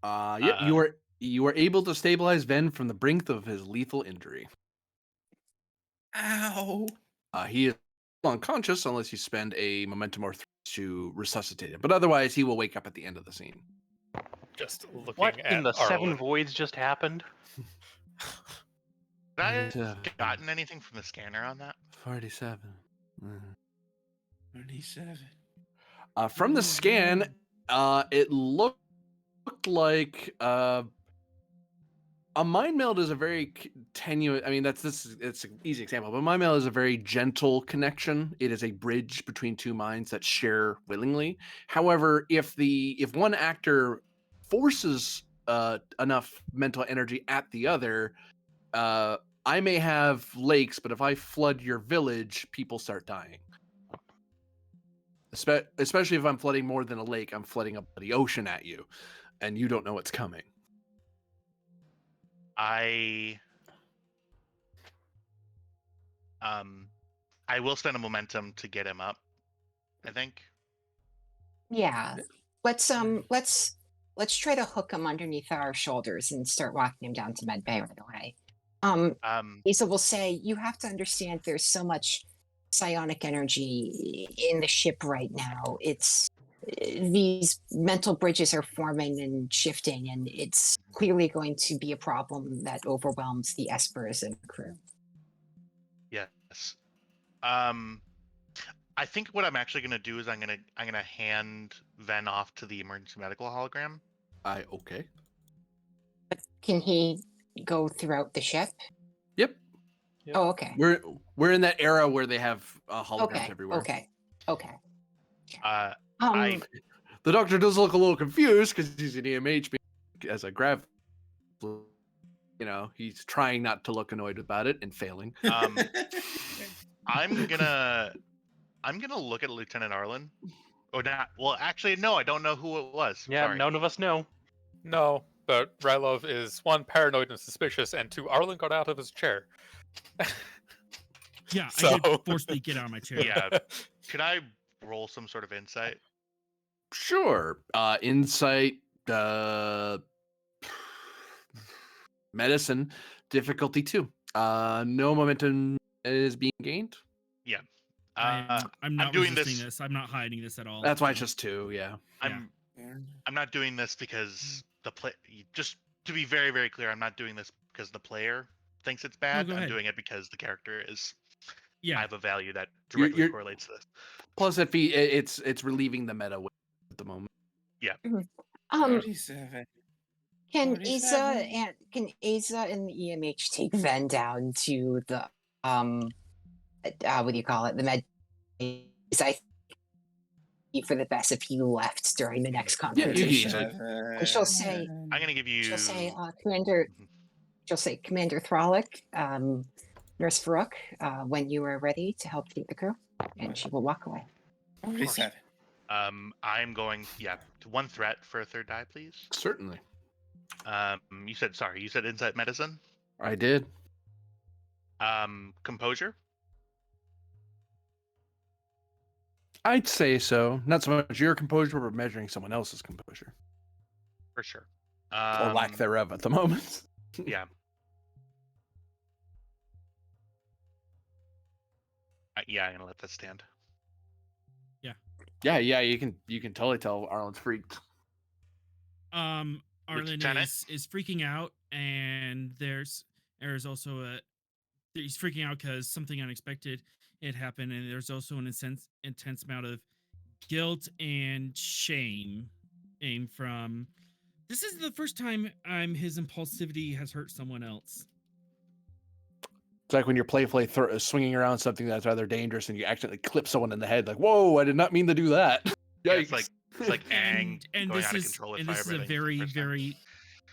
Yep, you are able to stabilize Ven from the brink of his lethal injury. Ow. He is unconscious unless you spend a momentum or 3 to resuscitate him, but otherwise he will wake up at the end of the scene. Just looking What at in the seven Arlen. voids just happened? Have I Seven. gotten anything from the scanner on that? 47. 37. From the scan, it looked like a mind meld is a very tenuous. I mean, it's an easy example, but mind meld is a very gentle connection. It is a bridge between two minds that share willingly. However, if one actor forces enough mental energy at the other, I may have lakes, but if I flood your village, people start dying. Especially if I'm flooding more than a lake, I'm flooding the ocean at you, and you don't know what's coming. I will spend a momentum to get him up, I think. Yeah. Let's try to hook him underneath our shoulders and start walking him down to med bay right away. Isa will say, you have to understand there's so much psionic energy in the ship right now. It's these mental bridges are forming and shifting, and it's clearly going to be a problem that overwhelms the Espers and crew. Yes. I think what I'm actually gonna do is I'm gonna hand Ven off to the emergency medical hologram. Okay. But can he go throughout the ship? Yep. Yep. Oh, okay. We're in that era where they have holograms Okay. everywhere. Okay. Okay. I The Doctor does look a little confused because he's an EMH as a grav. He's trying not to look annoyed about it and failing. I'm gonna look at Lieutenant Arlen. Or not? Well, actually, no. I don't know who it was. Yeah, Sorry. none of us know. No, but Rylov is one, paranoid and suspicious, and two, Arlen got out of his chair. Yeah, So- I could forcibly get out of my chair. Yeah. Could I roll some sort of insight? Sure. Insight, medicine, difficulty 2. No momentum is being gained. I'm not doing resisting this. I'm not hiding this at all. That's why it's just 2. Yeah. I'm not doing this because the play. Just to be very, very clear, I'm not doing this because the player thinks it's bad. go I'm ahead. doing it because the character is. Yeah. I have a value that directly You're- correlates to this. Plus, it's relieving the meta at the moment. Um, 47. can 47. Asa and the EMH take Ven down to the what do you call it? The med. I think for the best if he left during the next Yeah, conversation. you she'll say- I'm gonna give you. She'll say, Commander. She'll say, Commander Thralic, Nurse Farouk, when you are ready to help keep the crew, and she will walk away. 47. I'm going. Yeah, to 1 threat for a 3rd die, please. Certainly. You said insight medicine. I did. Composure. I'd say so. Not so much your composure, but measuring someone else's composure. For sure. Or lack thereof at the moment. Yeah. Yeah, I'm gonna let that stand. Yeah, you can totally tell Arlen's freaked. Arlen Lieutenant? is freaking out, and there's also he's freaking out because something unexpected had happened, and there's also an intense amount of guilt and shame from. This is the first time his impulsivity has hurt someone else. It's like when you're playfully swinging around something that's rather dangerous and you accidentally clip someone in the head. Like, whoa, I did not mean to do that. Yeah, Yikes. it's like and going this out of is control with and this is a firebreathing very the first time. very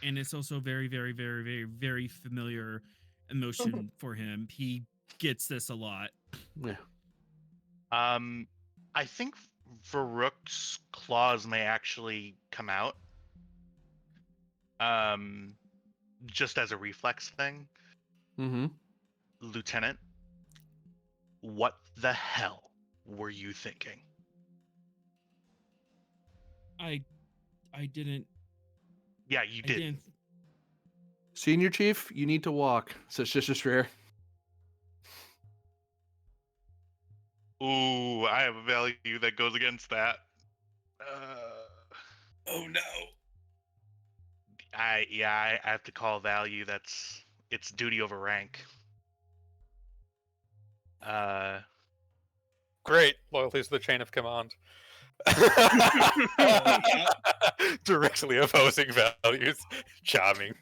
and it's also very very very very very familiar emotion for him. He gets this a lot. Yeah. I think Farouk's claws may actually come out. Just as a reflex thing. Mm-hmm. Lieutenant, what the hell were you thinking? I didn't. Yeah, you I did. didn't. Senior Chief, you need to walk, says Sister Shreer. Ooh, I have a value that goes against that. Oh no. I have to call value it's duty over rank. Great. Loyalty to the chain of command. Directly opposing values. Charming.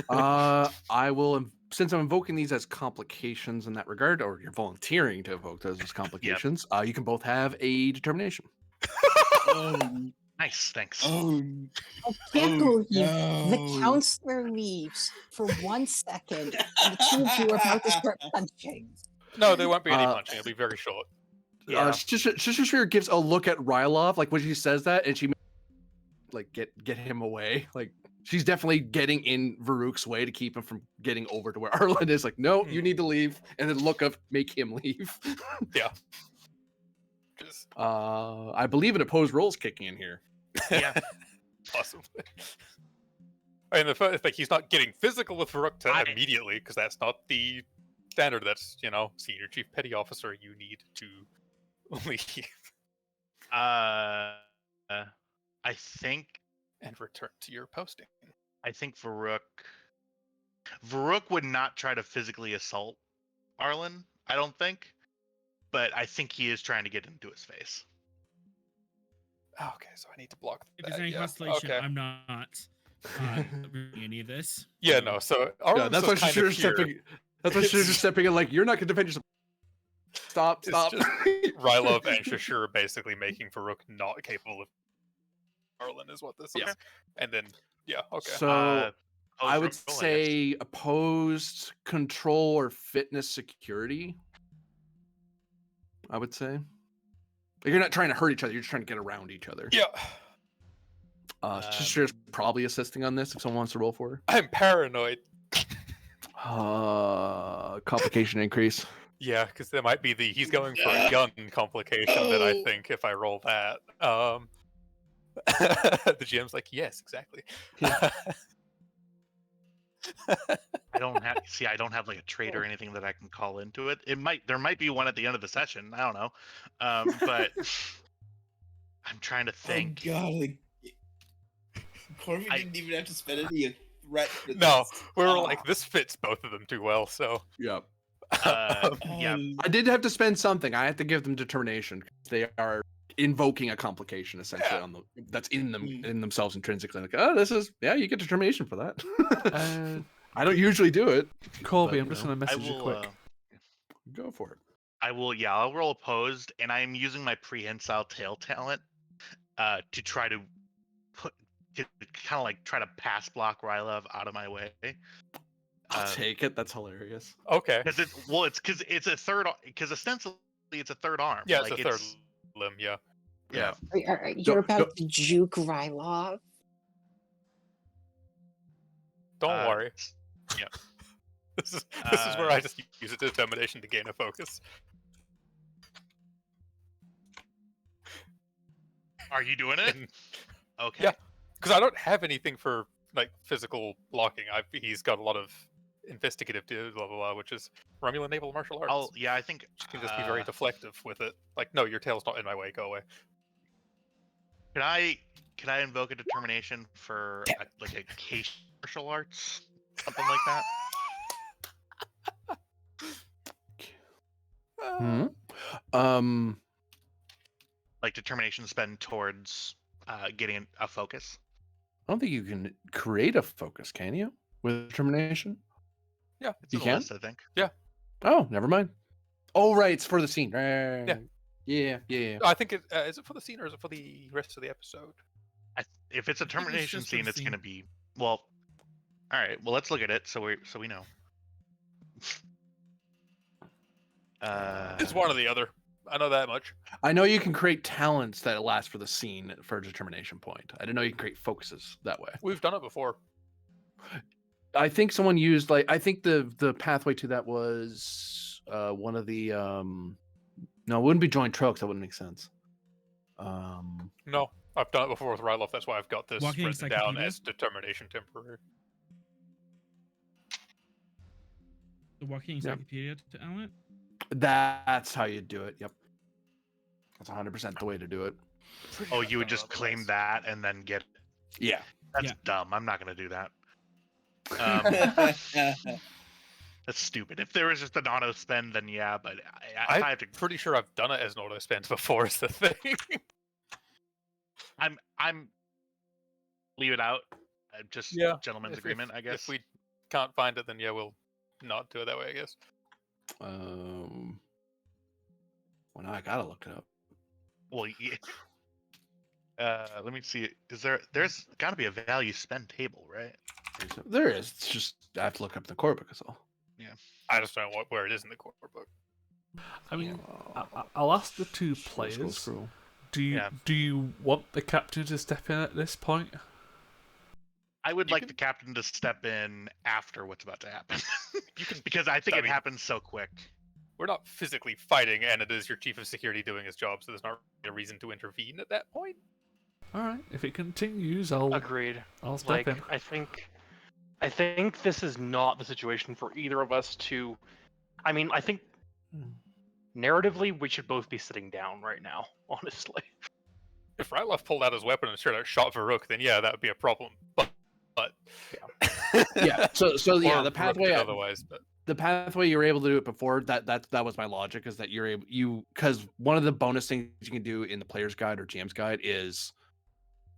I will, since I'm invoking these as complications in that regard, or you're volunteering to evoke those as complications, you can both have a determination. Oh, Nice, thanks. oh, I can't believe no. the counselor leaves for 1 second, and the two of you are about to start punching. No, there won't be any punching. It'll be very short. Yeah. Sister Shreer gives a look at Rylov, like when she says that, and she like get him away. Like she's definitely getting in Varuk's way to keep him from getting over to where Arlen is. Like, no, you need to leave, and then look up, make him leave. Yeah. Just I believe an opposed roll's kicking in here. Yeah. possibly. I mean, the first, like, he's not getting physical with Farouk immediately, because that's not the standard. That's, Senior Chief Petty Officer, you need to leave I think and return to your posting. Farouk would not try to physically assault Arlen, I don't think. But I think he is trying to get into his face. Okay, so I need to block If that. there's any Yeah. constellation, Okay. I'm not reading any of this. Yeah, no. So Arlen's that's why just kind Shreer's of here. stepping. That's why she's just stepping in like, you're not going to defend yourself. Stop. It's just Rylov and Shashur basically making Farouk not capable of Arlen is what this is. And then, yeah, okay. So I would roll, I guess. say opposed control or fitness security. I would say. Like, you're not trying to hurt each other. You're just trying to get around each other. Yeah. Shashur's probably assisting on this if someone wants to roll for her. I'm paranoid. Complication increase. Yeah, because there might be he's going for a gun complication that I think if I roll that. The GM's like, yes, exactly. I don't have like a trait or anything that I can call into it. There might be one at the end of the session. I don't know, but I'm trying to think. Oh god, like, Corby didn't even have to spend any threat. For No, this. we were like, this fits both of them too well. So Yep. Yeah, I did have to spend something. I had to give them determination. They are invoking a complication essentially on that's in them in themselves intrinsically. Like, oh, you get determination for that. I don't usually do it. Corby, but, I'm just going to message you quick. Go for it. I will. Yeah, I'll roll opposed, and I'm using my prehensile tail talent to try to kind of like try to pass block Rylov out of my way. I'll take it. That's hilarious. okay. Because it's a third. Because ostensibly it's a third arm. Yeah, like, it's a third limb. Yeah. Yeah. You're about to juke Rylov. Don't worry. Yeah. This is where I just use a determination to gain a focus. Are you doing it? Okay. Yeah, because I don't have anything for like physical blocking. He's got a lot of investigative blah blah blah, which is Romulan naval martial arts. I think You can just be very deflective with it. Like, no, your tail's not in my way. Go away. Can I invoke a determination for like a case martial arts, something like that? Like determination spend towards getting a focus. I don't think you can create a focus, can you? With determination? Yeah, It's you in the can. list, I think. Oh, never mind. Oh, right, it's for the scene. Right. Yeah. I think is it for the scene or is it for the rest of the episode? If it's a think it's termination just for the scene, it's scene. going to be well. All right. Well, let's look at it so we know. It's one or the other. I know that much. I know you can create talents that last for the scene for a determination point. I didn't know you can create focuses that way. We've done it before. I think someone used I think the pathway to that was one of the no, it wouldn't be joint trokes. That wouldn't make sense. No, I've done it before with Rylov. That's why I've got this Walking written down encyclopedia? as determination temporary. The walking encyclopedia talent. That's how you do it. Yep. That's 100% the way to do it. Oh, you would just claim that and then get. Yeah. That's dumb. I'm not going to do that. That's stupid. If there was just an auto spend, then yeah. But I have to. Pretty sure I've done it as an auto spend before. Is the thing. I'm. Leave it out. Just gentleman's agreement, I guess. If we can't find it, then yeah, we'll not do it that way. I guess. Well, now I gotta look it up. Well, yeah. Let me see. There's got to be a value spend table, right? There is. It's just I have to look up the core book is all. Yeah. I just don't know where it is in the core book. I mean, I'll ask the two players. Scroll. Do you want the captain to step in at this point? I would like the captain to step in after what's about to happen. Because I think it happens so quick. We're not physically fighting, and it is your chief of security doing his job, so there's not really a reason to intervene at that point. All right, if it continues, I'll step in. I think this is not the situation for either of us to. I mean, I think narratively we should both be sitting down right now. Honestly, if Rylov pulled out his weapon and straight out shot Varuk, then yeah, that would be a problem. But yeah. So yeah, the Varuk pathway. Otherwise, but the pathway you were able to do it before. That was my logic. Is that because one of the bonus things you can do in the player's guide or GM's guide is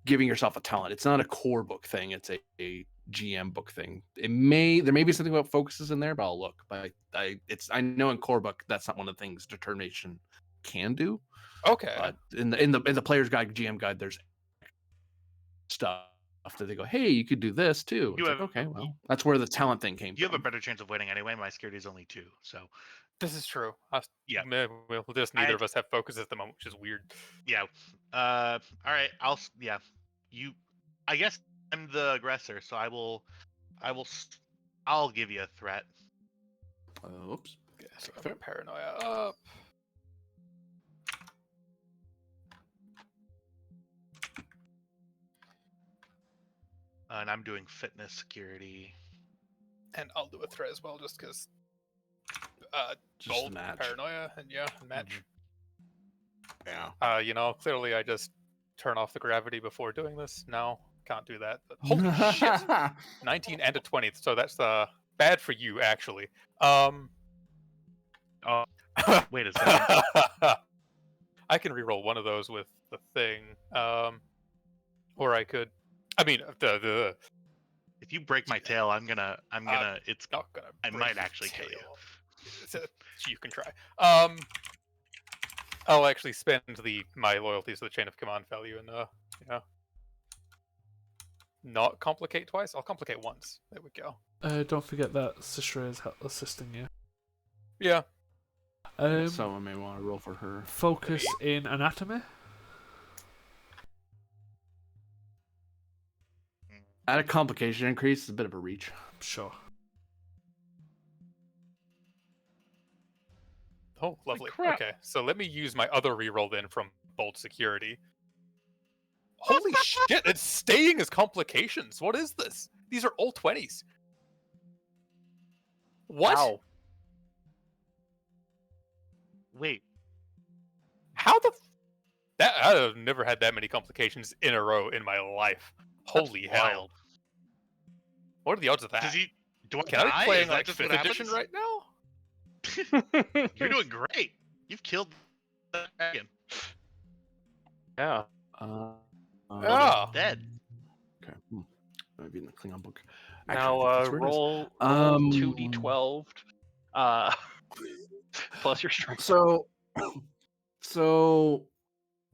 giving yourself a talent. It's not a core book thing. It's a GM book thing. There may be something about focuses in there, but I'll look. But I know in core book that's not one of the things determination can do. Okay. But in the player's guide, GM guide, there's stuff that they go, hey, you could do this too. You It's like, have- okay, well, that's where the talent thing came You have a from. better chance of winning anyway. My security is only 2, so This is true. Yeah. Well, just neither of us have focus at the moment, which is weird. yeah. All right. Yeah. You. I guess I'm the aggressor, so I'll give you a threat. Oops. Okay, so I've got paranoia up. And I'm doing fitness security. And I'll do a threat as well, just because. Just Bold, match. paranoia, and match. Yeah. Clearly I just turn off the gravity before doing this. No, can't do that. But holy shit! 19 and a 20, so that's bad for you actually. Oh, wait a second. I can reroll one of those with the thing, or I could. I mean, the If you break my tail, I'm gonna. It's. not gonna. I break might your actually kill you. tail. You can try. I'll actually spend my loyalties to the chain of command value and not complicate twice. I'll complicate once. There we go. Don't forget that Citra is assisting you. Yeah. Someone may want to roll for her. Focus in anatomy. At a complication increase, it's a bit of a reach. Sure. Oh, lovely. crap. Okay, so let me use my other reroll then from Bold Security. Holy shit, it's staying as complications. What is this? These are all 20s. What? Wow. Wait. How the... That I have never had that many complications in a row in my life. Holy That's hell. wild. What are the odds of that? Does he? Do I Can I die? be playing Is that like just 5th what edition happens? right now? You're doing great. You've killed the dragon. Yeah. Yeah. Dead. Okay. Maybe in the Klingon book. Now Actually, I think that's where it is. roll Um, 2d12 plus your strength. So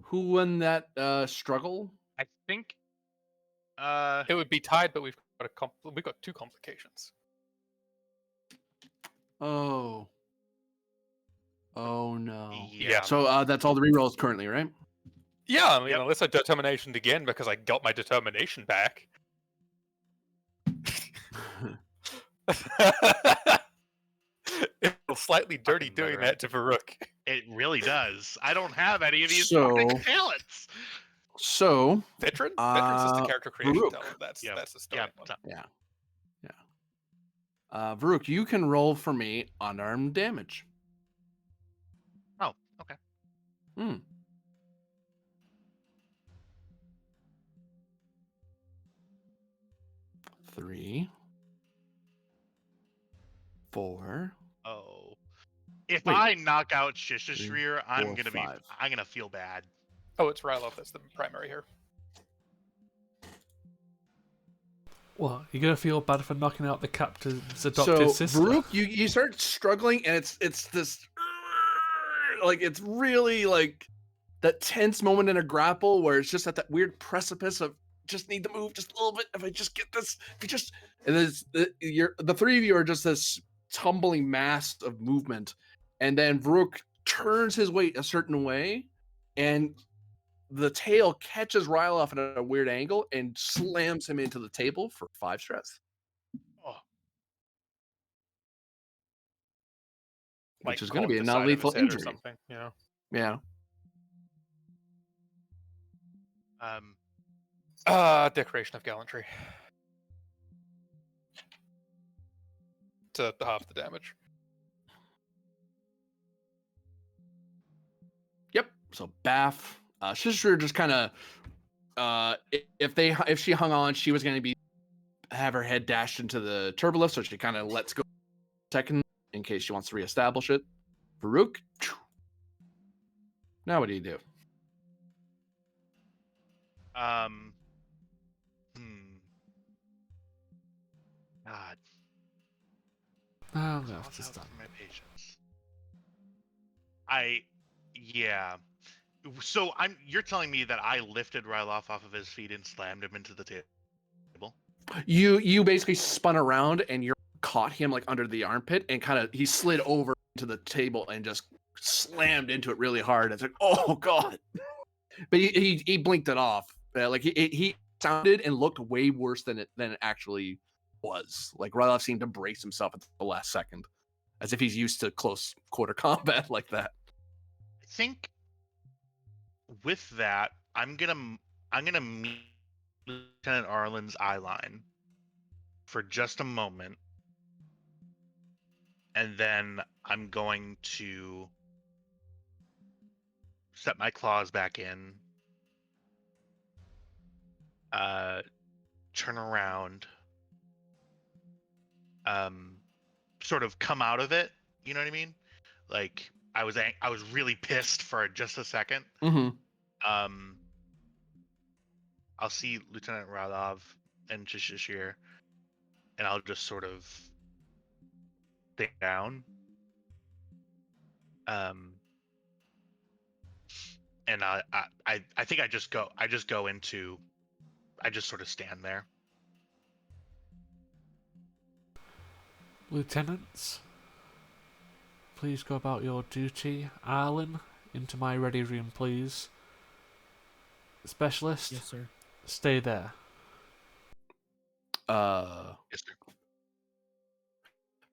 who won that struggle? I think. It would be tied, but we've got 2 complications. Oh no. Yeah. So that's all the rerolls currently, right? Yeah, I mean, Yep. unless I determination again because I got my determination back. It feels slightly dirty Fucking doing veteran. that to Varuk. It really does. I don't have any of these So- fucking talents. So Veteran? Veteran's just a character creation Varuk. talent. That's Yeah. the starting one. yeah. Varuk, you can roll for me unarmed damage. Oh, okay. Hmm. Three. 4. Oh. If Wait. I knock out Shishashrir, I'm 4, gonna 5. I'm gonna feel bad. Oh, it's Ryloth that's the primary here. What? You're gonna feel bad for knocking out the captain's adopted sister? Varuk, you start struggling, and it's this like it's really like that tense moment in a grapple where it's just at that weird precipice of just need to move just a little bit. If I just get this, if you just and there's the 3 of you are just this tumbling mass of movement, and then Varuk turns his weight a certain way, and the tail catches Ryloff at a weird angle and slams him into the table for 5 stress. Oh, Which is Like going to be a on the side of his non-lethal head or injury. something. Yeah. Yeah. Decoration of Gallantry. To half the damage. Yep. So Baff, Sister just kind of, if she hung on, she was going to have her head dashed into the turbolift, so she kind of lets go a second in case she wants to reestablish it. Varuk. Now what do you do? I'm gonna have Calls to out stand. for my patience. Yeah. So you're telling me that I lifted Ryloff off of his feet and slammed him into the table? You basically spun around and you caught him like under the armpit and he slid over to the table and just slammed into it really hard. It's like, oh god! But he blinked it off. Like he sounded and looked way worse than it actually was. Like Ryloff seemed to brace himself at the last second, as if he's used to close quarter combat like that. I think with that, I'm gonna meet Lieutenant Arlen's eye line for just a moment, and then I'm going to set my claws back in, turn around, sort of come out of it. You know what I mean? Like I was really pissed for just a second. Mm-hmm. I'll see Lieutenant Radov and Chishishir, and I'll just sort of stay down. And I think I just sort of stand there. Lieutenants, please go about your duty. Arlen, into my ready room, please. Specialist, Yes, sir. stay there. Yes, sir.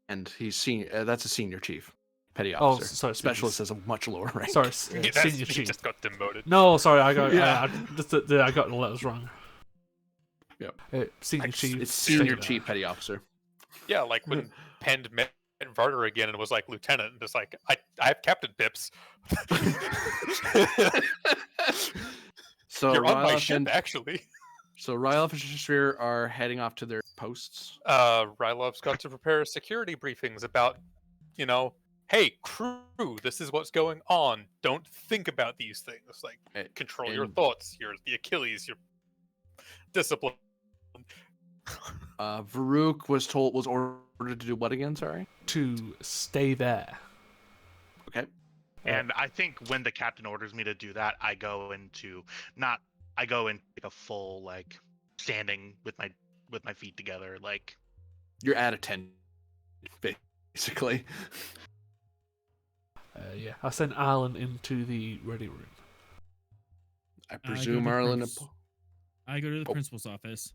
And he's senior. That's a senior chief, petty Oh, officer. sorry, Specialist is a much lower rank. Sorry, Yeah, senior he chief. just got demoted. No, sorry, I got Yeah. I got the letters wrong. Yep. Senior chief. It's stay senior there. chief, petty officer. Yeah, like when Pend met Varder again and was like lieutenant, and just like I have Captain Pips. So You're on my Ryloff ship, and actually. so Ryloff and Shashir are heading off to their posts. Rylov's got to prepare security briefings about, hey, crew, this is what's going on. Don't think about these things. Like, control your and- thoughts. You're the Achilles. You're disciplined. Varuk was ordered to do what again? Sorry. To stay there. Okay. And I think when the captain orders me to do that, I go into like a full like standing with my feet together, like You're at attention, basically. Yeah, I sent Arlen into the ready room. I presume Arlen. I go to the principal's office.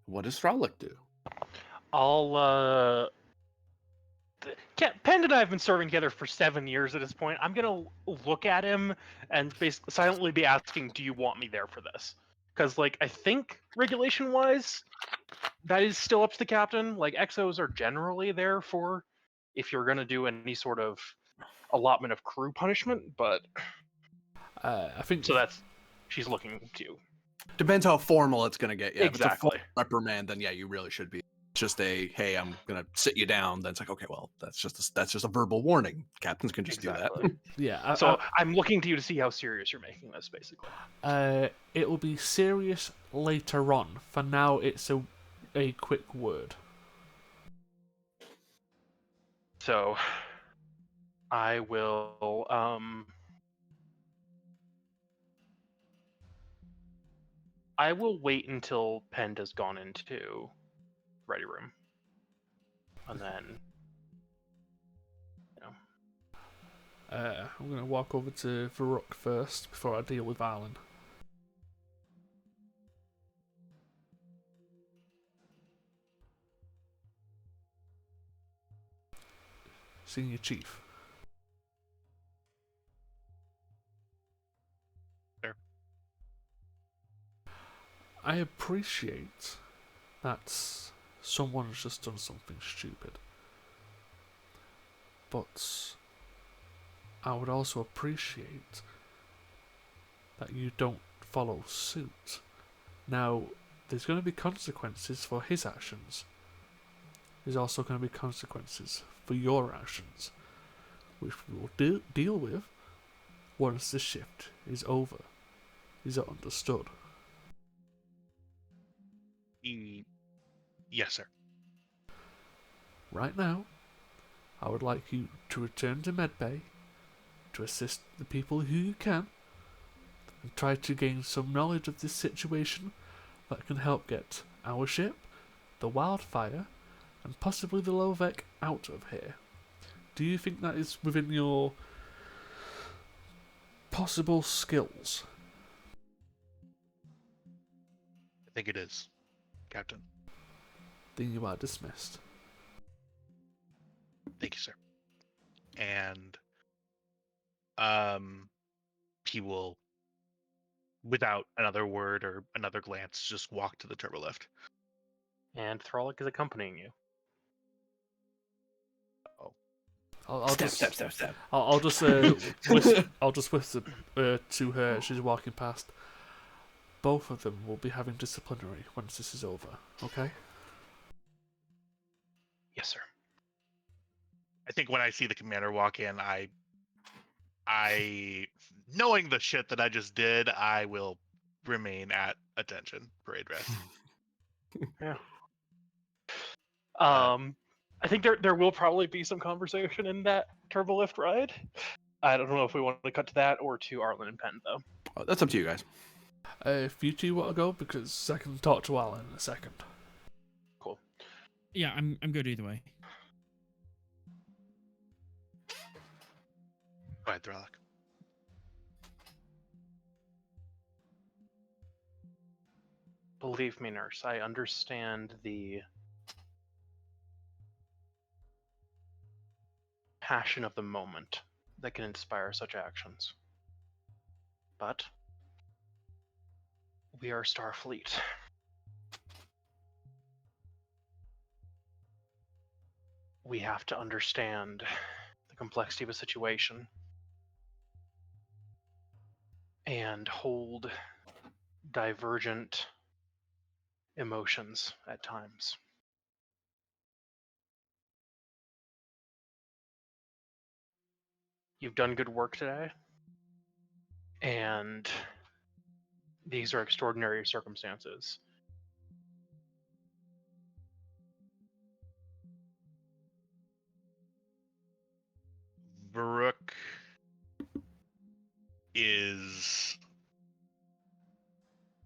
What does Straulick do? I'll Penn and I have been serving together for 7 years at this point. I'm gonna look at him and basically silently be asking, "Do you want me there for this?" Because, like, I think regulation-wise, that is still up to the captain. Like, XOs are generally there for if you're gonna do any sort of allotment of crew punishment, but I think so that's she's looking to. Depends how formal it's going to get. Yeah, If it's a Exactly. full reprimand, then yeah, you really should be. Just a hey, I'm going to sit you down. Then it's like, okay, well, that's just a verbal warning. Captains can just do Exactly. that. yeah. So I'm looking to you to see how serious you're making this, basically. It will be serious later on. For now, it's a quick word. So I will wait until Pend has gone into ready room. And then I'm going to walk over to Varuk first before I deal with Arlen. Senior Chief. There. I appreciate that someone's just done something stupid. But I would also appreciate that you don't follow suit. Now, there's going to be consequences for his actions. There's also going to be consequences for your actions, which we will deal with once the shift is over. Is that understood? yes, sir. Right now, I would like you to return to medbay, to assist the people who you can, and try to gain some knowledge of this situation that can help get our ship, the Wildfire, and possibly the Lovek out of here. Do you think that is within your possible skills? I think it is, Captain. Then you are dismissed. Thank you, sir. And he will, without another word or another glance, just walk to the turbolift. And Throlic is accompanying you. I'll just Step. I'll just I'll just whisper to her as she's walking past. Both of them will be having disciplinary once this is over. Okay? Yes, sir. I think when I see the commander walk in, I knowing the shit that I just did, I will remain at attention, parade rest. Yeah. I think there will probably be some conversation in that turbolift ride. I don't know if we want to cut to that or to Arlen and Penn, though. Oh, that's up to you guys. If you two want to go, because I can talk to Alan in a second. Cool. Yeah, I'm good either way. Go ahead, Thralic. Believe me, nurse, I understand the passion of the moment that can inspire such actions. But we are Starfleet. We have to understand the complexity of a situation and hold divergent emotions at times. You've done good work today, and these are extraordinary circumstances. Varuk is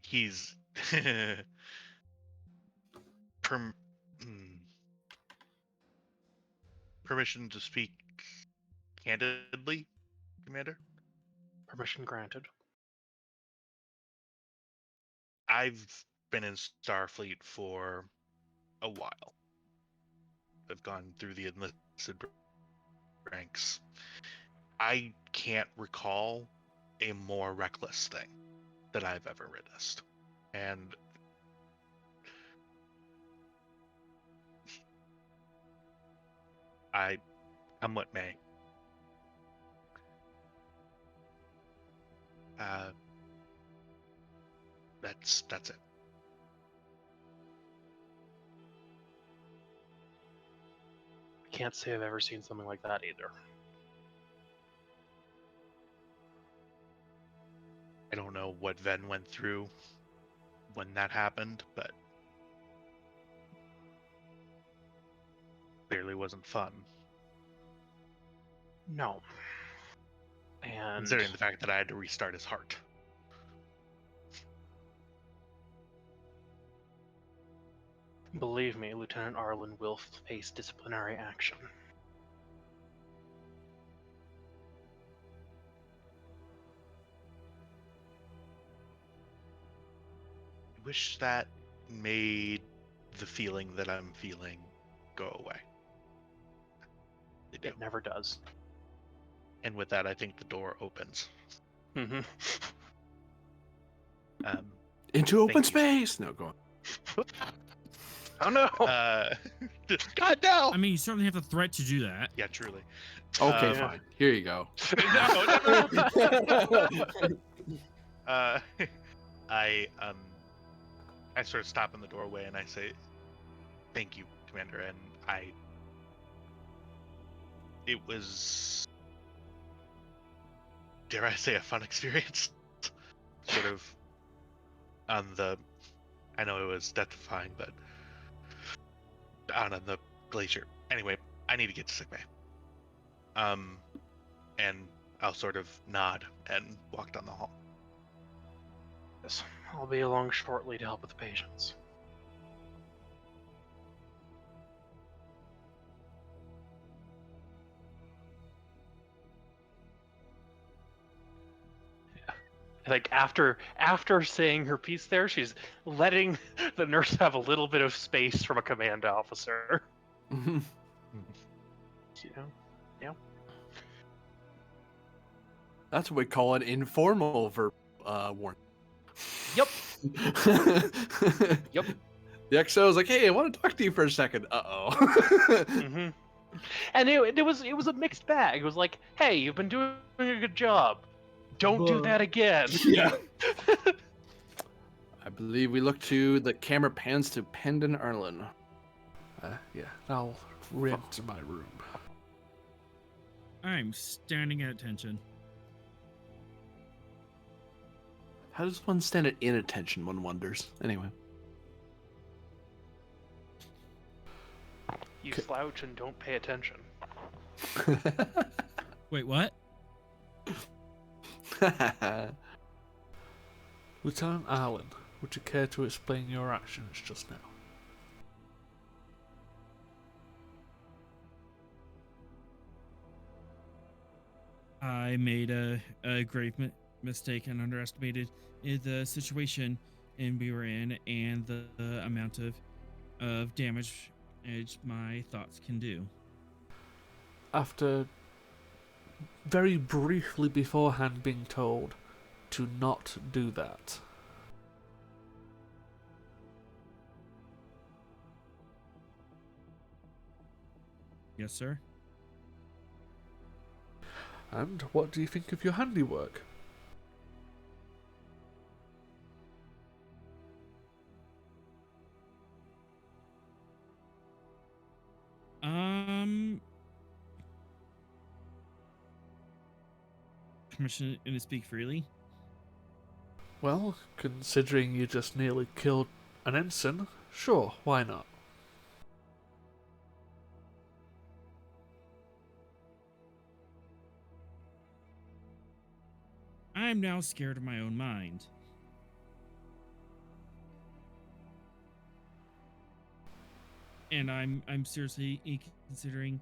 he's perm, permission to speak candidly, Commander? Permission granted. I've been in Starfleet for a while. I've gone through the enlisted ranks. I can't recall a more reckless thing that I've ever witnessed. And I come what may. That's it. Can't say I've ever seen something like that either. I don't know what Ven went through when that happened, but clearly wasn't fun. No. And Considering the fact that I had to restart his heart. believe me, Lieutenant Arlen will face disciplinary action. I wish that made the feeling that I'm feeling go away. They do. It never does. And with that, I think the door opens. Mm-hmm. Into open Thank you. space. No, go on. Oh no! God no! I mean, you certainly have the threat to do that. Yeah, truly. Okay, Uh, fine. Here you go. No. I sort of stop in the doorway and I say, "Thank you, Commander." And it was, dare I say, a fun experience. Sort of on the, I know it was death-defying, but on the glacier. Anyway, I need to get to sickbay. And I'll sort of nod and walk down the hall. Yes, I'll be along shortly to help with the patients. Like after saying her piece there, she's letting the nurse have a little bit of space from a command officer. You know? Yeah. That's what we call an informal warning. Yep. Yep. The XO was like, "Hey, I want to talk to you for a second." Uh-oh. hmm And it was a mixed bag. It was like, hey, you've been doing a good job. Don't do that again. Yeah. I believe we look to the camera pans to Pendon Erlin. Yeah, I'll re-enter my room. I'm standing at attention. How does one stand at inattention, one wonders? Anyway. You slouch and don't pay attention. Wait, what? Lieutenant Allen, would you care to explain your actions just now? I made a grave mistake and underestimated the situation and we were in and the amount of damage my thoughts can do. After very briefly beforehand being told to not do that. Yes, sir. And what do you think of your handiwork? Permission to speak freely? Well, considering you just nearly killed an ensign, sure, why not? I'm now scared of my own mind. And I'm seriously considering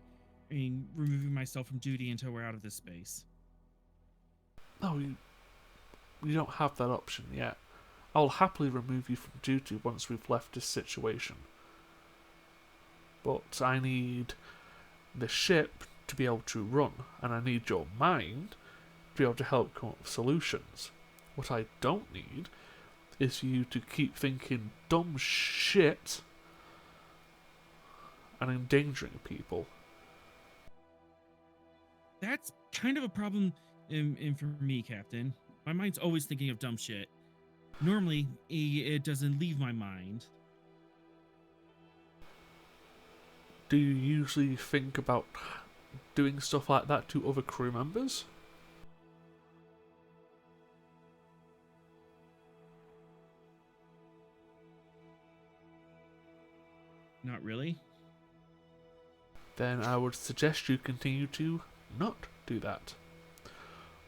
removing myself from duty until we're out of this space. No, you don't have that option yet. I'll happily remove you from duty once we've left this situation. But I need the ship to be able to run, and I need your mind to be able to help come up with solutions. What I don't need is for you to keep thinking dumb shit and endangering people. That's kind of a problem in for me, Captain. My mind's always thinking of dumb shit. Normally, it doesn't leave my mind. Do you usually think about doing stuff like that to other crew members? Not really. Then I would suggest you continue to not do that.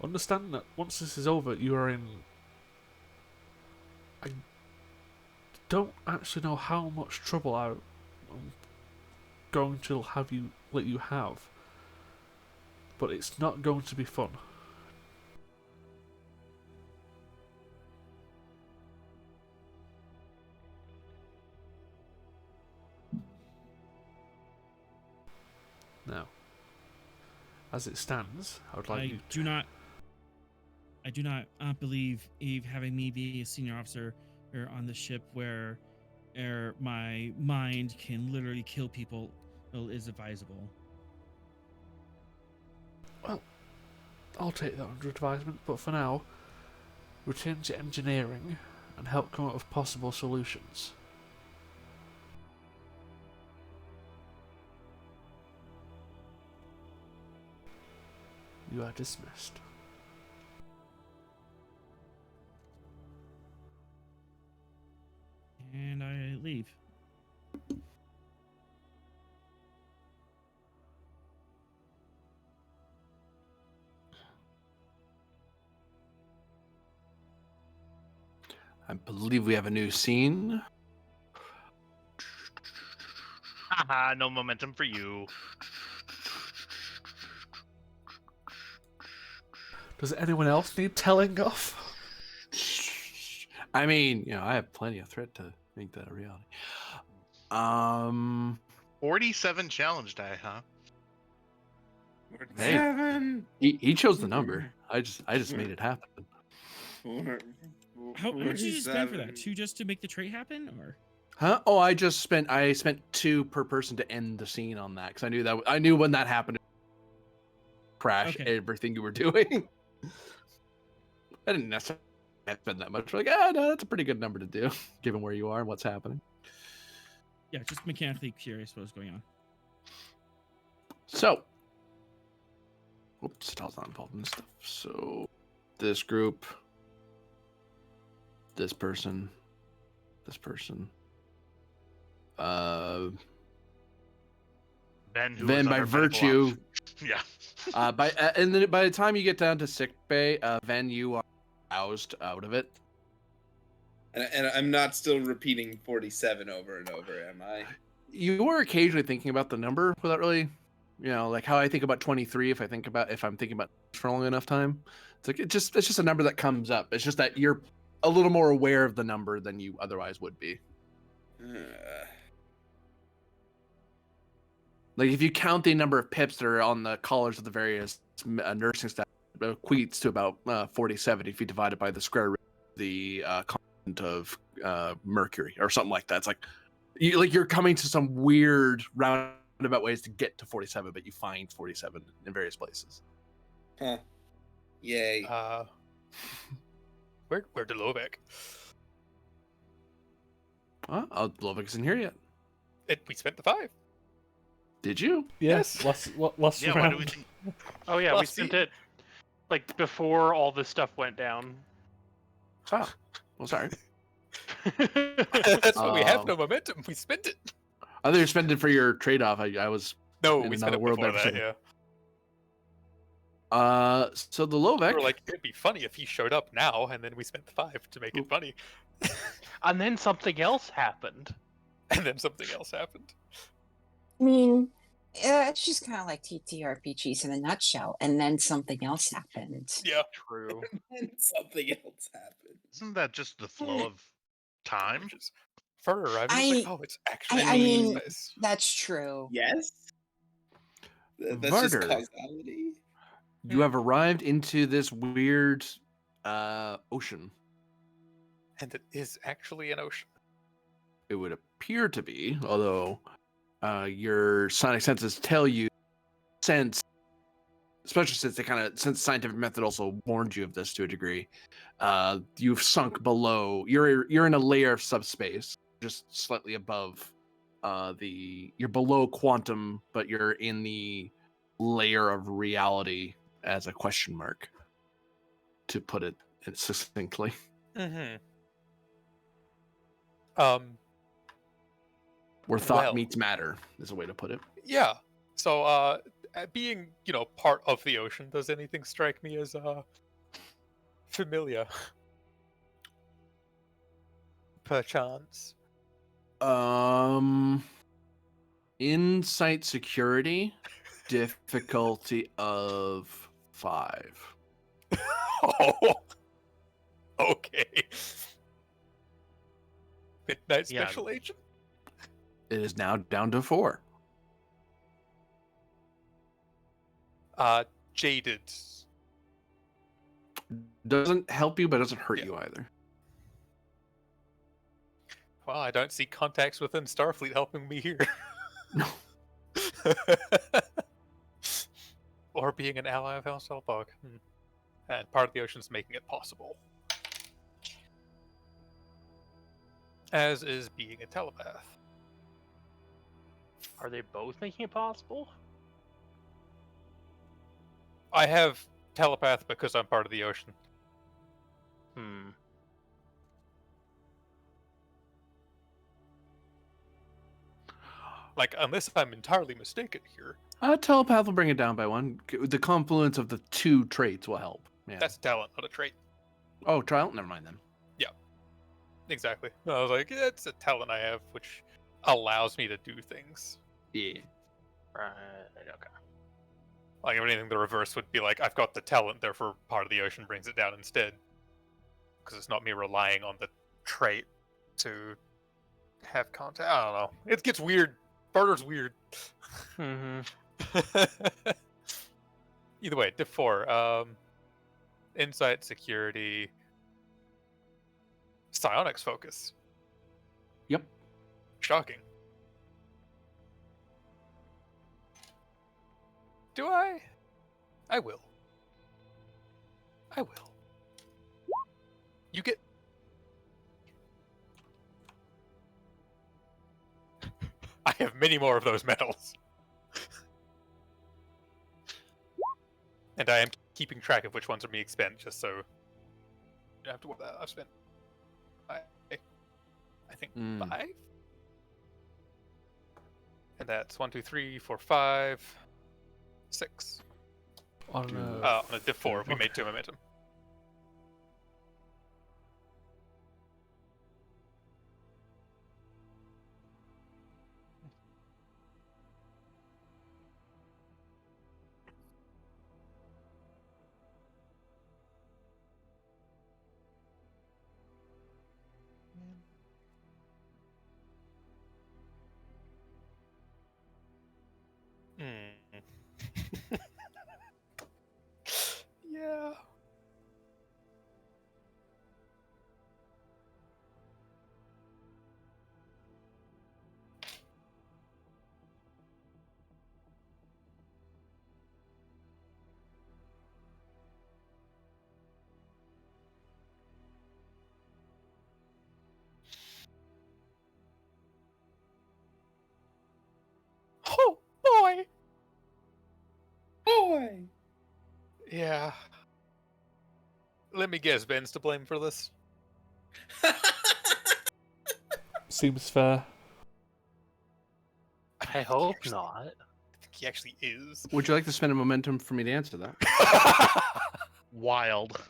Understand that once this is over, you are in... I don't actually know how much trouble I'm going to let you have. But it's not going to be fun. Now, as it stands, I would like you to... I do not believe having me be a senior officer on the ship where my mind can literally kill people is advisable. Well, I'll take that under advisement, but for now, return to engineering and help come up with possible solutions. You are dismissed. And I leave. I believe we have a new scene. Haha, no momentum for you. Does anyone else need telling off? I mean, I have plenty of threat to make that a reality. 47 challenge die, huh? Hey. 7. He chose the number. I just made it happen. How much did you spend for that? 2 just to make the trait happen, or? Huh? Oh, I spent 2 per person to end the scene on that because I knew when that happened. Crash Okay. everything you were doing. I didn't necessarily spend that much. Like, no, that's a pretty good number to do, given where you are and what's happening. Yeah, just mechanically curious what was going on. So, oops, Tal's not involved in this stuff. So, this group, this person, Ben, who then was by under medical virtue, Yeah. and then by the time you get down to sick bay, Ven, you are ousted out of it. And I'm not still repeating 47 over and over, am I? You were occasionally thinking about the number without really, like how I think about 23. If I'm thinking about for long enough time, it's just a number that comes up. It's just that you're a little more aware of the number than you otherwise would be. Like if you count the number of pips that are on the collars of the various nursing staff, it equates to about 47 if you divide it by the square root of the content of mercury or something like that. It's like you're coming to some weird roundabout ways to get to 47, but you find 47 in various places. Huh. Yay. Where did Lovek? Lovik isn't here yet. We spent the 5. Did you? Yes. Last Yeah, round. why do we think? Oh yeah, Well, we spent see- it like before all this stuff went down. Oh, well, sorry. That's why we have Oh. no momentum. We spent it. I thought you spent it for your trade-off. I was No, in we spent another it world before there for that, a yeah. second. So the We Lovek. were like, it'd be funny if he showed up now, and then we spent the 5 to make it funny. And then something else happened. And then something else happened. I mean, it's just kind of like TTRPGs in a nutshell. And then something else happened. Yeah. True. And something else happened. Isn't that just the flow of time? Which is further, I was like, oh, it's actually I mean, this. that's true. Yes? That's just Varder. causality? You have arrived into this weird ocean. And it is actually an ocean. It would appear to be, although your sonic senses tell you, especially since scientific method also warned you of this to a degree, you've sunk below. You're in a layer of subspace, just slightly above you're below quantum, but you're in the layer of reality as a question mark, to put it succinctly. Mm-hmm. Where thought Well. meets matter is a way to put it. Yeah. So, being, part of the ocean, does anything strike me as, familiar? Perchance. Insight security, difficulty of 5. Oh. Okay. Midnight Yeah. Special Agent? It is now down to 4. Jaded. Doesn't help you, but doesn't hurt Yeah. you either. Well, I don't see contacts within Starfleet helping me here. No. Or being an ally of Hellstalfog. And part of the ocean's making it possible. As is being a telepath. Are they both making it possible? I have telepath because I'm part of the ocean. Like, unless I'm entirely mistaken here. Telepath will bring it down by 1. The confluence of the 2 traits will help. Yeah. That's talent, not a trait. Oh, trial? Never mind then. Yeah. exactly. I was like, it's a talent I have, which allows me to do things. Yeah. Right. Okay. Like, if anything, the reverse would be like, I've got the talent, therefore part of the ocean brings it down instead. Because it's not me relying on the trait to have contact. I don't know. It gets weird. Barter's weird. Mm-hmm. Either way, diff 4. Insight, security, psionics focus. Yep. Shocking. Do I? I will. I will. You get... I have many more of those medals. And I am keeping track of which ones are being spent, just so you don't have to worry about that. I've spent, I think, 5? And that's 1, 2, 3, 4, 5, 6. On On a diff 4, we made 2 momentum. Yeah. Oh, boy! Boy! Yeah. Let me guess, Ben's to blame for this? Seems fair. I hope not. I think he actually is. Would you like to spend a momentum for me to answer that? Wild.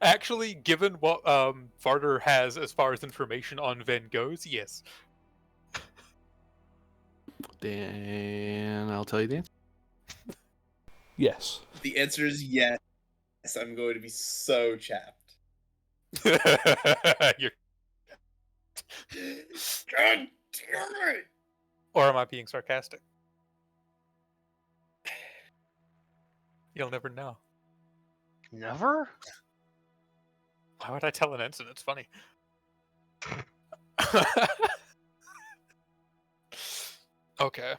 Actually, given what Varder has as far as information on Ven goes, yes. Then I'll tell you the answer. Yes. The answer is yes. I'm going to be so chapped. You're... God damn it! Or am I being sarcastic? You'll never know. Never? Why would I tell an ensign? It's funny. Okay.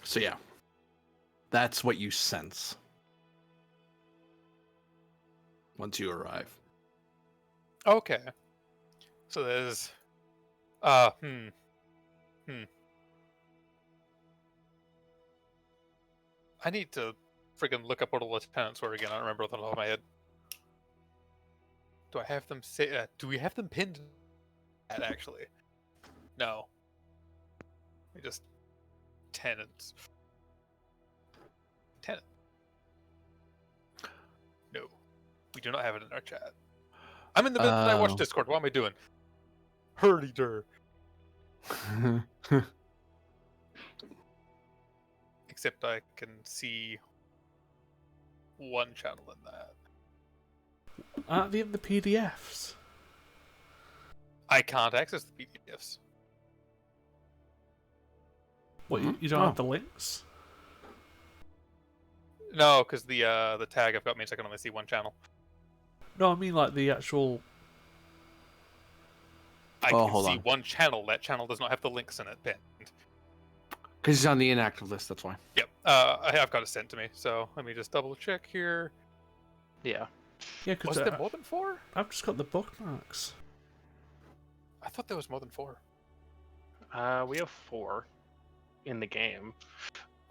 So yeah, that's what you sense once you arrive. Okay. So there's... I need to friggin' look up what the lieutenants were again. I don't remember off the top of my head. Do I have them say... do we have them pinned at, actually? No. We just... Tenants. Tenant. No. We do not have it in our chat. I'm in the Midnight Watch Discord. What am I doing? Hurdy-dur. Except I can see one channel in that. Aren't they in the PDFs? I can't access the PDFs. What, you don't have the links? No, because the tag I've got means I can only see one channel. No, I mean like the actual... I can see one channel. That channel does not have the links in it pinned. Because he's on the inactive list, that's why. Yep. I've got it sent to me, so let me just double check here. Yeah. Yeah, because Was there more than 4? I've just got the bookmarks. I thought there was more than 4. We have 4 in the game.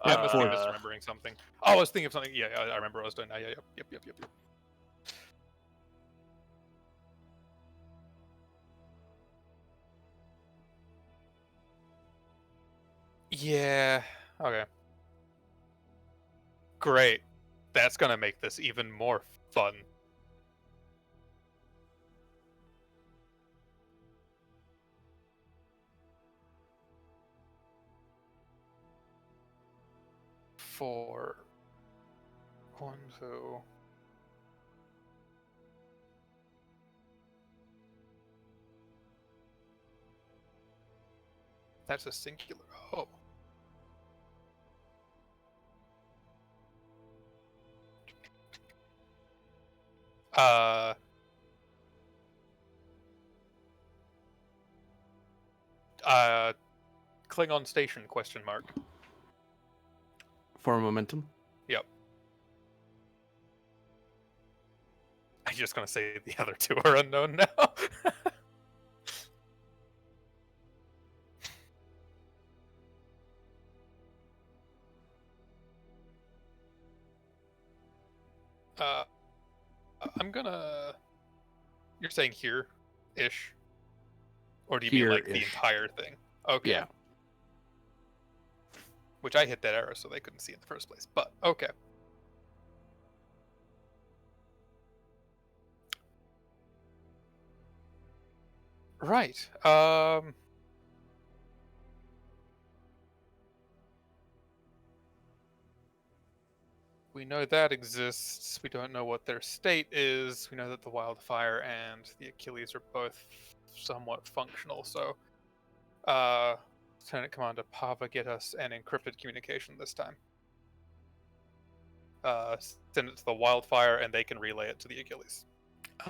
I must be misremembering something. Oh, I was thinking of something. Yeah, I remember what I was doing now. Yeah, yep. Yeah. Okay. Great. That's gonna make this even more fun. For 1, 2. That's a singular. Oh. Uh. Klingon station? Question mark. For momentum. Yep. I'm just gonna say the other two are unknown now. uh, I'm gonna. You're saying here-ish, or do you mean like the Here-ish. entire thing? Okay. Yeah. Which I hit that arrow so they couldn't see in the first place. But okay. Right. We know that exists. We don't know what their state is. We know that the wildfire and the Achilles are both somewhat functional. So, Lieutenant Commander Pava, get us an encrypted communication this time. Send it to the wildfire, and they can relay it to the Achilles.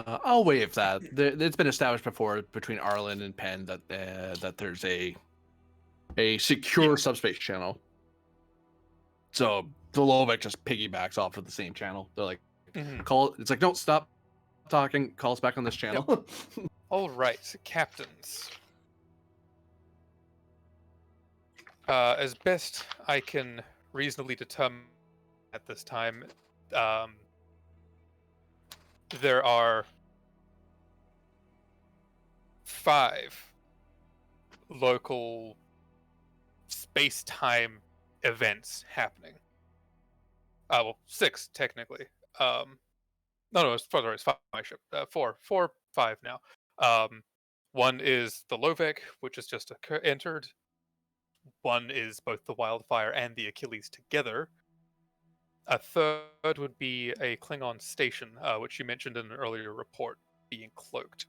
I'll waive that. It's been established before between Arlen and Penn that there's a secure subspace channel. So the Lovec just piggybacks off of the same channel. They're like, call. It's like, don't stop talking. Call us back on this channel. All right, captains. As best I can reasonably determine at this time, there are 5 local space-time events happening. Well, 6 technically. No, it's 5 my ship. 4, 5 now. One is the Lovec, which has just entered. One is both the wildfire and the Achilles together. A third would be a Klingon station, which you mentioned in an earlier report, being cloaked.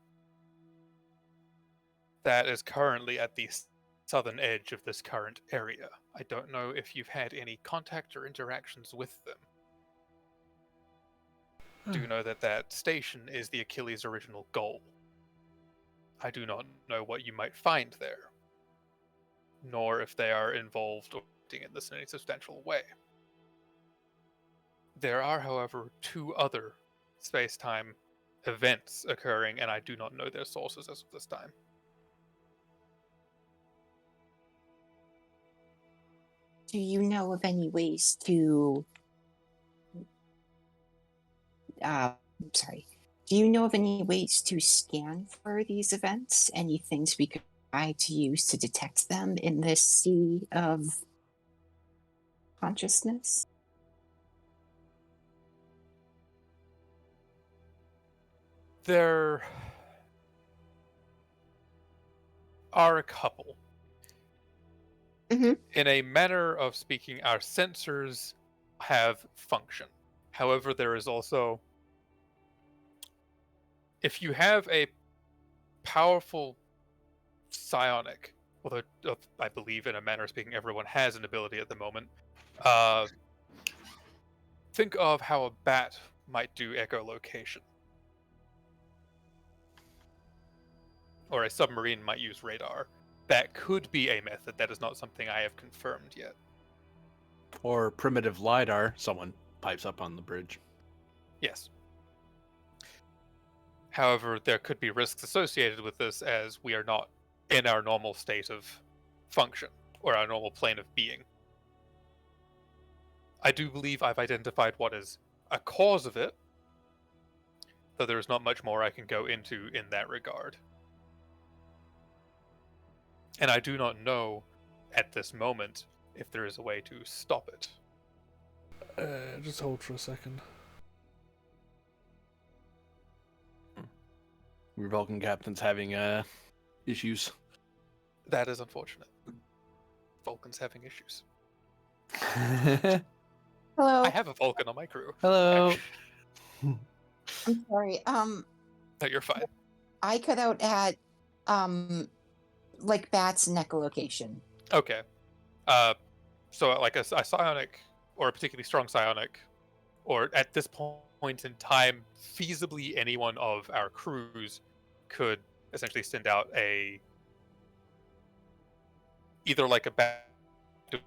That is currently at the southern edge of this current area. I don't know if you've had any contact or interactions with them. Do know that that station is the Achilles' original goal. I do not know what you might find there, nor if they are involved or acting in this in any substantial way. There are, however, 2 other space-time events occurring, and I do not know their sources as of this time. Do you know of any ways to sorry. Do you know of any ways to scan for these events? Any things we could try to use to detect them in this sea of consciousness? There are a couple. Mhm. In a manner of speaking, our sensors have function. However, there is also, if you have a powerful psionic, although I believe in a manner of speaking, everyone has an ability at the moment. Think of how a bat might do echolocation, or a submarine might use radar. That could be a method. That is not something I have confirmed yet. Or primitive lidar. Someone pipes up on the bridge. Yes. However, there could be risks associated with this, as we are not in our normal state of function, or our normal plane of being. I do believe I've identified what is a cause of it, though there is not much more I can go into in that regard. And I do not know at this moment if there is a way to stop it. Just hold for a second. We're Vulcan captains having issues. That is unfortunate. Vulcan's having issues. Hello. I have a Vulcan on my crew. Hello. actually. I'm sorry. No, you're fine. I cut out at like Bat's neck location. Okay. So like a psionic, or a particularly strong psionic, or at this point in time, feasibly anyone of our crews could essentially send out either like a back to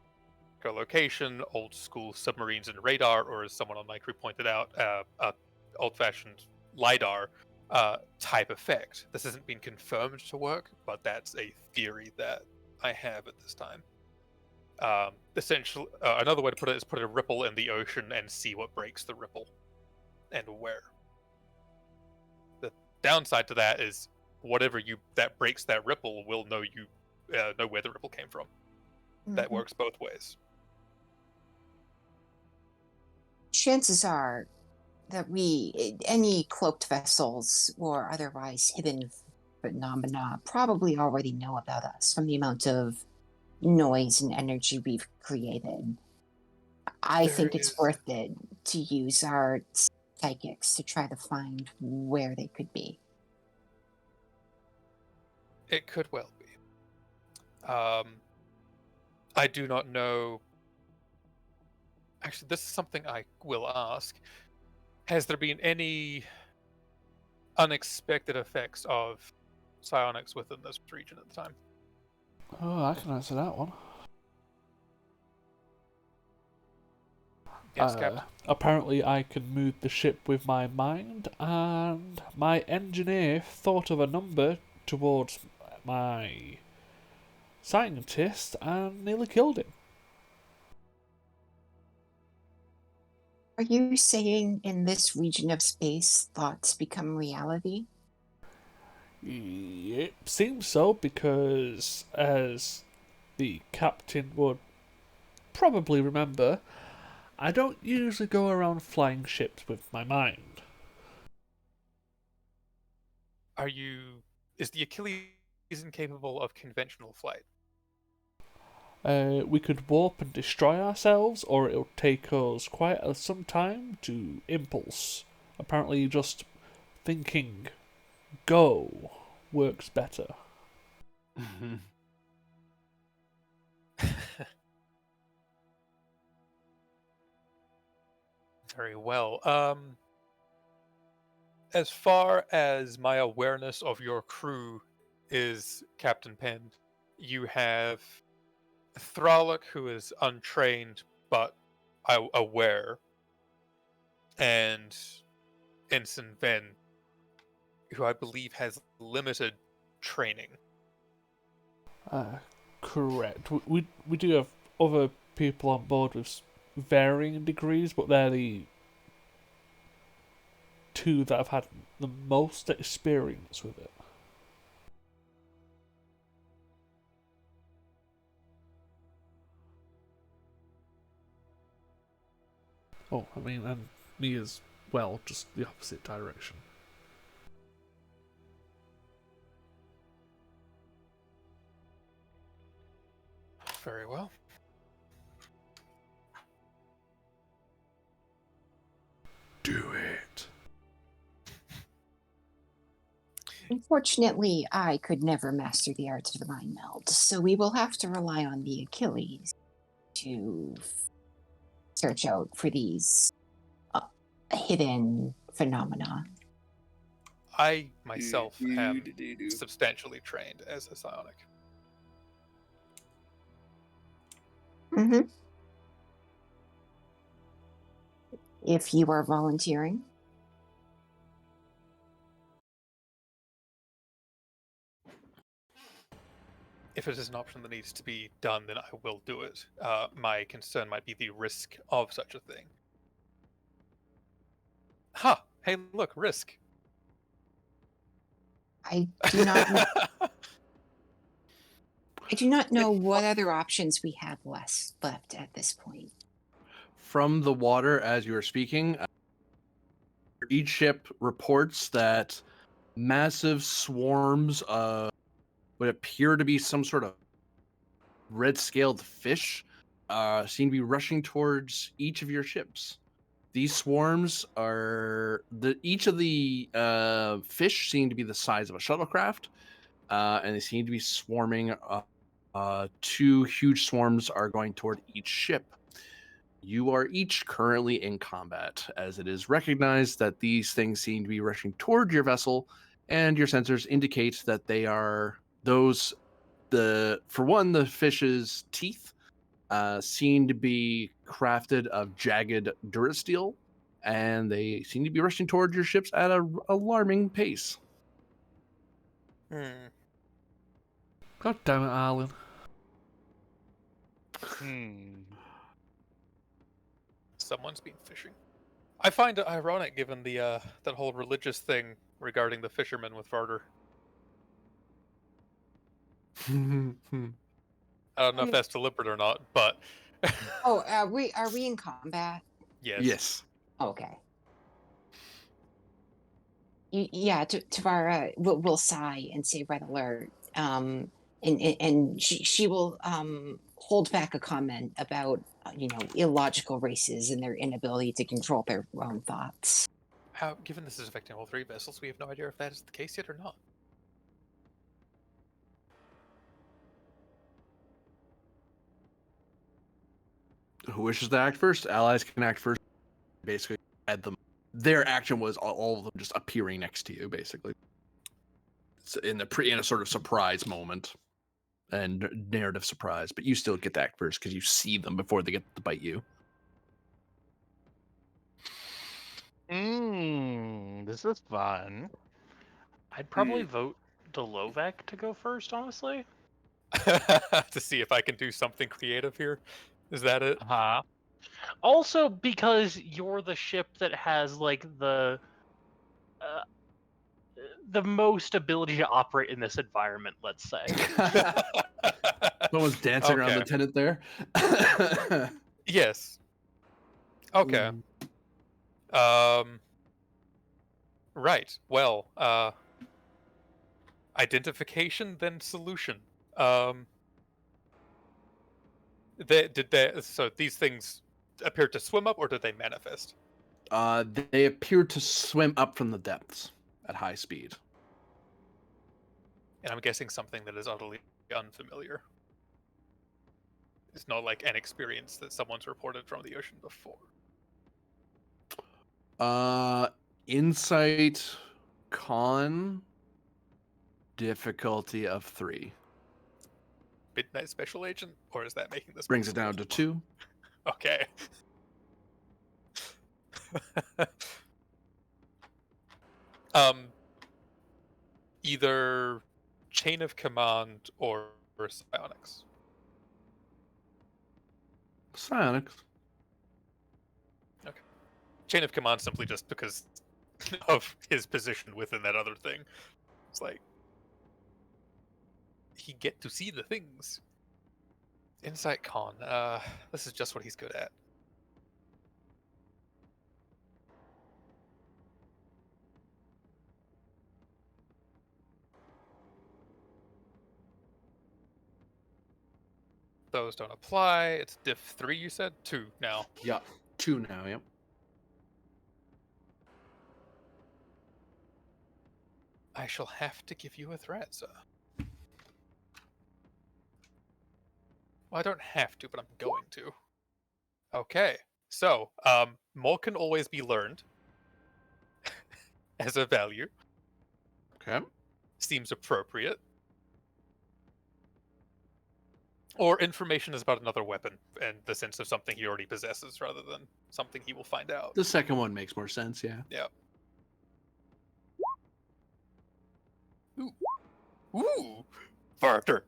location, old school submarines and radar, or as someone on my crew pointed out, a old-fashioned LiDAR type effect. This hasn't been confirmed to work, but that's a theory that I have at this time. Essentially, another way to put it is put a ripple in the ocean and see what breaks the ripple, and where. The downside to that is whatever that breaks that ripple will know where the ripple came from. That works both ways. Chances are that any cloaked vessels or otherwise hidden phenomena probably already know about us from the amount of noise and energy we've created. I think it's worth it to use our psychics to try to find where they could be. It could well be. I do not know. Actually, this is something I will ask. Has there been any unexpected effects of psionics within this region at the time? Oh, I can answer that one. Yes, Captain. Apparently I can move the ship with my mind, and my engineer thought of a number towards my scientist and nearly killed him. Are you saying in this region of space thoughts become reality? It seems so, because as the captain would probably remember, I don't usually go around flying ships with my mind. Is the Achilles incapable of conventional flight? We could warp and destroy ourselves, or it'll take us quite some time to impulse. Apparently just thinking go works better. Very well. As far as my awareness of your crew is, Captain Penn, you have Thralic, who is untrained but aware, and Ensign Ven, who I believe has limited training. Correct. We do have other people on board with varying degrees, but they're the two that have had the most experience with it. Oh, I mean, and me as well, just the opposite direction. Very well. Do it. Unfortunately, I could never master the arts of the mind meld, so we will have to rely on the Achilles to search out for these hidden phenomena. I myself am substantially trained as a psionic. Mm-hmm. If you are volunteering. If it is an option that needs to be done, then I will do it. My concern might be the risk of such a thing. Ha! Hey, look, risk. I do not know. I do not know what other options we have left at this point. From the water, as you are speaking, each ship reports that massive swarms of what appear to be some sort of red-scaled fish seem to be rushing towards each of your ships. These swarms are each of the fish seem to be the size of a shuttlecraft, and they seem to be swarming. Two huge swarms are going toward each ship. You are each currently in combat, as it is recognized that these things seem to be rushing toward your vessel, and your sensors indicate that they are those. For one, the fish's teeth seem to be crafted of jagged durasteel, and they seem to be rushing toward your ships at an alarming pace. God damn it, Arlen. Someone's been fishing. I find it ironic given the that whole religious thing regarding the fishermen with Varder. I don't know if that's deliberate or not, but Oh, are we in combat? yes. Yes. Okay. Yeah, Tavara will sigh and say red alert. And she will hold back a comment about illogical races and their inability to control their own thoughts. Given this is affecting all three vessels, we have no idea if that is the case yet or not. Who wishes to act first? Allies can act first. Basically, add them. Their action was all of them just appearing next to you, basically. It's in a sort of surprise moment and narrative surprise, but you still get to act first because you see them before they get to bite you. This is fun. I'd probably vote Delovek to go first, honestly. To see if I can do something creative here. Is that it? Also, because you're the ship that has like the most ability to operate in this environment, let's say. Someone's dancing around the tenant there. Yes. Okay. Right. Well, identification, then solution. So these things appear to swim up, or did they manifest? They appear to swim up from the depths at high speed. And I'm guessing something that is utterly unfamiliar. It's not like an experience that someone's reported from the ocean before. Insight con difficulty of 3. Midnight Special Agent, or is that making this brings it down to 2? Okay. Either chain of command or psionics. Psionics. Okay. Chain of command simply just because of his position within that other thing. It's like he get to see the things. Insight con. This is just what he's good at. Those don't apply. It's diff 3, you said? 2 now. Yeah, 2 now, yep. I shall have to give you a threat, sir. Well, I don't have to, but I'm going to. Okay. So, more can always be learned as a value. Okay. Seems appropriate. Or information is about another weapon, and the sense of something he already possesses rather than something he will find out. The second one makes more sense, yeah. Yeah. Ooh. Ooh! Barter!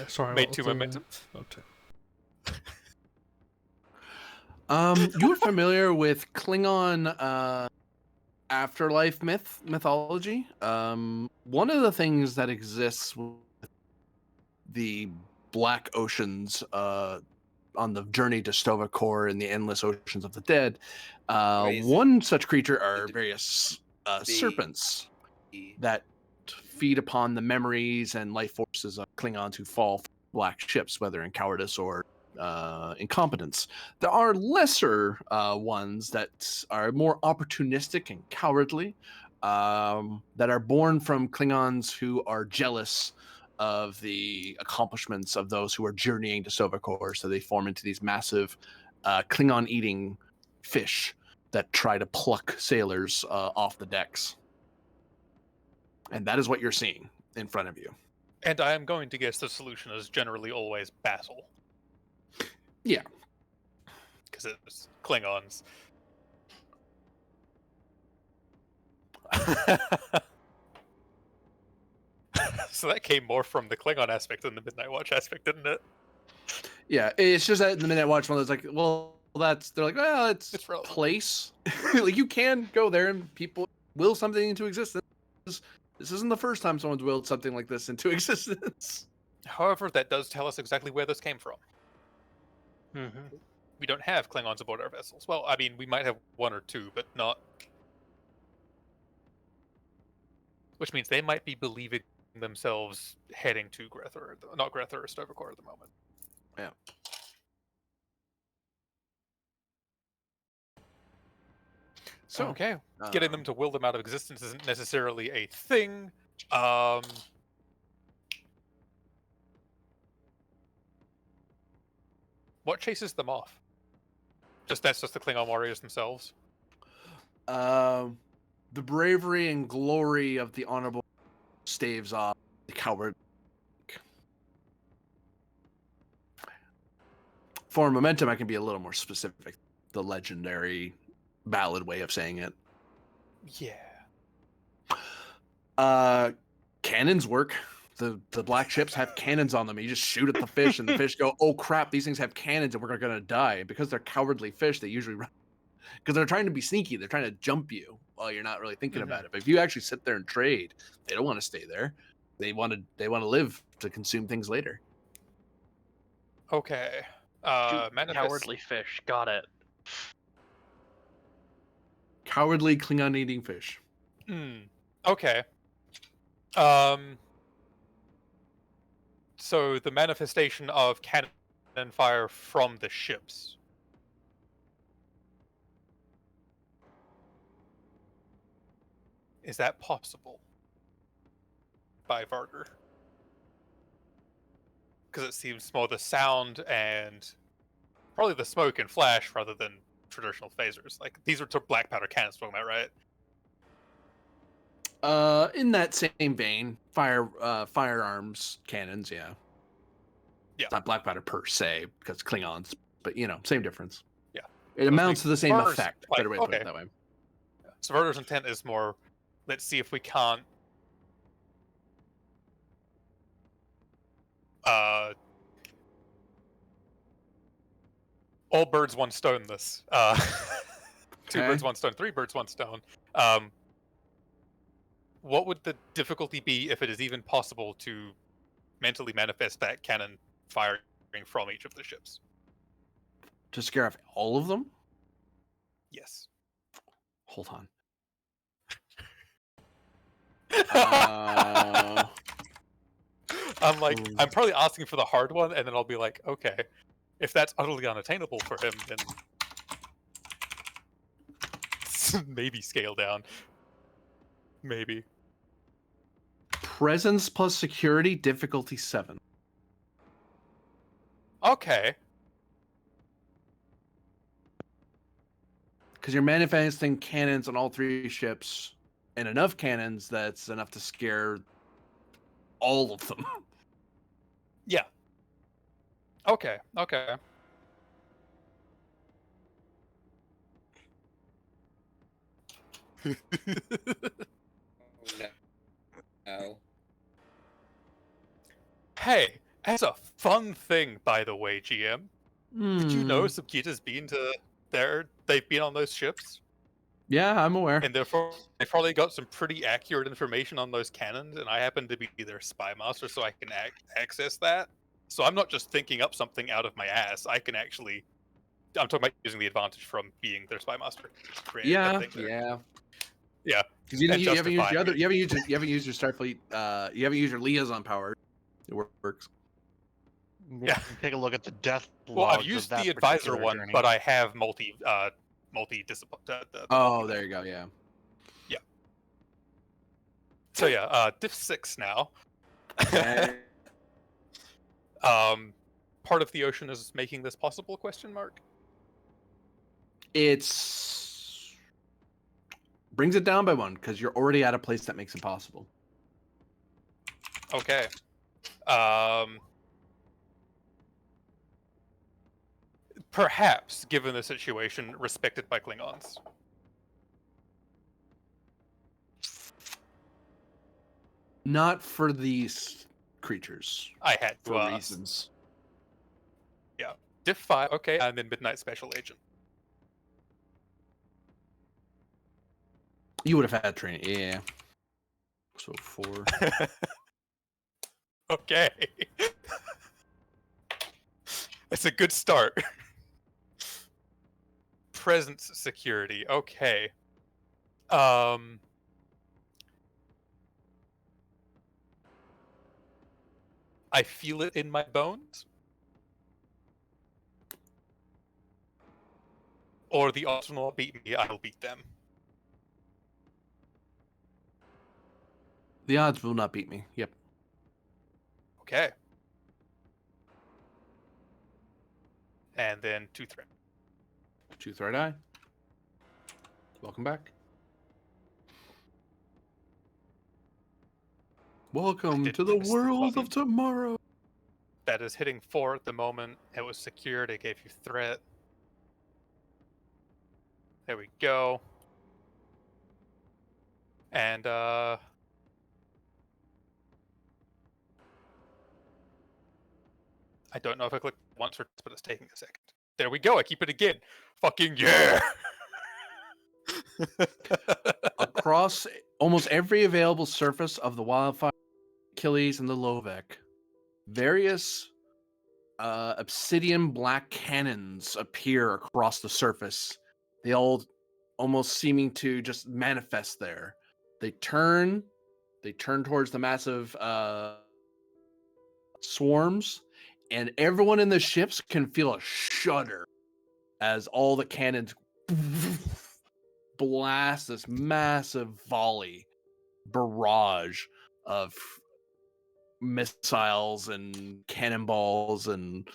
Sorry, Made 2 momentum. Okay. You are familiar with Klingon afterlife mythology. One of the things that exists with the black oceans on the journey to Sto-Kor and the endless oceans of the dead, Wait, is it one such creature are the- various the- serpents that feed upon the memories and life forces of Klingons who fall from black ships, whether in cowardice or incompetence. There are lesser ones that are more opportunistic and cowardly, that are born from Klingons who are jealous of the accomplishments of those who are journeying to Sto-Kor. So they form into these massive Klingon-eating fish that try to pluck sailors off the decks. And that is what you're seeing in front of you. And I am going to guess the solution is generally always battle. Yeah. Because it's Klingons. So that came more from the Klingon aspect than the Midnight Watch aspect, didn't it? Yeah, it's just that in the Midnight Watch one, it's like, well, they're like, well, it's relevant. place. Like, you can go there and people will something into existence. This isn't the first time someone's willed something like this into existence. However, that does tell us exactly where this came from. Mm-hmm. We don't have Klingons aboard our vessels. Well, I mean, we might have one or two, but not. Which means they might be believing themselves heading to not Grether or Sto-Kor at the moment. Yeah. So, okay, getting them to will them out of existence isn't necessarily a thing. What chases them off? That's just the Klingon warriors themselves. the bravery and glory of the honorable staves off the coward. For momentum, I can be a little more specific. The legendary ballad way of saying it. Yeah. Cannons work. The black ships have cannons on them. You just shoot at the fish, and the fish go, "Oh crap! These things have cannons, and we're gonna die." And because they're cowardly fish, they usually run. Because they're trying to be sneaky. They're trying to jump you while you're not really thinking about it. But if you actually sit there and trade, they don't want to stay there. They want to live to consume things later. Okay. Cowardly fish. Got it. Cowardly Klingon eating fish. Okay. So the manifestation of cannon fire from the ships. Is that possible? By Varder. Because it seems more the sound and probably the smoke and flash rather than traditional phasers. Like, these are black powder cannons talking about, right? In that same vein, firearms cannons, yeah. Yeah. It's not black powder per se, because Klingons, but same difference. Yeah. It amounts to the same Varder's, effect. like, Better way to put it that way. So Varder's intent is more, let's see if we can't all birds, one stone this. Two birds, one stone, three birds, one stone. What would the difficulty be if it is even possible to mentally manifest that cannon firing from each of the ships? To scare off all of them? Yes. Hold on. I'm probably asking for the hard one, and then I'll be like, okay, if that's utterly unattainable for him, then maybe scale down. Maybe. Presence plus security, difficulty 7. Okay. Because you're manifesting cannons on all 3 ships, and enough cannons that's enough to scare all of them. Yeah. Okay. No. Hey, as a fun thing, by the way, GM, did you know Subkita's been to they've been on those ships? Yeah, I'm aware. and therefore they've probably got some pretty accurate information on those cannons, and I happen to be their spy master, so I can access that. So I'm not just thinking up something out of my ass. I can actually. I'm talking about using the advantage from being their spy master. Create a Yeah, thing there. yeah. Yeah. Because you, And you haven't used your justifying other, it. you haven't used your Starfleet, you haven't used your liaison power. It works. Yeah. Take a look at the death Well, I've logs of used that the advisor particular one, journey. but I have multi-discipline. Oh, there you go. Yeah. Yeah. So yeah, Diff 6 now. Okay. Part of the ocean is making this possible? Question mark. It's brings it down by one because you're already at a place that makes it possible. Okay. Perhaps, given the situation, respected by Klingons. Not for these creatures. I had to, For reasons. Yeah. Diff 5, okay, and then Midnight Special Agent. You would have had training, yeah. So 4. Okay. It's a good start. Presence security, okay. I feel it in my bones. Or the odds will not beat me, I will beat them. The odds will not beat me. Yep. Okay. And then 2 threat. 2 threat eye. Welcome back. Welcome to the miss the world button. of tomorrow. That is hitting 4 at the moment. It was secured, it gave you threat. There we go. And I don't know if I clicked once or twice, but it's taking a second. There we go, I keep it again. Fucking yeah! Across almost every available surface of the Wildfire, Achilles, and the Lovek, various obsidian black cannons appear across the surface. They all almost seeming to just manifest there. They turn towards the massive swarms, and everyone in the ships can feel a shudder as all the cannons blast this massive volley barrage of missiles and cannonballs and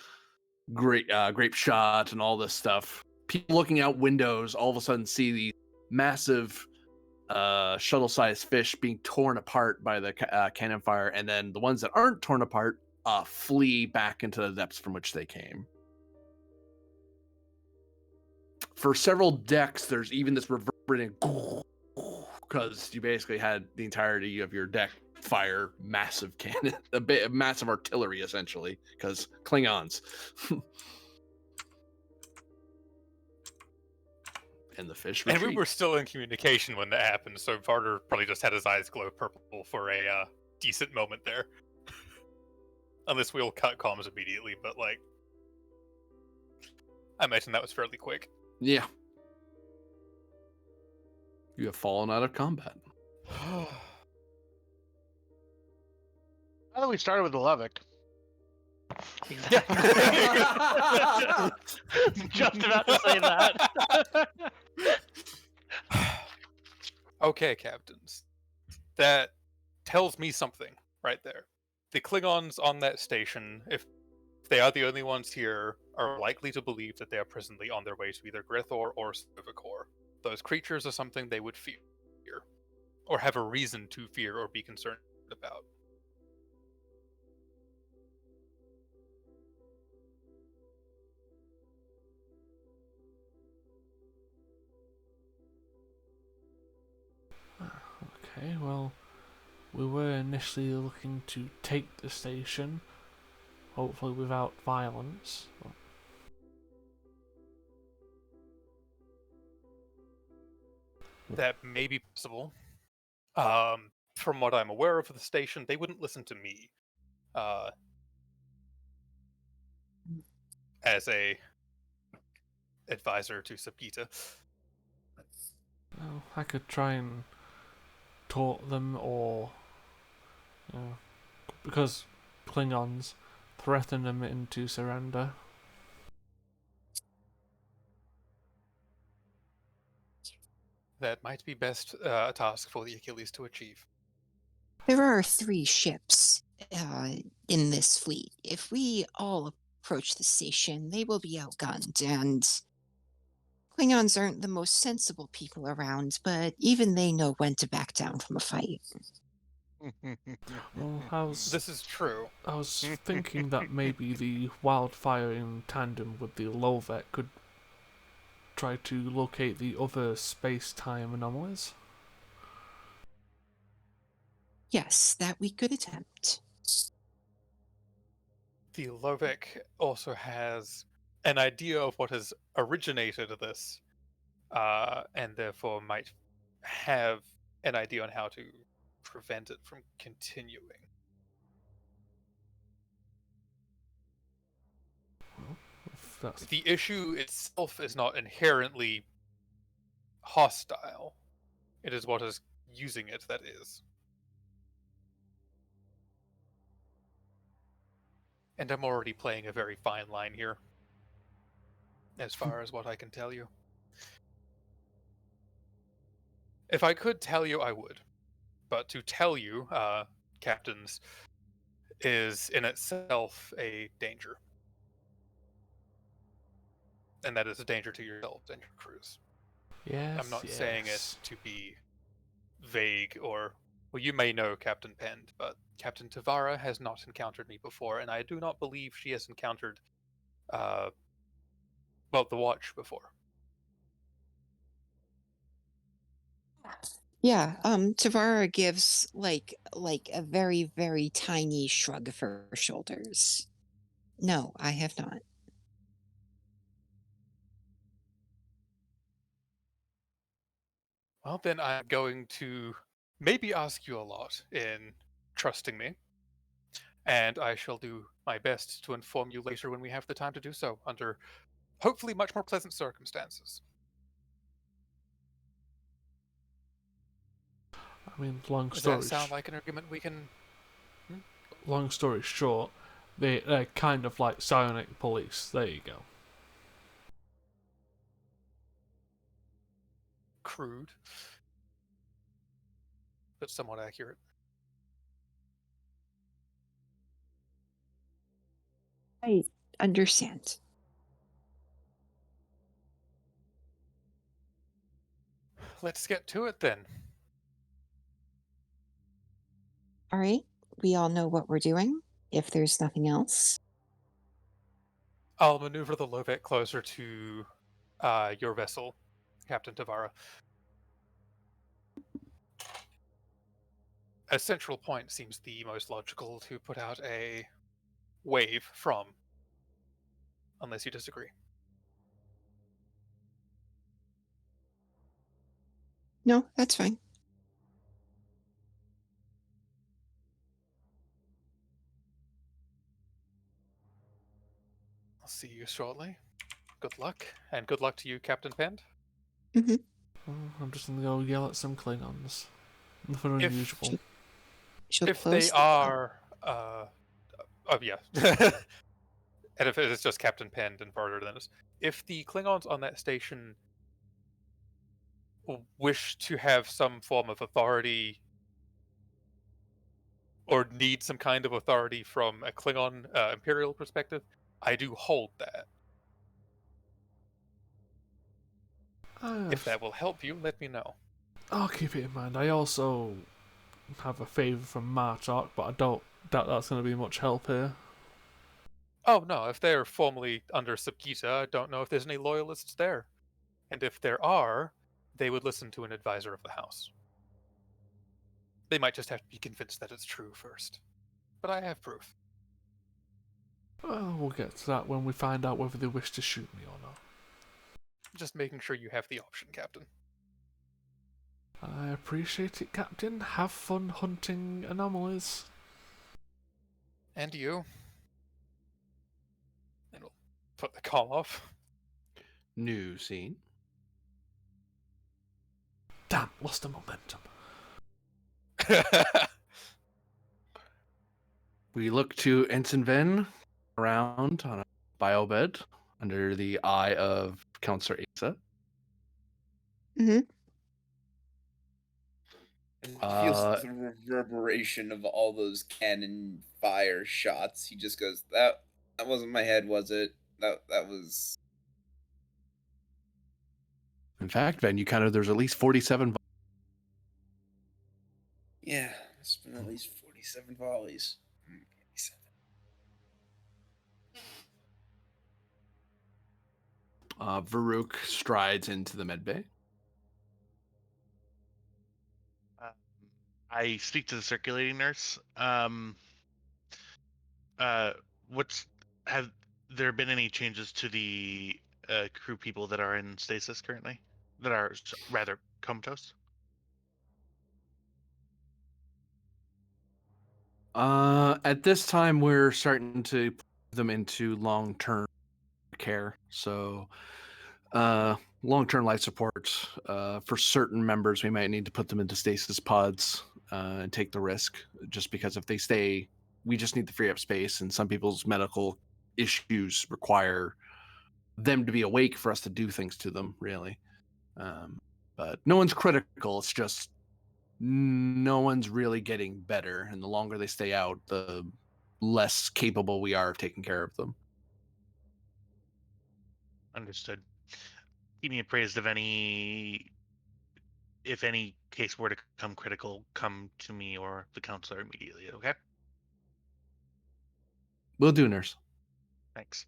grape shot and all this stuff. People looking out windows all of a sudden see these massive shuttle-sized fish being torn apart by the cannon fire, and then the ones that aren't torn apart flee back into the depths from which they came. For several decks, there's even this reverberating because you basically had the entirety of your deck fire massive cannon, massive artillery essentially, because Klingons. And the fish retreat. And we were still in communication when that happened, so Varder probably just had his eyes glow purple for a decent moment there. Unless we'll cut comms immediately, but like, I imagine that was fairly quick. Yeah. You have fallen out of combat. Now that we started with the Levick. Exactly. Just about to say that. Okay, captains. That tells me something right there. The Klingons on that station, if they are the only ones here, are likely to believe that they are presently on their way to either Grithor or Silvercore. Those creatures are something they would fear, or have a reason to fear or be concerned about. Okay, well, we were initially looking to take the station, hopefully without violence. But That may be possible. From what I'm aware of the station, they wouldn't listen to me as a advisor to Sabgita. Well, I could try and talk them, or because Klingons threaten them into surrender. That might be best a task for the Achilles to achieve. There are 3 ships in this fleet. If we all approach the station, they will be outgunned, and Klingons aren't the most sensible people around, but even they know when to back down from a fight. Well, This is true. I was thinking that maybe the wildfire in tandem with the Lovet could try to locate the other space-time anomalies. Yes, that we could attempt. The Lovek also has an idea of what has originated this, and therefore might have an idea on how to prevent it from continuing. If that's The issue itself is not inherently hostile. It is what is using it that is. And I'm already playing a very fine line here, as far as what I can tell you. If I could tell you, I would. But to tell you, captains, is in itself a danger. And that is a danger to yourselves and your crews. yes, I'm not saying it yes. to be vague or, well, you may know Captain Pend, but Captain Tavara has not encountered me before, and I do not believe she has encountered, the Watch before. Yeah, Tavara gives like a very, very tiny shrug of her shoulders. No, I have not. Well, then I'm going to maybe ask you a lot in trusting me, and I shall do my best to inform you later when we have the time to do so, under hopefully much more pleasant circumstances. I mean, long Does that story sound like an argument we can... long story short, they're kind of like psionic police. There you go. Crude, but somewhat accurate. I understand. Let's get to it then. All right, we all know what we're doing. If there's nothing else, I'll maneuver the Lovet closer to your vessel, Captain Tavara. A central point seems the most logical to put out a wave from, unless you disagree. no, that's fine. I'll see you shortly. Good luck, and good luck to you, Captain Pend. Hmm. I'm just gonna go yell at some Klingons. Nothing If- unusual. She'll If close they the door. are, oh yeah, and if it is just Captain Pend and further than us, if the Klingons on that station wish to have some form of authority or need some kind of authority from a Klingon Imperial perspective, I do hold that. If that will help you, let me know. I'll keep it in mind. I also have a favour from Martok, but I don't doubt that's going to be much help here. Oh no, if they're formally under Sabgita, I don't know if there's any loyalists there. And if there are, they would listen to an advisor of the house. They might just have to be convinced that it's true first. But I have proof. Well, we'll get to that when we find out whether they wish to shoot me or not. Just making sure you have the option, Captain. I appreciate it, Captain. Have fun hunting anomalies. And you. And we'll put the call off. New scene. Damn, lost the momentum. We look to Ensign Ven around on a bio bed under the eye of Counselor Asa. It feels Uh, the reverberation of all those cannon fire shots. He just goes, "That wasn't my head, was it? That was." in fact, Ven, you counted there's at least 47. Yeah, it's been at least 47 volleys. 47. Varuk strides into the medbay. I speak to the circulating nurse. What's have there been any changes to the crew people that are in stasis currently? That are rather comatose? At this time, we're starting to put them into long-term care. So, long-term life support. For certain members, we might need to put them into stasis pods and take the risk. Just because if they stay, we just need to free up space, and some people's medical issues require them to be awake for us to do things to them. Really, but no one's critical. It's just no one's really getting better, and the longer they stay out, the less capable we are of taking care of them. Understood. Keep me appraised of if any case were to come critical, come to me or the counselor immediately, okay? Will do, nurse. Thanks.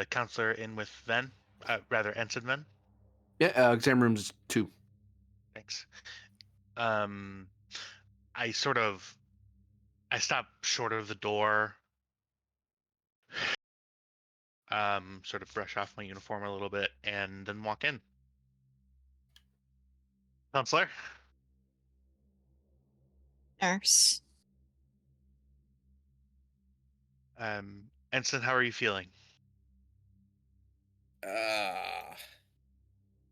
Counselor in with Ven, rather Ensign Ven. Yeah, exam rooms 2. Thanks. I stop short of the door, sort of brush off my uniform a little bit, and then walk in. Counselor? Nurse. Ensign, how are you feeling? Uh,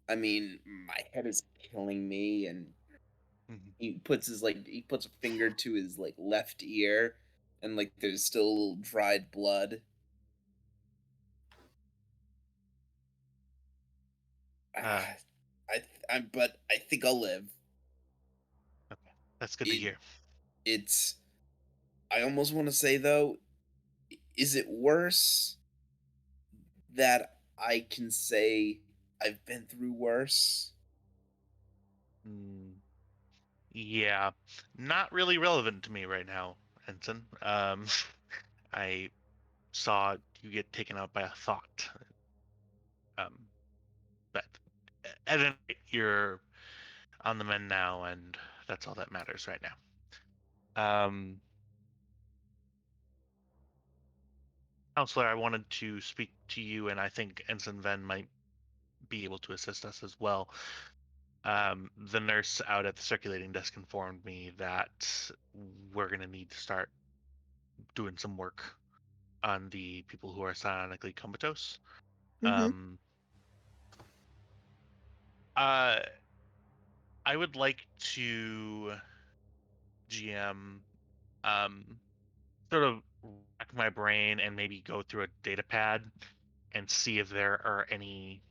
I mean, my head is killing me, and Mhm. he puts a finger to his left ear, and there's still a little dried blood. Uh, Ah, but I think I'll live. okay. That's good to It hear. it's I almost want to say though, is it worse that I can say I've been through worse? Mm, yeah, not really relevant to me right now, Ensign. I saw you get taken out by a thought. Um, but at any rate, you're on the mend now, and that's all that matters right now. Counselor, I wanted to speak to you, and I think Ensign Ven might be able to assist us as well. The nurse out at the circulating desk informed me that we're going to need to start doing some work on the people who are psionically comatose. Mm-hmm. Um, uh, I would like to GM sort of rack my brain and maybe go through a data pad and see if there are any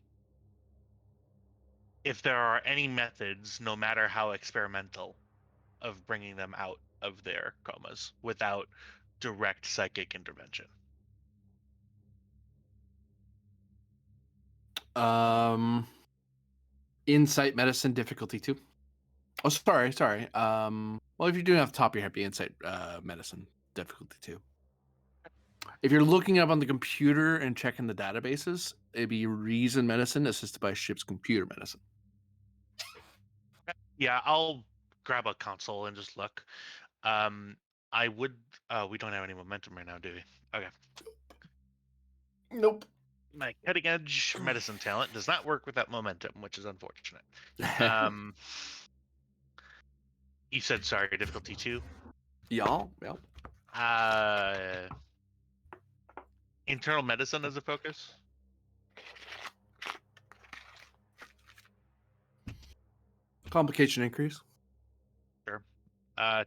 methods, no matter how experimental, of bringing them out of their comas without direct psychic intervention. Insight medicine difficulty 2. Oh, sorry. Well, if you're doing it off the top of your head, be insight medicine difficulty 2. If you're looking up on the computer and checking the databases, it'd be reason medicine assisted by ship's computer medicine. Yeah, I'll grab a console and just look. Um, I would. We don't have any momentum right now, do we? Okay. Nope. My cutting edge medicine talent does not work without momentum, which is unfortunate. Um, You said sorry, difficulty 2. Y'all, yeah. Internal medicine as a focus. Complication increase. Sure.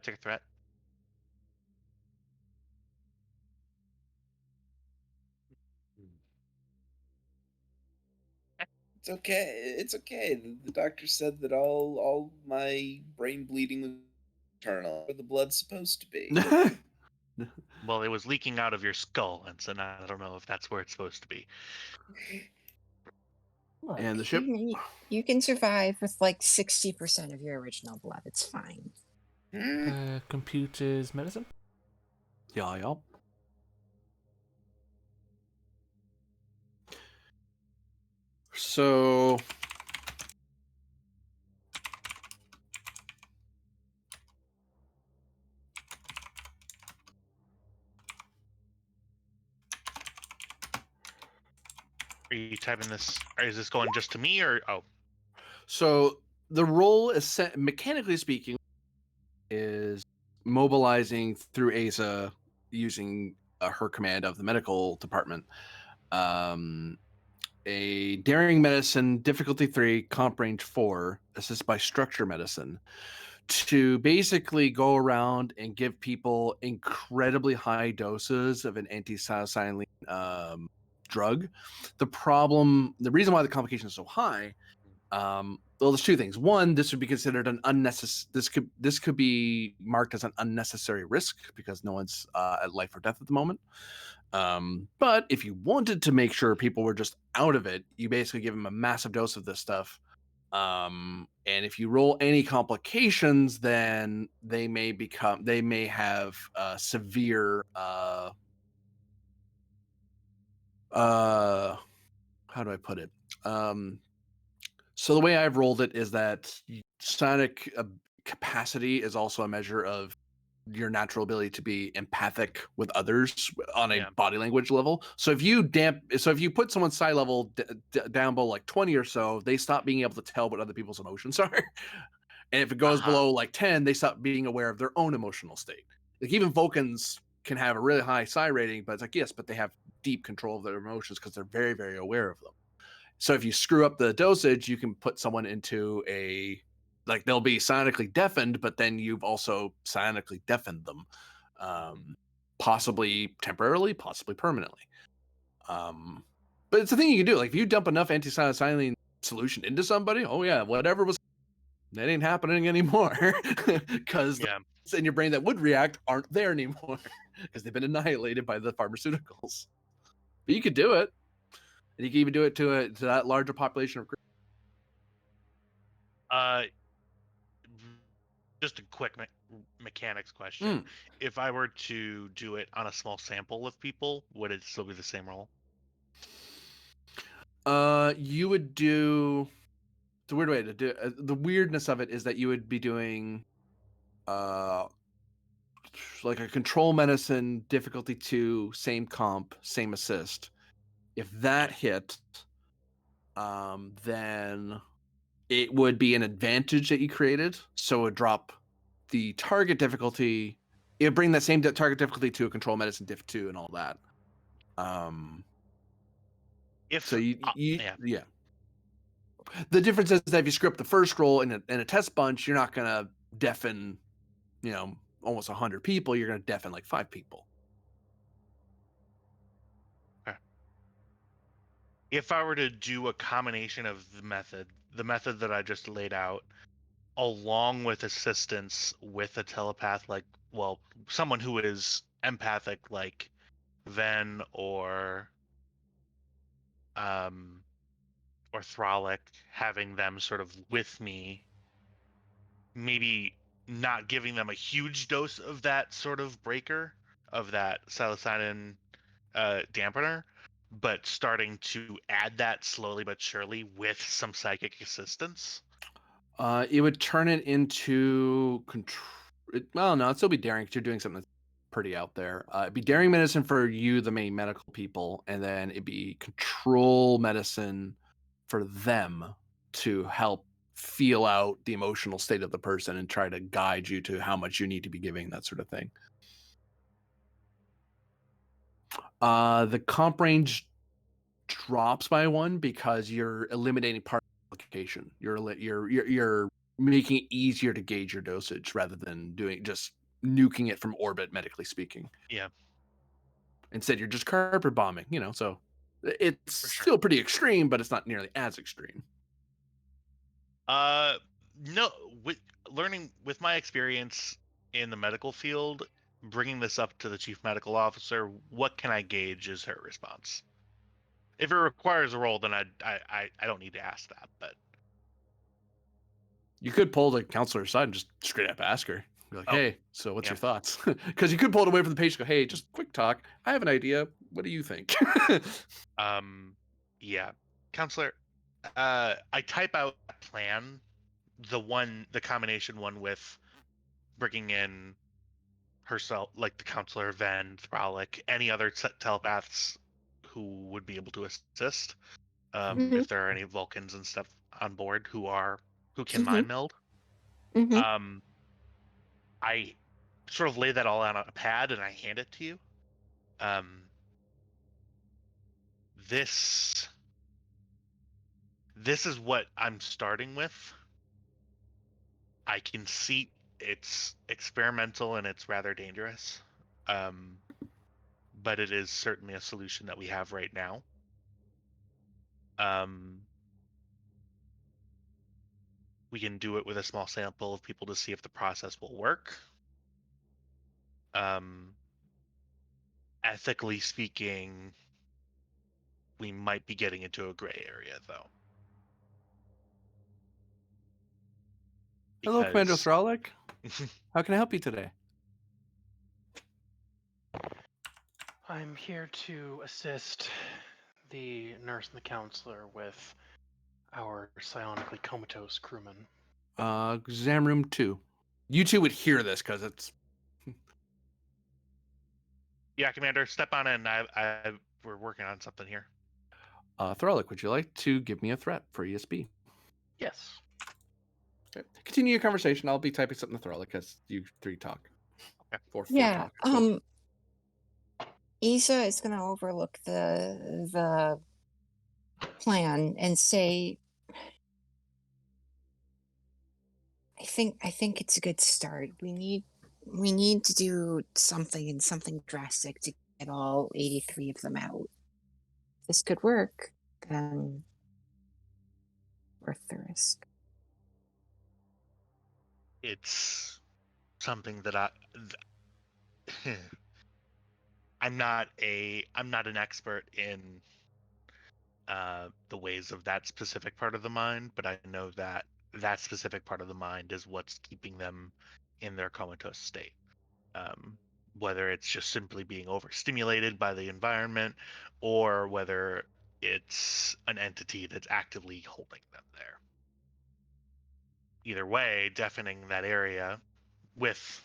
Take a threat. It's okay. It's okay. The doctor said that all my brain bleeding was internal. Where the blood's supposed to be. Well, it was leaking out of your skull, and so now I don't know if that's where it's supposed to be. Look, And the ship. you can survive with like 60% of your original blood. It's fine. Computers medicine. Yeah, yeah. So Are you typing this? Or is this going just to me, or So the role is mechanically speaking is mobilizing through Asa using her command of the medical department. A daring medicine difficulty 3, comp range 4, assist by structure medicine, to basically go around and give people incredibly high doses of an anti-psilocybin drug. The reason why the complication is so high, well, there's two things. One, this would be considered an unnecessary. This could be marked as an unnecessary risk because no one's at life or death at the moment. But if you wanted to make sure people were just out of it, you basically give them a massive dose of this stuff. And if you roll any complications, then they may have severe how do I put it? So the way I've rolled it is that sonic capacity is also a measure of your natural ability to be empathic with others on a body language level. So if you put someone's psi level down below like 20 or so, they stop being able to tell what other people's emotions are. And if it goes below like 10, they stop being aware of their own emotional state. Like even Vulcans can have a really high psi rating, but it's like, yes, but they have deep control of their emotions because they're very, very aware of them. So if you screw up the dosage, you can put someone into they'll be sonically deafened, but then you've also sonically deafened them, possibly temporarily, possibly permanently. But it's a thing you can do. Like if you dump enough anti-psilocybin solution into somebody, oh yeah, whatever was, that ain't happening anymore because the in your brain that would react aren't there anymore because they've been annihilated by the pharmaceuticals. But you could do it. And you can even do it to that larger population of. Just a quick mechanics question. If I were to do it on a small sample of people, would it still be the same roll? You would do. It's a weird way to do it. The weirdness of it is that you would be doing, like a control medicine difficulty 2, same comp, same assist. If that hit, then it would be an advantage that you created. So it would drop the target difficulty. It would bring that same target difficulty to a control medicine diff 2 and all that. So yeah. The difference is that if you screw up the first roll in a test bunch, you're not gonna deafen, almost 100 people. You're gonna deafen like 5 people. If I were to do a combination of the method that I just laid out, along with assistance with a telepath, someone who is empathic, like Ven or Thralic, having them sort of with me, maybe not giving them a huge dose of that sort of breaker, of that psilocybin dampener, but starting to add that slowly but surely with some psychic assistance. It would turn it into control. Well, no, it'd still be daring because you're doing something that's pretty out there. It'd be daring medicine for you, the main medical people, and then it'd be control medicine for them to help feel out the emotional state of the person and try to guide you to how much you need to be giving, that sort of thing. The comp range drops by 1 because you're eliminating part of the application. You're making it easier to gauge your dosage rather than just nuking it from orbit, medically speaking. Yeah, Instead, you're just carpet bombing, so it's for sure. still pretty extreme, but it's not nearly as extreme. No, learning with my experience in the medical field, bringing this up to the chief medical officer, what can I gauge is her response. If it requires a roll, then I don't need to ask that. But You could pull the counselor aside and just straight up ask her. Be like, Oh, hey, so what's yeah. your thoughts? Because you could pull it away from the patient. Go, hey, just quick talk. I have an idea. What do you think? Yeah, counselor, I type out a plan, the combination one with bringing in herself, like the counselor, Ven, Thralic, any other telepaths who would be able to assist. Mhm. If there are any Vulcans and stuff on board who can Mhm. mind meld. Mhm. Um, I sort of lay that all out on a pad and I hand it to you. This is what I'm starting with. I can see it's experimental and it's rather dangerous. But it is certainly a solution that we have right now. We can do it with a small sample of people to see if the process will work. Ethically speaking, we might be getting into a gray area, though. Hello, Commander Because Thralic. How can I help you today? I'm here to assist the nurse and the counselor with our psionically comatose crewman. Exam room 2. You two would hear this because it's yeah, Commander, step on in. We're working on something here. Thralic. Would you like to give me a threat for ESB? Yes. Okay. Continue your conversation. I'll be typing something to Thralic as you 3 talk. Okay. Or 4 Yeah. talk. I suppose. Isa is going to overlook the plan and say, I think it's a good start. We need to do something and something drastic to get all 83 of them out. If this could work, then worth the risk. It's something that I'm not an expert in the ways of that specific part of the mind, but I know that that specific part of the mind is what's keeping them in their comatose state. Whether it's just simply being overstimulated by the environment, or whether it's an entity that's actively holding them there. Either way, deafening that area with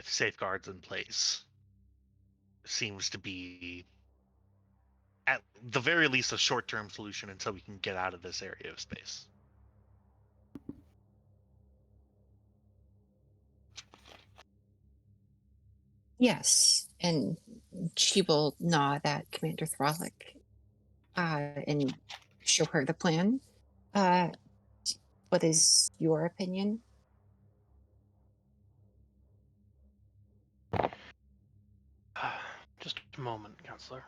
safeguards in place seems to be at the very least a short-term solution until we can get out of this area of space. Yes, and she will nod at Commander Thralic and show her the plan. What is your opinion? Just a moment, counselor.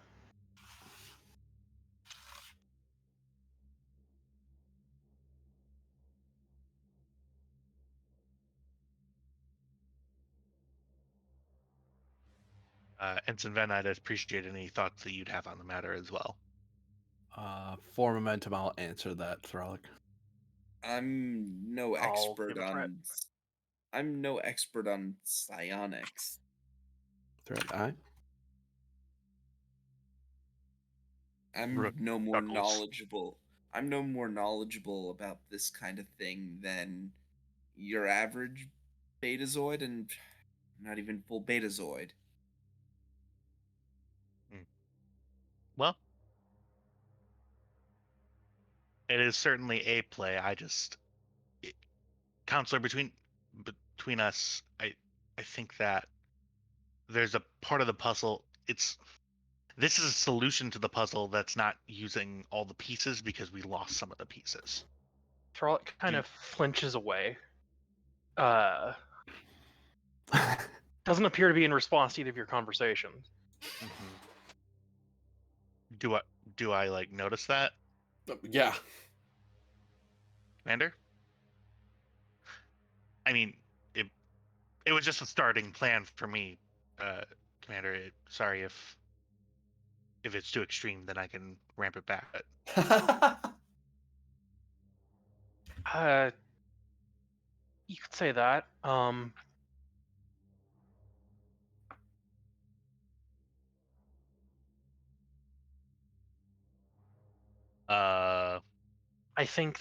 Ensign Van, I'd appreciate any thoughts that you'd have on the matter as well. For momentum, I'll answer that, Thralic. I'm no I'll expert give a threat. on. I'm no expert on psionics. Threat eye. I'm Rook no more chuckles. knowledgeable. I'm no more knowledgeable about this kind of thing than your average betazoid, and not even full betazoid. Well, It is certainly a play. Counselor, between us, I think that there's a part of the puzzle. This is a solution to the puzzle that's not using all the pieces because we lost some of the pieces. Thrall kind of flinches away. Doesn't appear to be in response to either of your conversations. Mm-hmm. Do I like notice that, Yeah. Commander? I mean, it was just a starting plan for me, Commander. Sorry if it's too extreme, then I can ramp it back. You could say that. I think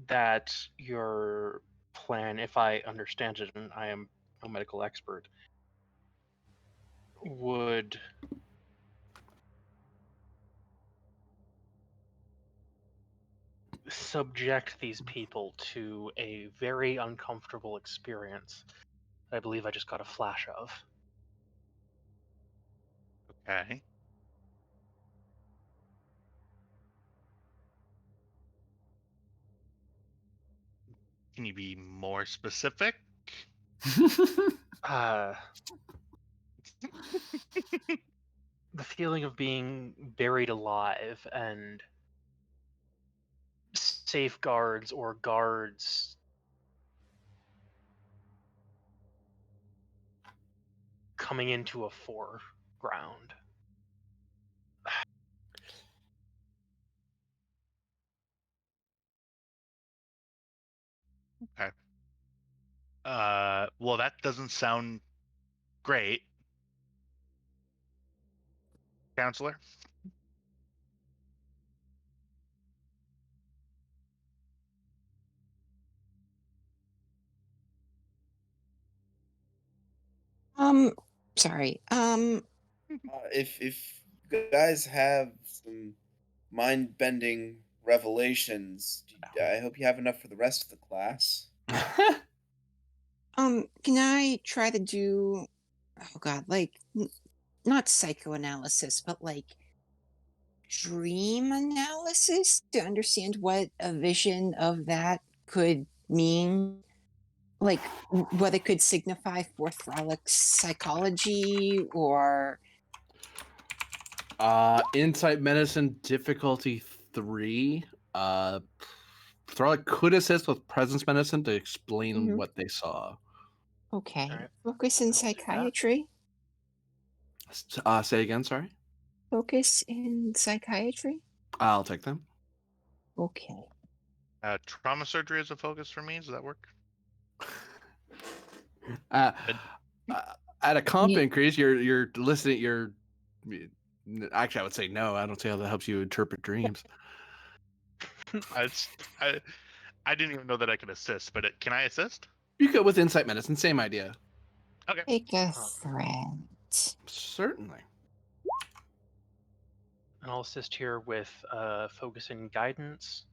that your plan, if I understand it, and I am no medical expert, would subject these people to a very uncomfortable experience that I believe I just got a flash of. Okay. Can you be more specific? The feeling of being buried alive and safeguards or guards coming into a foreground. Okay. Well, that doesn't sound great, Counselor. Sorry. If you guys have some mind-bending revelations, I hope you have enough for the rest of the class. Can I try to do, oh God, like, not psychoanalysis, but like dream analysis to understand what a vision of that could mean? Like, what it could signify for Thralick's psychology or. Insight medicine difficulty 3. Thralic could assist with presence medicine to explain Mhm. what they saw. Okay. Alright. Focus in I'll do that. psychiatry. Say again, sorry. Focus in psychiatry. I'll take them. Okay. Trauma surgery is a focus for me. Does that work? At a comp Ye- increase, you're listening. Actually, I would say no. I don't see how that helps you interpret dreams. I didn't even know that I could assist, but can I assist? You could with insight medicine, same idea. Okay. Take a threat. Certainly. And I'll assist here with focus and guidance.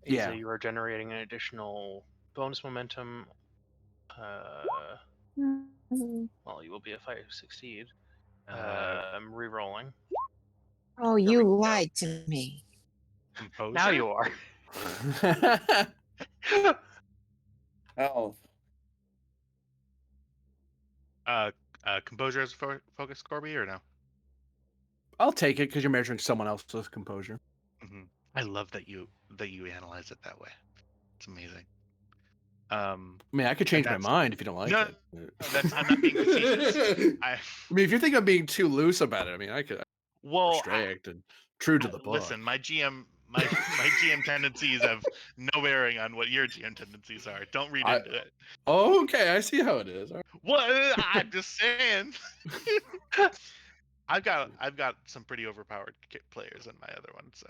Yeah. You are generating an additional bonus momentum. Mhm. Well, you will be if I succeed. Uh, I'm re-rolling. Oh, There you we go. lied to me. Composure. Now you are. Oh, Composure as a focus, Corby, or no? I'll take it because you're measuring someone else's composure. Mm-hmm. I love that you analyze it that way. It's amazing. I mean, I could change my that's- mind if you don't like No, it. I'm not being facetious. I mean, if you think I'm being too loose about it, I mean, I could. Well, Strict and true to the book. listen, my GM tendencies have no bearing on what your GM tendencies are. Don't read into it. Oh, okay, I see how it is. All right. Well, I'm just saying. I've got some pretty overpowered players in my other one, so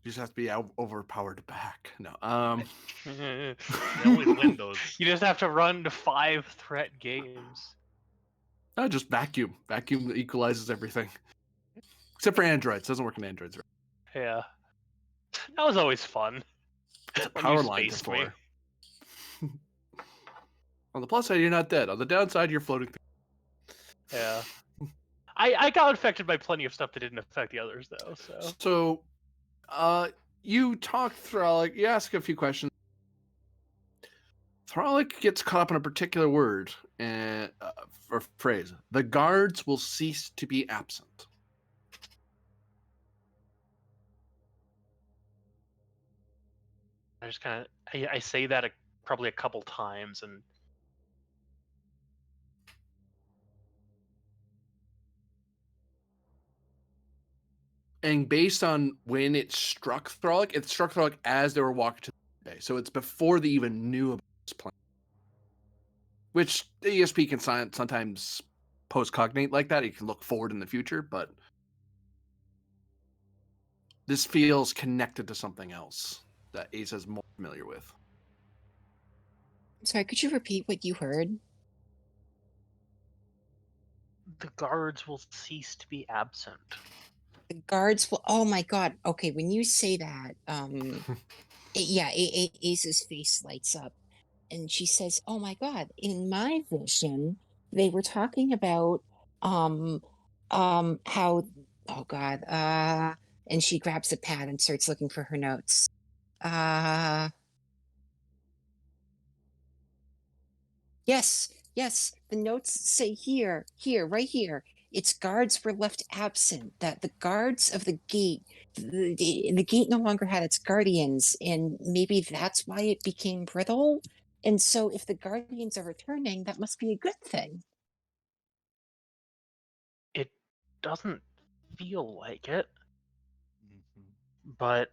You just have to be overpowered back. No. they always win those. You just have to run 5 threat games. Just vacuum. Vacuum equalizes everything. Except for androids. Doesn't work in androids. Yeah. That was always fun. It's a When you power line to spaced me. 4. On the plus side, you're not dead. On the downside, you're floating through. Yeah. I got infected by plenty of stuff that didn't affect the others though. So So, you talk Thralic, you ask a few questions. Thralic gets caught up in a particular word and or phrase. The guards will cease to be absent. I just kind of I say that probably a couple times, and And based on when it struck Thralic as they were walking to the bay. So it's before they even knew about this plan. Which the ESP can sometimes post-cognate like that. You can look forward in the future, but this feels connected to something else that Ace is more familiar with. I'm sorry, could you repeat what you heard? the guards will cease to be absent. The guards will. Oh my god. Okay, when you say that, Ace's face lights up, and she says, "Oh my god! In my vision, they were talking about how. Oh god. And she grabs a pad and starts looking for her notes. Uh, yes. The notes say here, right here. Its guards were left absent. That the guards of the gate, the gate no longer had its guardians, and maybe that's why it became brittle. And so, if the guardians are returning, that must be a good thing. It doesn't feel like it, Mhm. but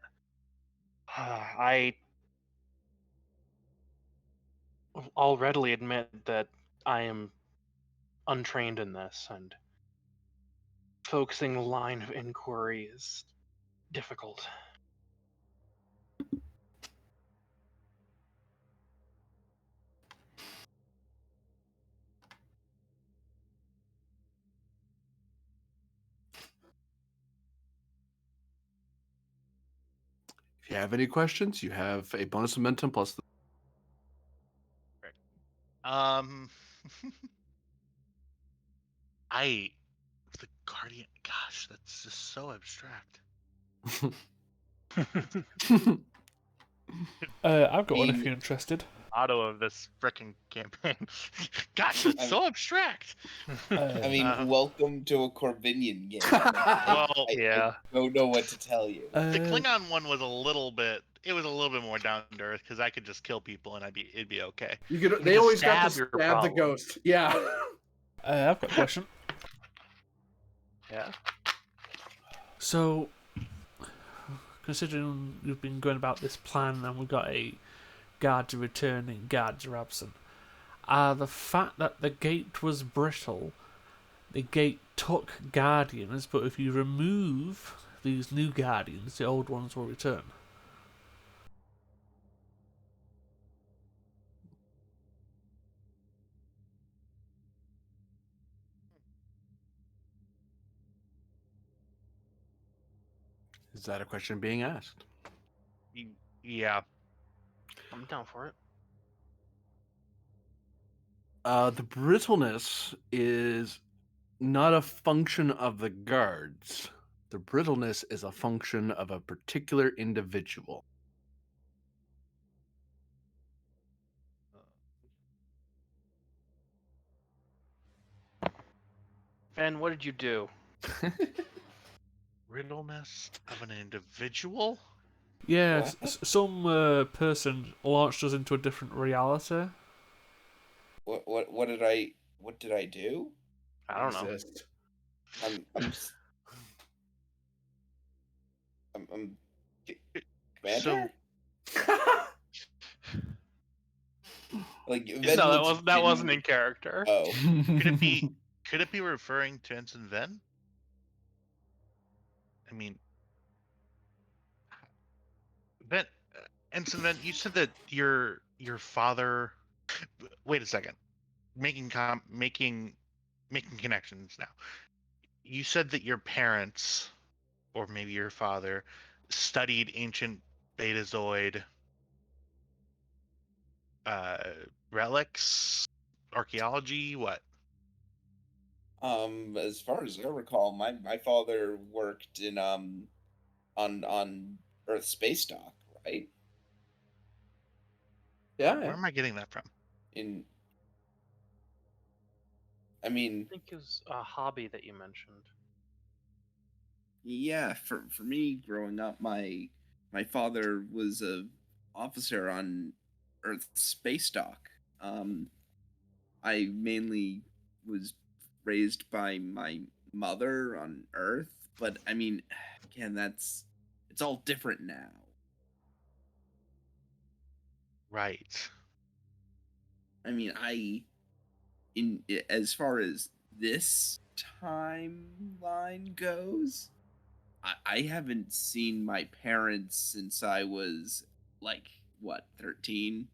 I'll readily admit that I am untrained in this, and focusing the line of inquiry is difficult. If you have any questions, you have a bonus momentum plus the Um, I the guardian. Gosh, that's just so abstract. I've got one if mean- you're interested. Motto of this frickin' campaign. Gosh, that's so abstract. I mean, Uh, welcome to a Corvinian game. Well, Yeah. I don't know what to tell you. the Klingon one was a little bit. It was a little bit more down to earth because I could just kill people and it'd be okay. You could. They just always got to stab your stab the problem. ghost. Yeah. I've got a question. Yeah. So, considering we've been going about this plan and we've got a guards are returning, guards are absent, the fact that the gate was brittle, the gate took guardians, but if you remove these new guardians, the old ones will return. Is that a question being asked? Yeah. I'm down for it. The brittleness is not a function of the guards. The brittleness is a function of a particular individual. Ben, what did you do? Riddleness of an individual. Yeah, What? some person launched us into a different reality. What did I do? I don't know. Exist. I'm Commander? Like Ven No, looks that wasn't genuinely- in character. Oh, Could it be referring to Ensign Ven? I mean, Ven, Ensign Ven, you said that your father. Wait a second. Making connections now. You said that your parents, or maybe your father, studied ancient Betazoid, uh, relics, archaeology, what? As far as I recall, my father worked in on Earth space dock, right? Yeah, Where yeah. am I getting that from? In I mean, I think is a hobby that you mentioned. yeah, for me growing up, my father was a officer on Earth space dock. I mainly was raised by my mother on Earth, but I mean, again, it's all different now. Right. I mean, as far as this timeline goes, I haven't seen my parents since I was like what 13.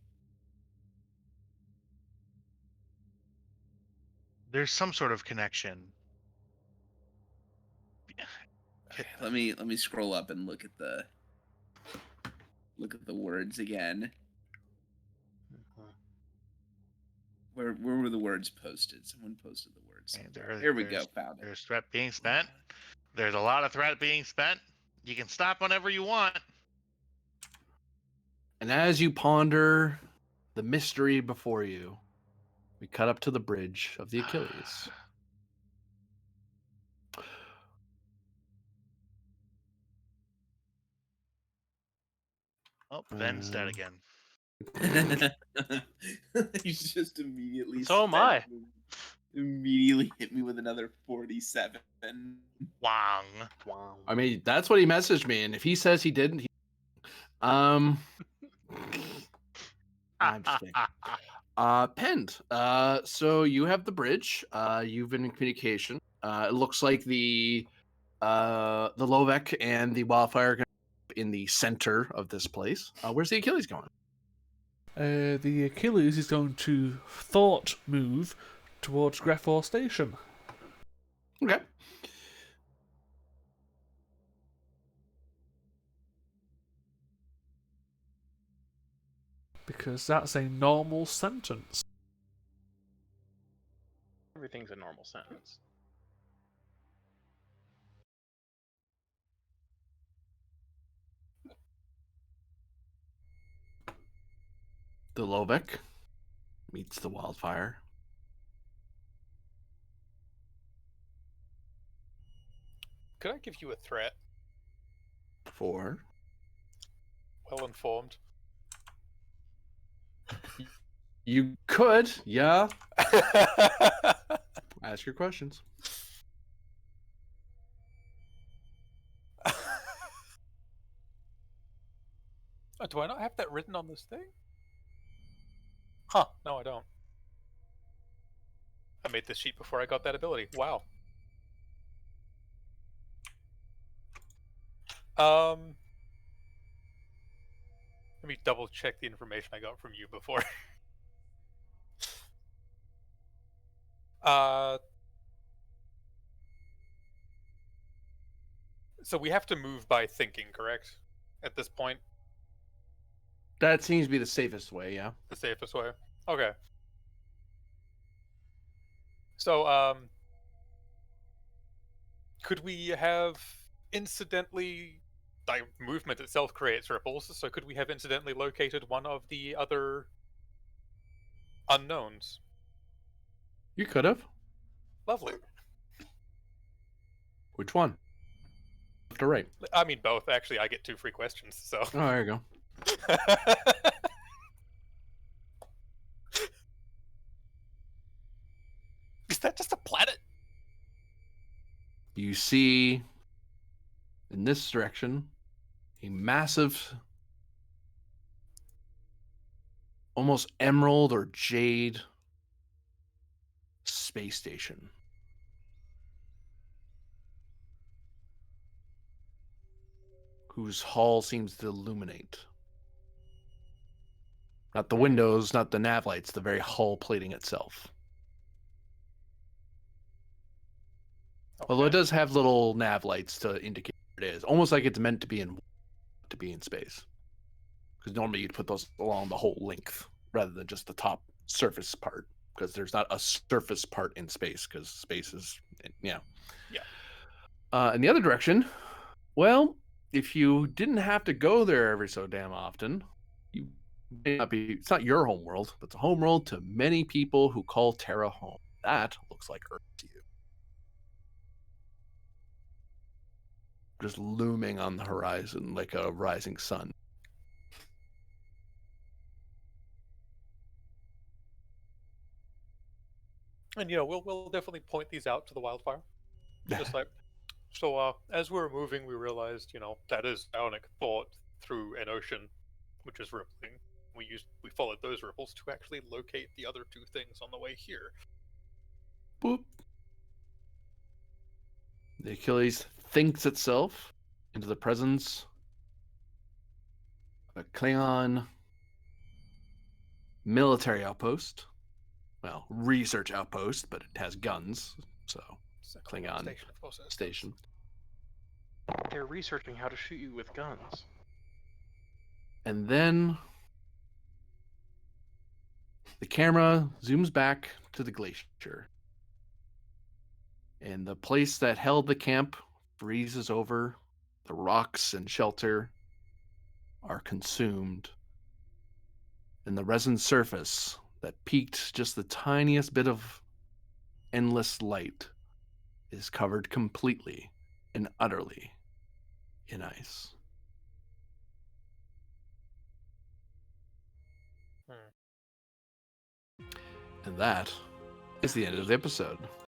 There's some sort of connection. Okay, let me scroll up and look at the words again. Where were the words posted? Someone posted the words. And Here we go. Found it. there's threat being spent. There's a lot of threat being spent. You can stop whenever you want. And as you ponder the mystery before you, we cut up to the bridge of the Achilles. Oh, Ben's dead again. He's just immediately. So am I. Immediately hit me with another 47. Wang. Wow. I mean, that's what he messaged me, and if he says he didn't, I'm just kidding. Penned. So you have the bridge. You've been in communication. It looks like the Lovek and the wildfire are gonna be in the center of this place. Where's the Achilles going? The Achilles is going to thought move towards Greffor Station. Okay. Because that's a normal sentence. Everything's a normal sentence. The Lovek meets the wildfire. Could I give you a threat? For Well informed. you could, yeah. Ask your questions. Do I not have that written on this thing? Huh, no I don't. I made this sheet before I got that ability. Wow. Let me double check the information I got from you before. So we have to move by thinking, correct? At this point? That seems to be the safest way, yeah. The safest way? Okay. So, could we have incidentally, like, movement itself creates ripples, so could we have incidentally located one of the other unknowns? You could have. Lovely. Which one? Left or right? I mean, both. Actually, I get 2 free questions, so. Oh, there you go. Is that just a planet? You see in this direction a massive, almost emerald or jade space station. Whose hull seems to illuminate. Not the windows, not the nav lights, the very hull plating itself. Okay. Although it does have little nav lights to indicate where it is. Almost like it's meant to be in space. because normally you'd put those along the whole length rather than just the top surface part, because there's not a surface part in space, because space is, Yeah. In the other direction, well, if you didn't have to go there every so damn often, you may not be. It's not your home world, but it's a home world to many people who call Terra home. That looks like Earth to you, just looming on the horizon like a rising sun. And we'll definitely point these out to the wildfire. Just like so, as we were moving, we realized that is ionic thought through an ocean, which is rippling. We followed those ripples to actually locate the other two things on the way here. Boop. The Achilles thinks itself into the presence of a Klingon military outpost. Well, research outpost, but it has guns, so It's a Klingon station, of course. station. They're researching how to shoot you with guns. And then the camera zooms back to the glacier. And the place that held the camp freezes over. The rocks and shelter are consumed. And the resin surface that peaked just the tiniest bit of endless light is covered completely and utterly in ice. Hmm. And that is the end of the episode.